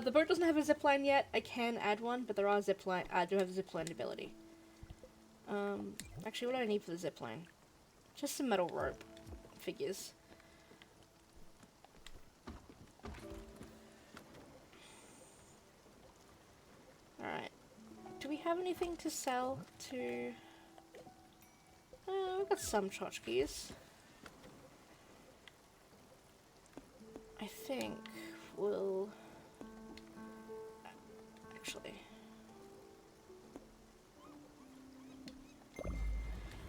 The boat doesn't have a zipline yet. I can add one, but there are zipline. I do have a zipline ability. Actually, what do I need for the zipline? Just some metal rope. Figures. Alright. Do we have anything to sell to... we've got some tchotchkes. I think we'll... Actually...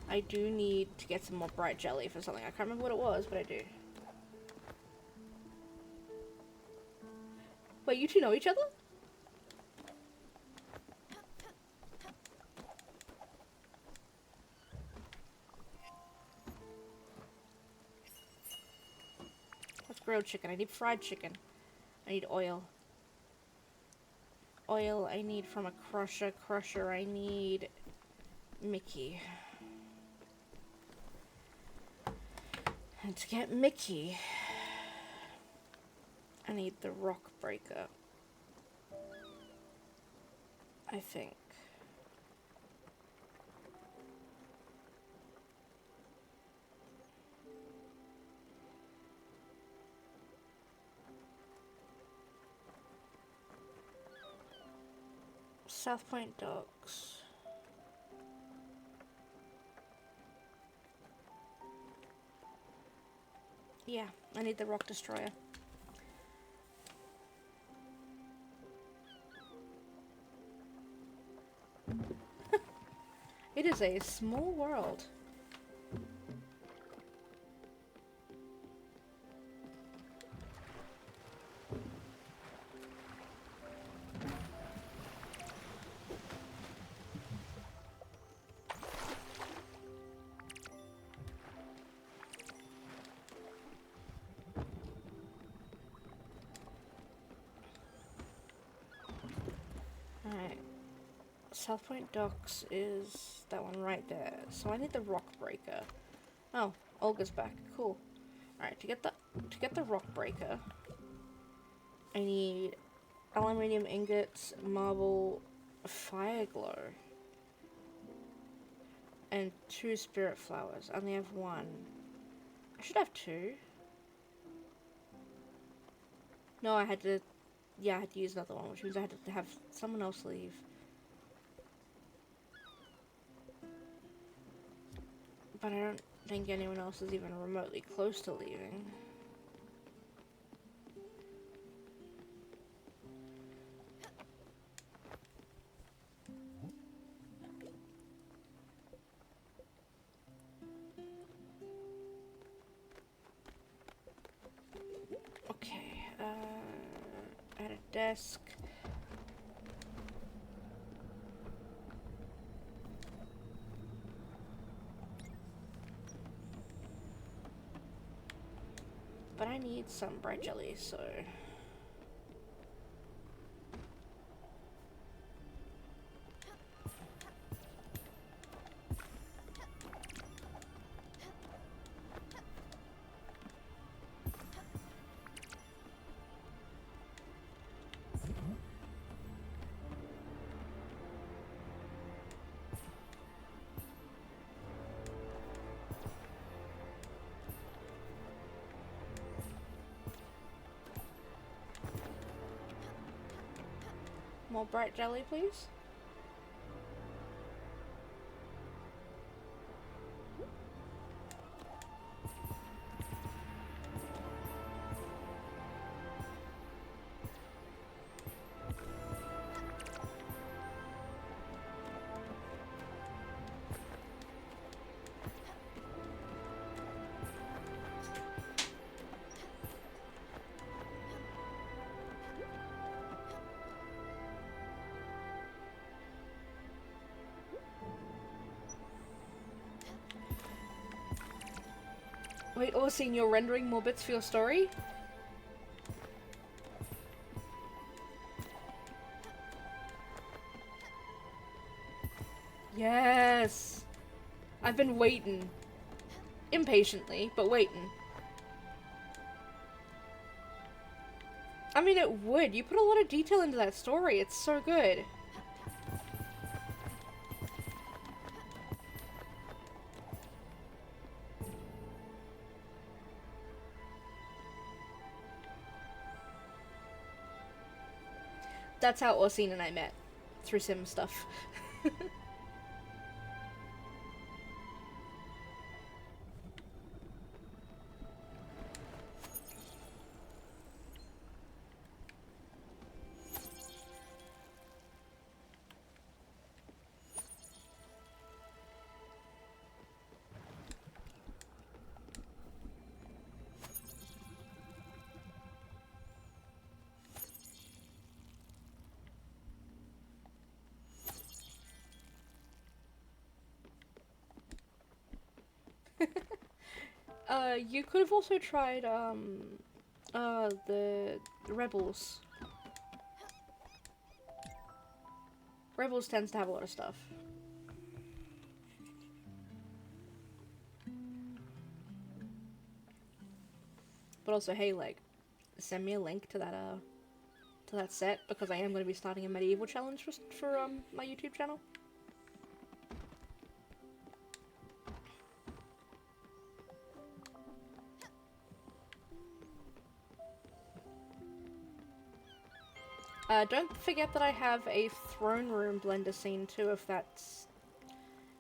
I do need to get some more bright jelly for something. I can't remember what it was, but I do. Wait, you two know each other? That's grilled chicken. I need fried chicken. I need oil. Oil I need from a crusher. Crusher I need Mickey. And to get Mickey, I need the rock breaker. I think. South Point Docks. Yeah, I need the rock destroyer. It is a small world. Alright. South Point Docks is that one right there. So I need the rock breaker. Oh, Olga's back. Cool. Alright, to get the rock breaker, I need aluminium ingots, marble, fire glow, and 2 spirit flowers. I only have 1. I should have 2. No, I had to use another one, which means I had to have someone else leave. But I don't think anyone else is even remotely close to leaving. desk. But I need some bright jelly, so... More bright jelly, please. Wait, Orsine, you're rendering more bits for your story? Yes! I've been waiting. Impatiently, but waiting. I mean, it would. You put a lot of detail into that story. It's so good. That's how Orsine and I met. Through sim stuff. You could have also tried, the Rebels. Rebels tends to have a lot of stuff. But also, hey, like, send me a link to that set, because I am going to be starting a medieval challenge for my YouTube channel. Don't forget that I have a throne room blender scene too, if that's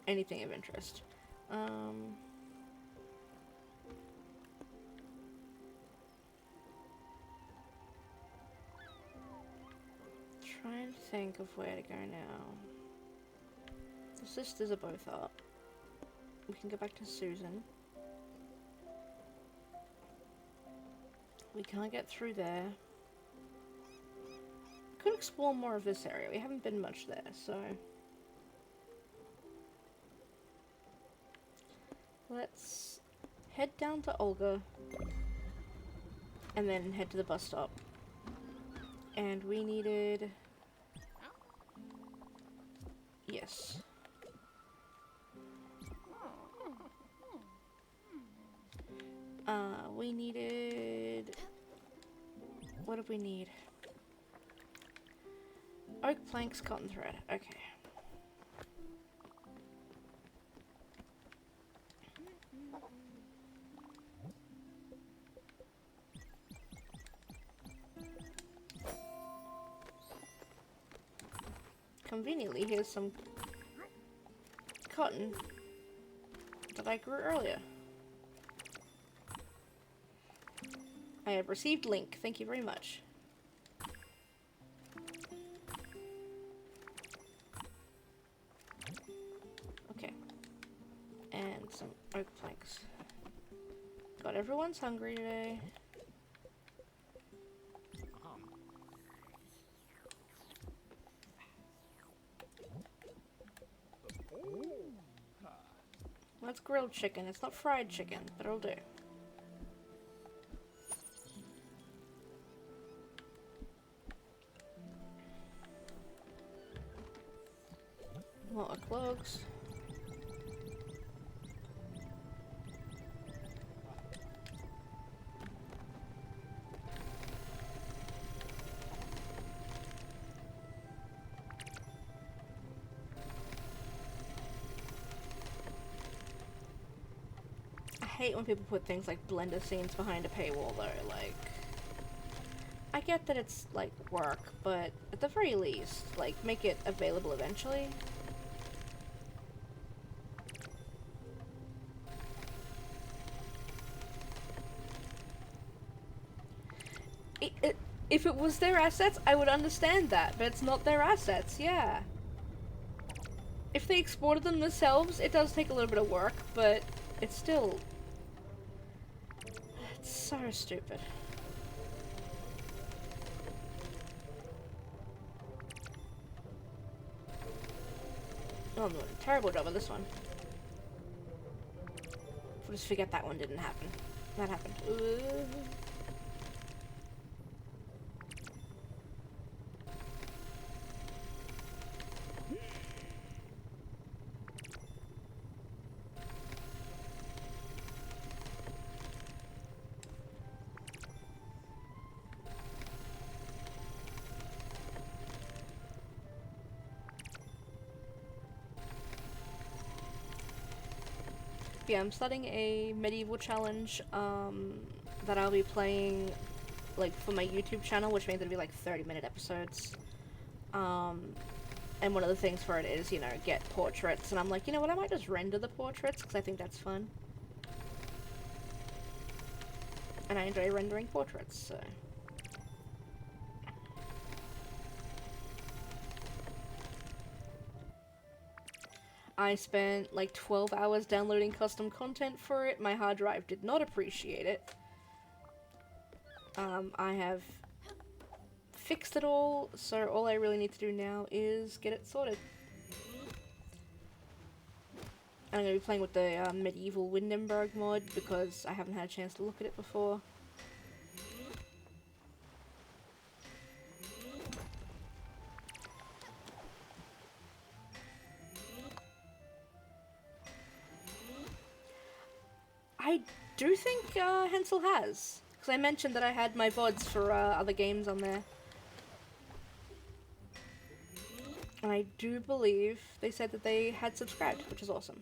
anything of interest. Trying to think of where to go now. The sisters are both up. We can go back to Susan. We can't get through there. Could explore more of this area. We haven't been much there, so let's head down to Olga and then head to the bus stop. And we needed... Yes. We needed... What did we need? Oak planks, cotton thread. Okay. Conveniently, here's some cotton that I grew earlier. I have received link. Thank you very much. Okay. And some oak planks. God, everyone's hungry today. That's grilled chicken. It's not fried chicken, but it'll do. Lot of clogs. I hate when people put things like Blender scenes behind a paywall though, like... I get that it's, like, work, but at the very least, like, make it available eventually. If it was their assets, I would understand that, but it's not their assets, yeah. If they exported them themselves, it does take a little bit of work, but it's still... It's so stupid. Oh, I'm doing a terrible job of this one. We'll just forget that one didn't happen. That happened. Yeah, I'm starting a medieval challenge that I'll be playing like for my YouTube channel, which means it'll be like 30-minute episodes. And one of the things for it is, you know, get portraits, and I'm like, you know what, I might just render the portraits because I think that's fun. And I enjoy rendering portraits, so... I spent like 12 hours downloading custom content for it. My hard drive did not appreciate it. I have fixed it all, so all I really need to do now is get it sorted. And I'm going to be playing with the medieval Windenburg mod because I haven't had a chance to look at it before. I do think Hensel has, because I mentioned that I had my VODs for other games on there. And I do believe they said that they had subscribed, which is awesome.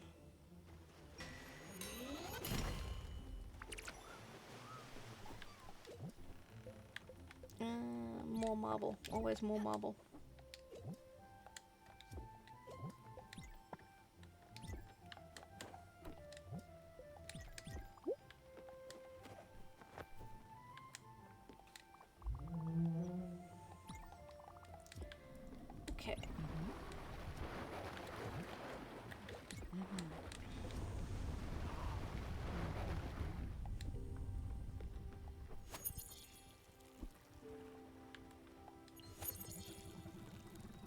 More marble. Always more marble. Okay.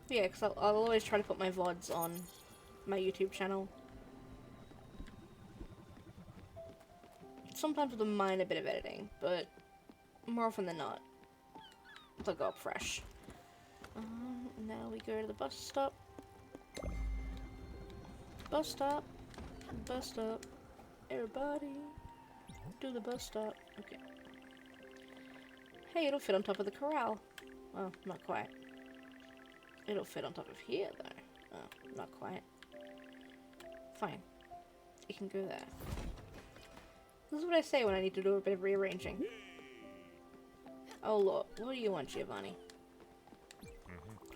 Yeah, because I'll always try to put my VODs on my YouTube channel. Sometimes with a minor bit of editing, but more often than not, they'll go up fresh. Now we go to the bus stop. Bus stop. Bus stop. Everybody, do the bus stop. Okay. Hey, it'll fit on top of the corral. Well, not quite. It'll fit on top of here, though. Oh, not quite. Fine. It can go there. This is what I say when I need to do a bit of rearranging. Oh, Lord. What do you want, Giovanni?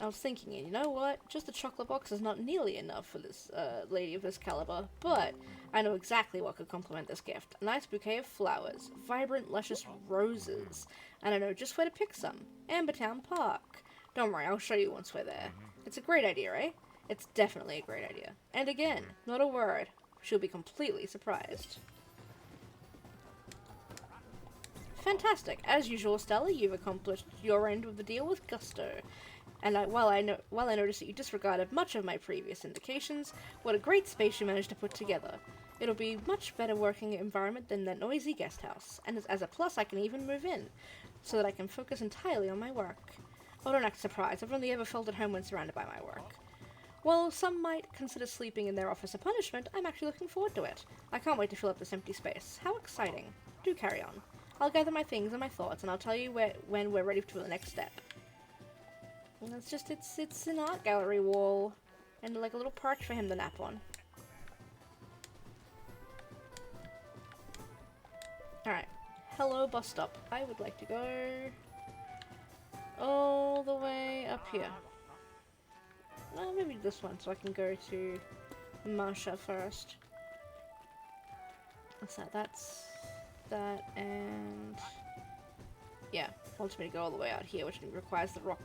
I was thinking, you know what? Just a chocolate box is not nearly enough for this lady of this caliber, but I know exactly what could complement this gift. A nice bouquet of flowers, vibrant, luscious roses, and I know just where to pick some. Ambertown Park. Don't worry, I'll show you once we're there. It's a great idea, eh? It's definitely a great idea. And again, not a word. She'll be completely surprised. Fantastic. As usual, Stella, you've accomplished your end of the deal with gusto. And while I noticed that you disregarded much of my previous indications, what a great space you managed to put together. It'll be much better working environment than that noisy guest house, and as a plus I can even move in, so that I can focus entirely on my work. Oh, don't act surprised, I've only ever felt at home when surrounded by my work. While some might consider sleeping in their office a punishment, I'm actually looking forward to it. I can't wait to fill up this empty space. How exciting. Do carry on. I'll gather my things and my thoughts, and I'll tell you when we're ready for the next step. And it's just, it's an art gallery wall, and like a little perch for him to nap on. Alright. Hello, bus stop. I would like to go all the way up here. Well, maybe this one, so I can go to Marsha first. What's that? That's that, and yeah, wants me to go all the way out here, which requires the rock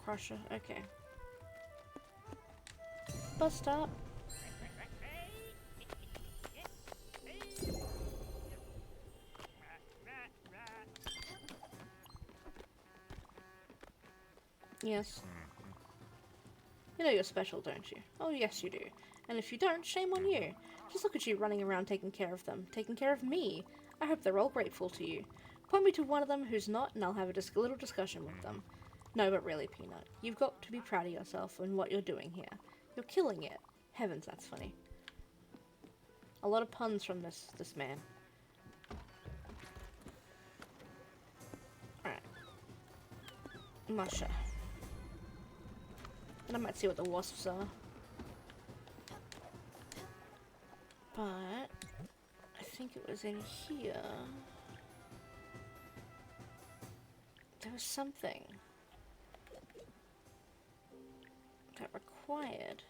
crusher. Okay. Bus stop. Yes. You know you're special, don't you? Oh, yes you do. And if you don't, shame on you. Just look at you running around taking care of them. Taking care of me. I hope they're all grateful to you. Point me to one of them who's not, and I'll have a little discussion with them. No, but really, Peanut. You've got to be proud of yourself and what you're doing here. You're killing it. Heavens, that's funny. A lot of puns from this man. Alright. Masha. And I might see what the wasps are. But I think it was in here. There was something that required.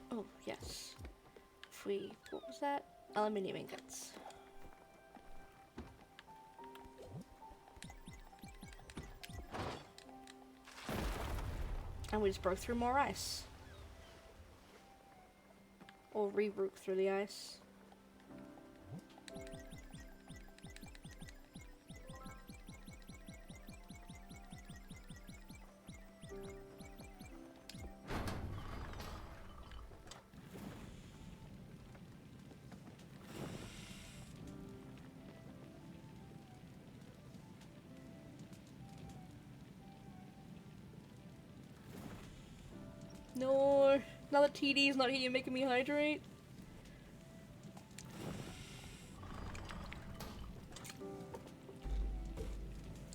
Oh, yes. What was that? Aluminium ingots. And we just broke through more ice. Or re-root through the ice. No, now that TD's not here, you're making me hydrate.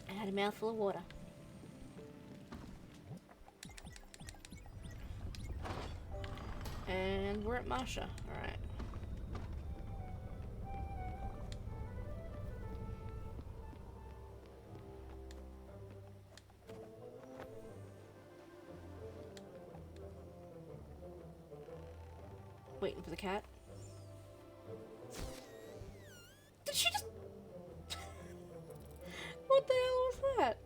I had a mouthful of water. And we're at Marsha. Alright. Waiting for the cat. Did she just... What the hell was that?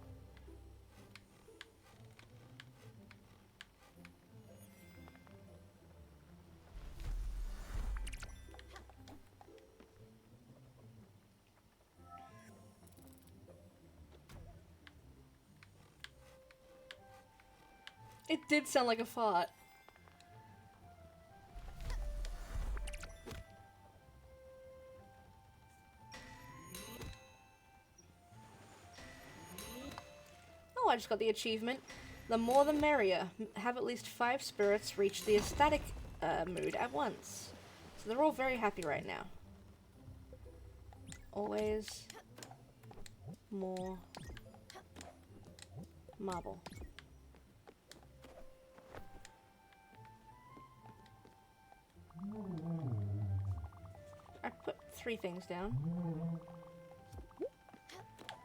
It did sound like a fart. Oh, I just got the achievement. The more the merrier. Have at least 5 spirits reach the ecstatic mood at once. So they're all very happy right now. Always more marble. I put 3 things down.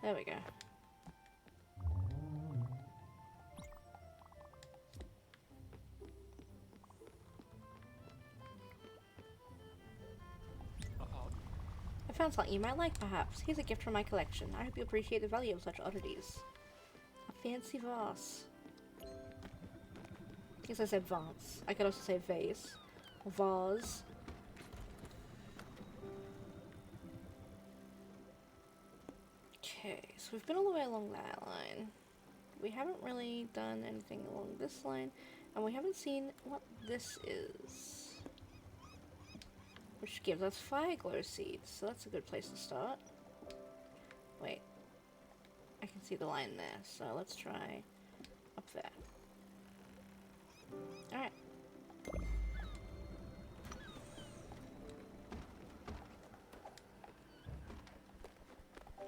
There we go. I found something you might like, perhaps. Here's a gift from my collection. I hope you appreciate the value of such oddities. A fancy vase. I guess I said vase. I could also say vase. Or vase. Okay, so we've been all the way along that line. we haven't really done anything along this line, and we haven't seen what this is. Which gives us fire glow seeds, so that's a good place to start. Wait. I can see the line there, so let's try up there. Alright.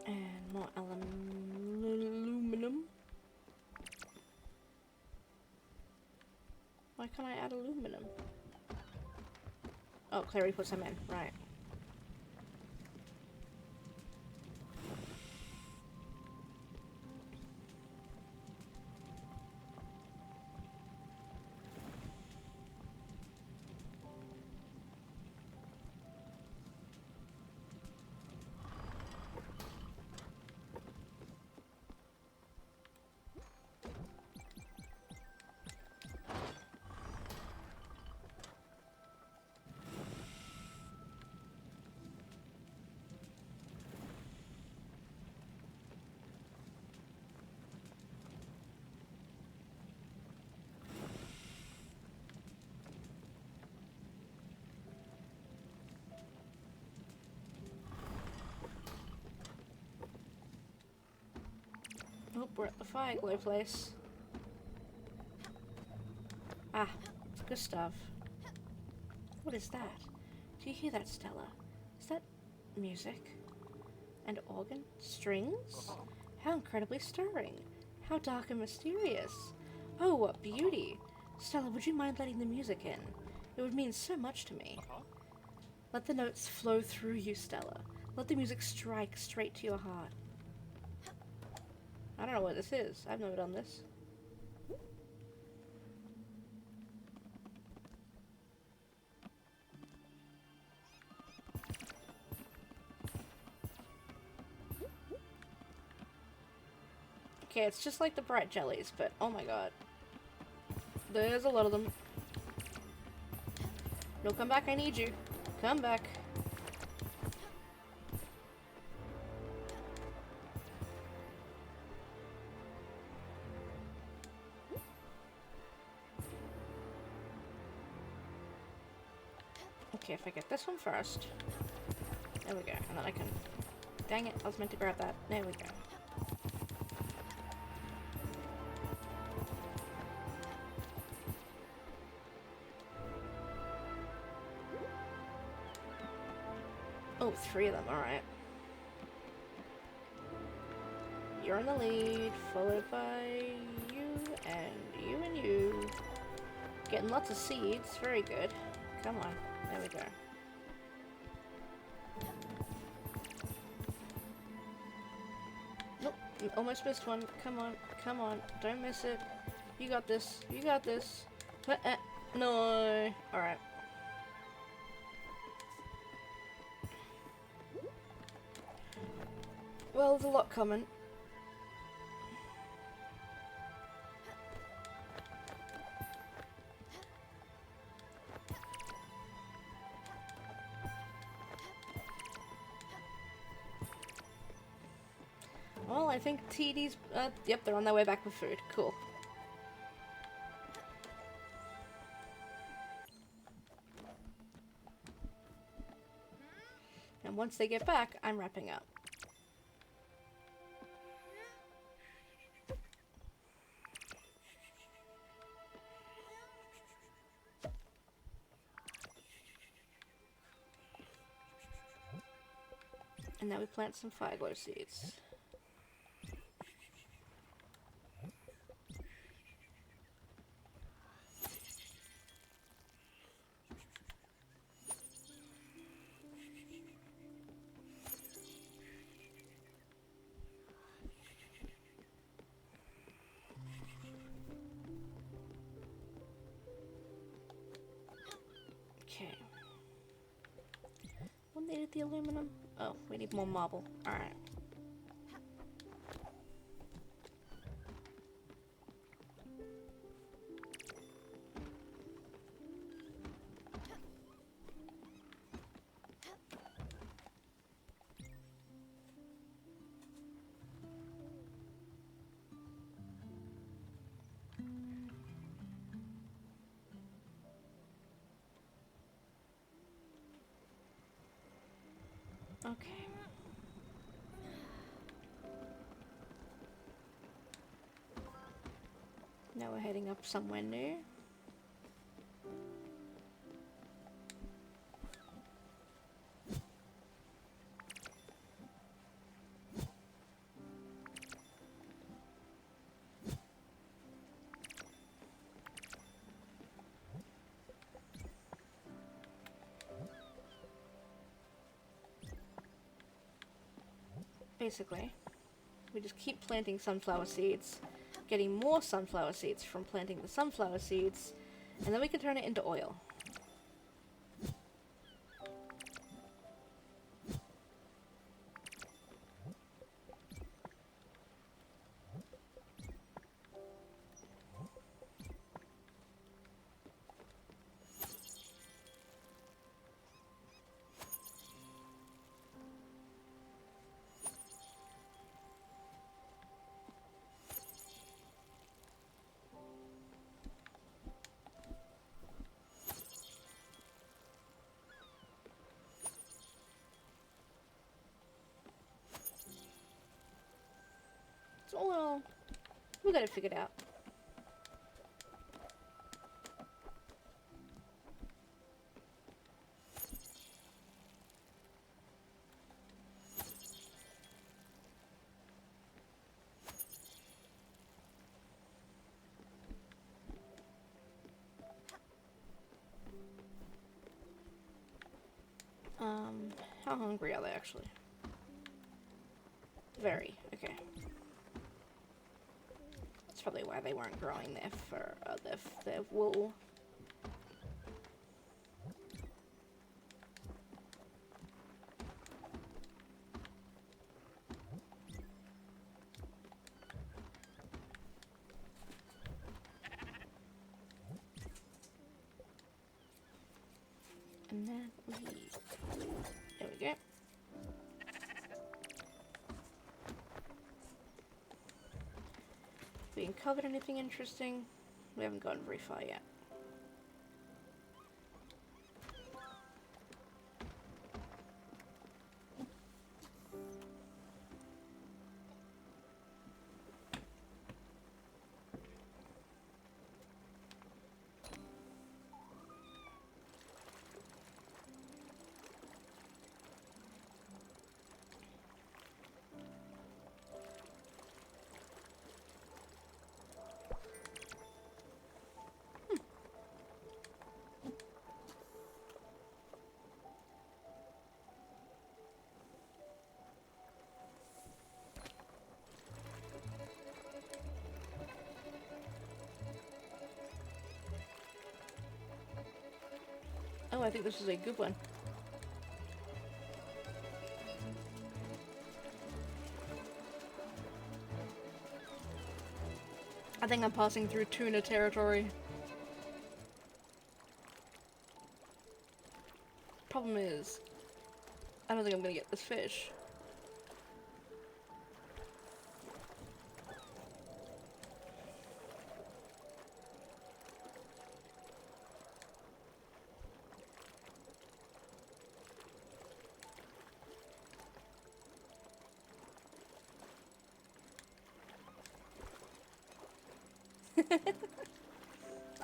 And more aluminum. Why can't I add aluminum? Oh, Clary put some in. Right. Oh, we're at the fire glow place. Ah, good stuff. What is that? Do you hear that, Stella? Is that music? And organ? Strings? How incredibly stirring. How dark and mysterious. Oh, what beauty. Stella, would you mind letting the music in? It would mean so much to me. Let the notes flow through you, Stella. Let the music strike straight to your heart. I don't know what this is. I've never done this. Okay, it's just like the bright jellies, but oh my god. There's a lot of them. No, come back, I need you. Come back. Okay, if I get this one first. There we go. And then I can... Dang it, I was meant to grab that. There we go. Oh, 3 of them, alright. You're in the lead, followed by you, and you, and you. Getting lots of seeds, very good. Come on, there we go. Nope, you almost missed one. Come on, come on, don't miss it. You got this, you got this. No, alright. Well, there's a lot coming. Well, I think TD's... yep, they're on their way back with food. Cool. And once they get back, I'm wrapping up. And now we plant some fire glow seeds. Okay. What needed the aluminum? Oh, we need more marble. Alright. Okay. Now we're heading up somewhere new. Basically, we just keep planting sunflower seeds, getting more sunflower seeds from planting the sunflower seeds, and then we can turn it into oil. It's all, we got it figured out. How hungry are they actually? Very, okay. That's probably why they weren't growing their fur, their wool. And then we, there we go. We uncovered anything interesting? We haven't gotten very far yet. Oh, I think this is a good one. I think I'm passing through tuna territory. Problem is, I don't think I'm gonna get this fish.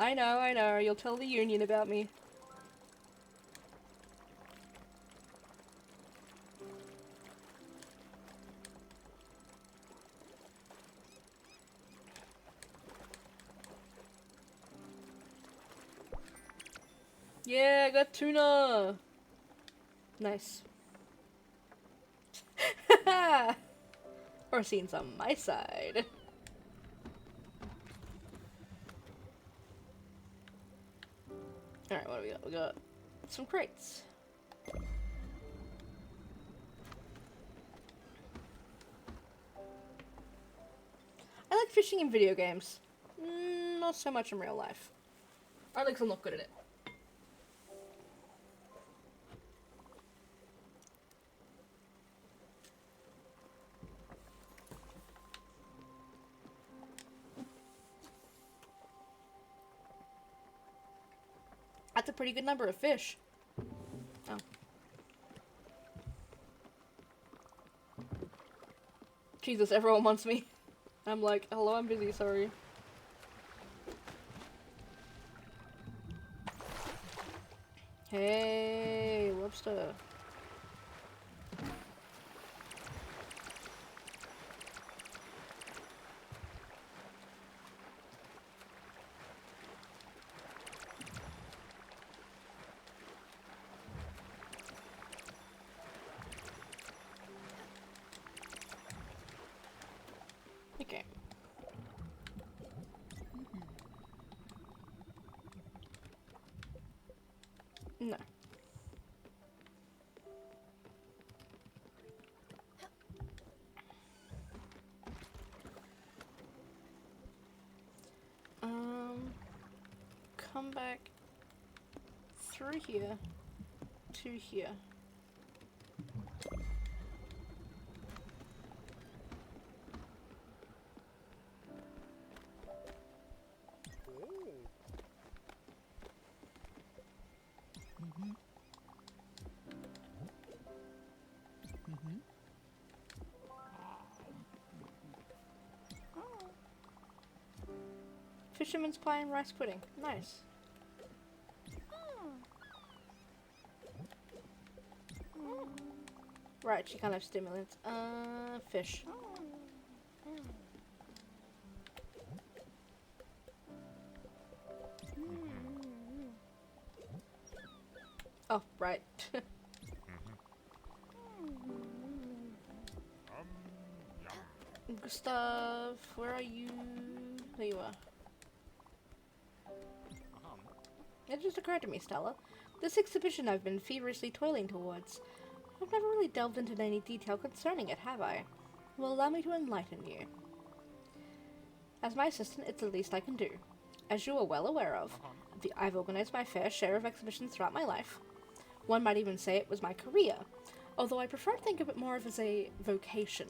I know, you'll tell the union about me. Yeah, I got tuna! Nice. Or scenes on my side. Alright, what do we got? We got some crates. I like fishing in video games. Not so much in real life. Or at least I'm not good at it. That's a pretty good number of fish. Oh. Jesus, everyone wants me. I'm like, hello, I'm busy, sorry. Hey, lobster. Okay. No. Come back through here to here. Fisherman's pie and rice pudding. Nice. Right, she can't have stimulants. Fish. Oh, right. Gustav, where are you? There you are. It just occurred to me, Stella. This exhibition I've been feverishly toiling towards. I've never really delved into any detail concerning it, have I? Well, allow me to enlighten you. As my assistant, it's the least I can do. As you are well aware of, I've organized my fair share of exhibitions throughout my life. One might even say it was my career, although I prefer to think of it more of as a vocation.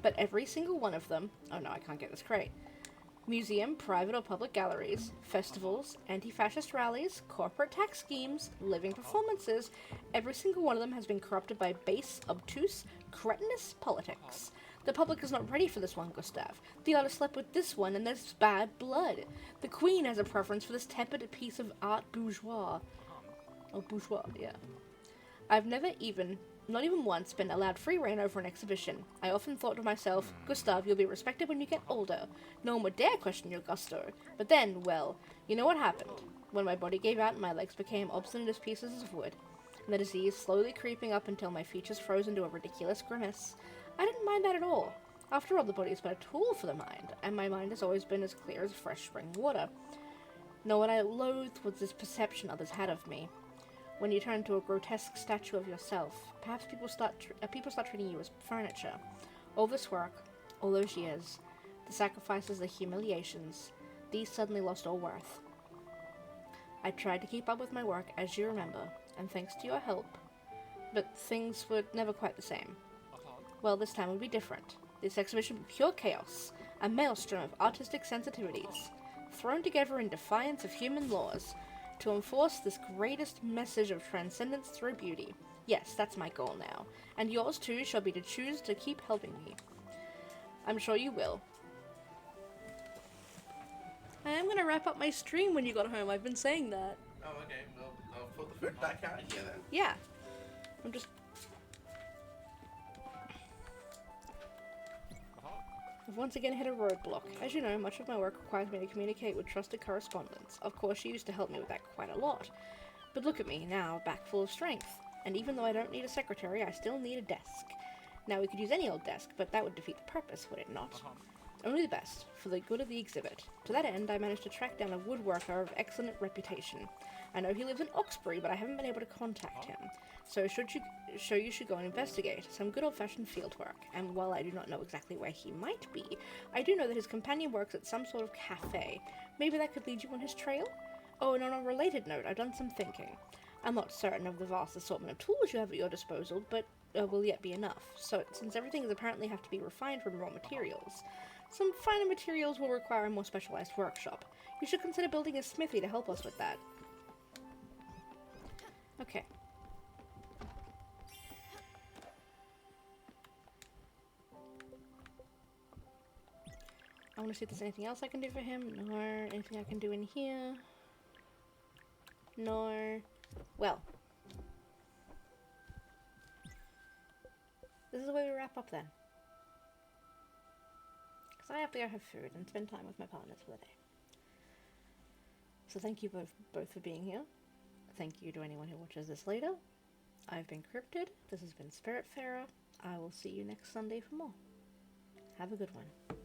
But every single one of them... Oh no, I can't get this correct. Museum, private or public galleries, festivals, anti-fascist rallies, corporate tax schemes, living performances, every single one of them has been corrupted by base, obtuse, cretinous politics. The public is not ready for this one, Gustav. The artist slept with this one, and there's bad blood. The Queen has a preference for this tepid piece of art bourgeois. Oh, bourgeois, yeah. I've never even, not even once, been allowed free rein over an exhibition. I often thought to myself, Gustav, you'll be respected when you get older. No one would dare question your gusto. But then, well, you know what happened? When my body gave out and my legs became obstinate as pieces of wood, and the disease slowly creeping up until my features froze into a ridiculous grimace. I didn't mind that at all. After all, the body is but a tool for the mind, and my mind has always been as clear as fresh spring water. No, what I loathed was this perception others had of me. When you turn into a grotesque statue of yourself, perhaps people start treating you as furniture. All this work, all those years, the sacrifices, the humiliations, these suddenly lost all worth. I tried to keep up with my work, as you remember, and thanks to your help, but things were never quite the same. Well, this time would be different. This exhibition would be pure chaos, a maelstrom of artistic sensitivities, thrown together in defiance of human laws, to enforce this greatest message of transcendence through beauty. Yes, that's my goal now, and yours too shall be to choose to keep helping me. I'm sure you will. I am going to wrap up my stream when you got home, I've been saying that. Oh, okay. Well, I'll put the food back out here then. Yeah. I'm just... I've once again hit a roadblock. As you know, much of my work requires me to communicate with trusted correspondents. Of course, she used to help me with that quite a lot. But look at me, now, back full of strength. And even though I don't need a secretary, I still need a desk. Now, we could use any old desk, but that would defeat the purpose, would it not? Only the best, for the good of the exhibit. To that end, I managed to track down a woodworker of excellent reputation. I know he lives in Oxbury, but I haven't been able to contact him. So you should go and investigate. Some good old-fashioned field work. And while I do not know exactly where he might be, I do know that his companion works at some sort of cafe. Maybe that could lead you on his trail? Oh, and on a related note, I've done some thinking. I'm not certain of the vast assortment of tools you have at your disposal, but will yet be enough. So, since everything is apparently have to be refined from raw materials, some finer materials will require a more specialized workshop. You should consider building a smithy to help us with that. Okay. I want to see if there's anything else I can do for him. No. Anything I can do in here? No. Well. This is where we wrap up then. Because I have to go have food and spend time with my partners for the day. So thank you both for being here. Thank you to anyone who watches this later. I've been Cryptid. This has been Spiritfarer. I will see you next Sunday for more. Have a good one.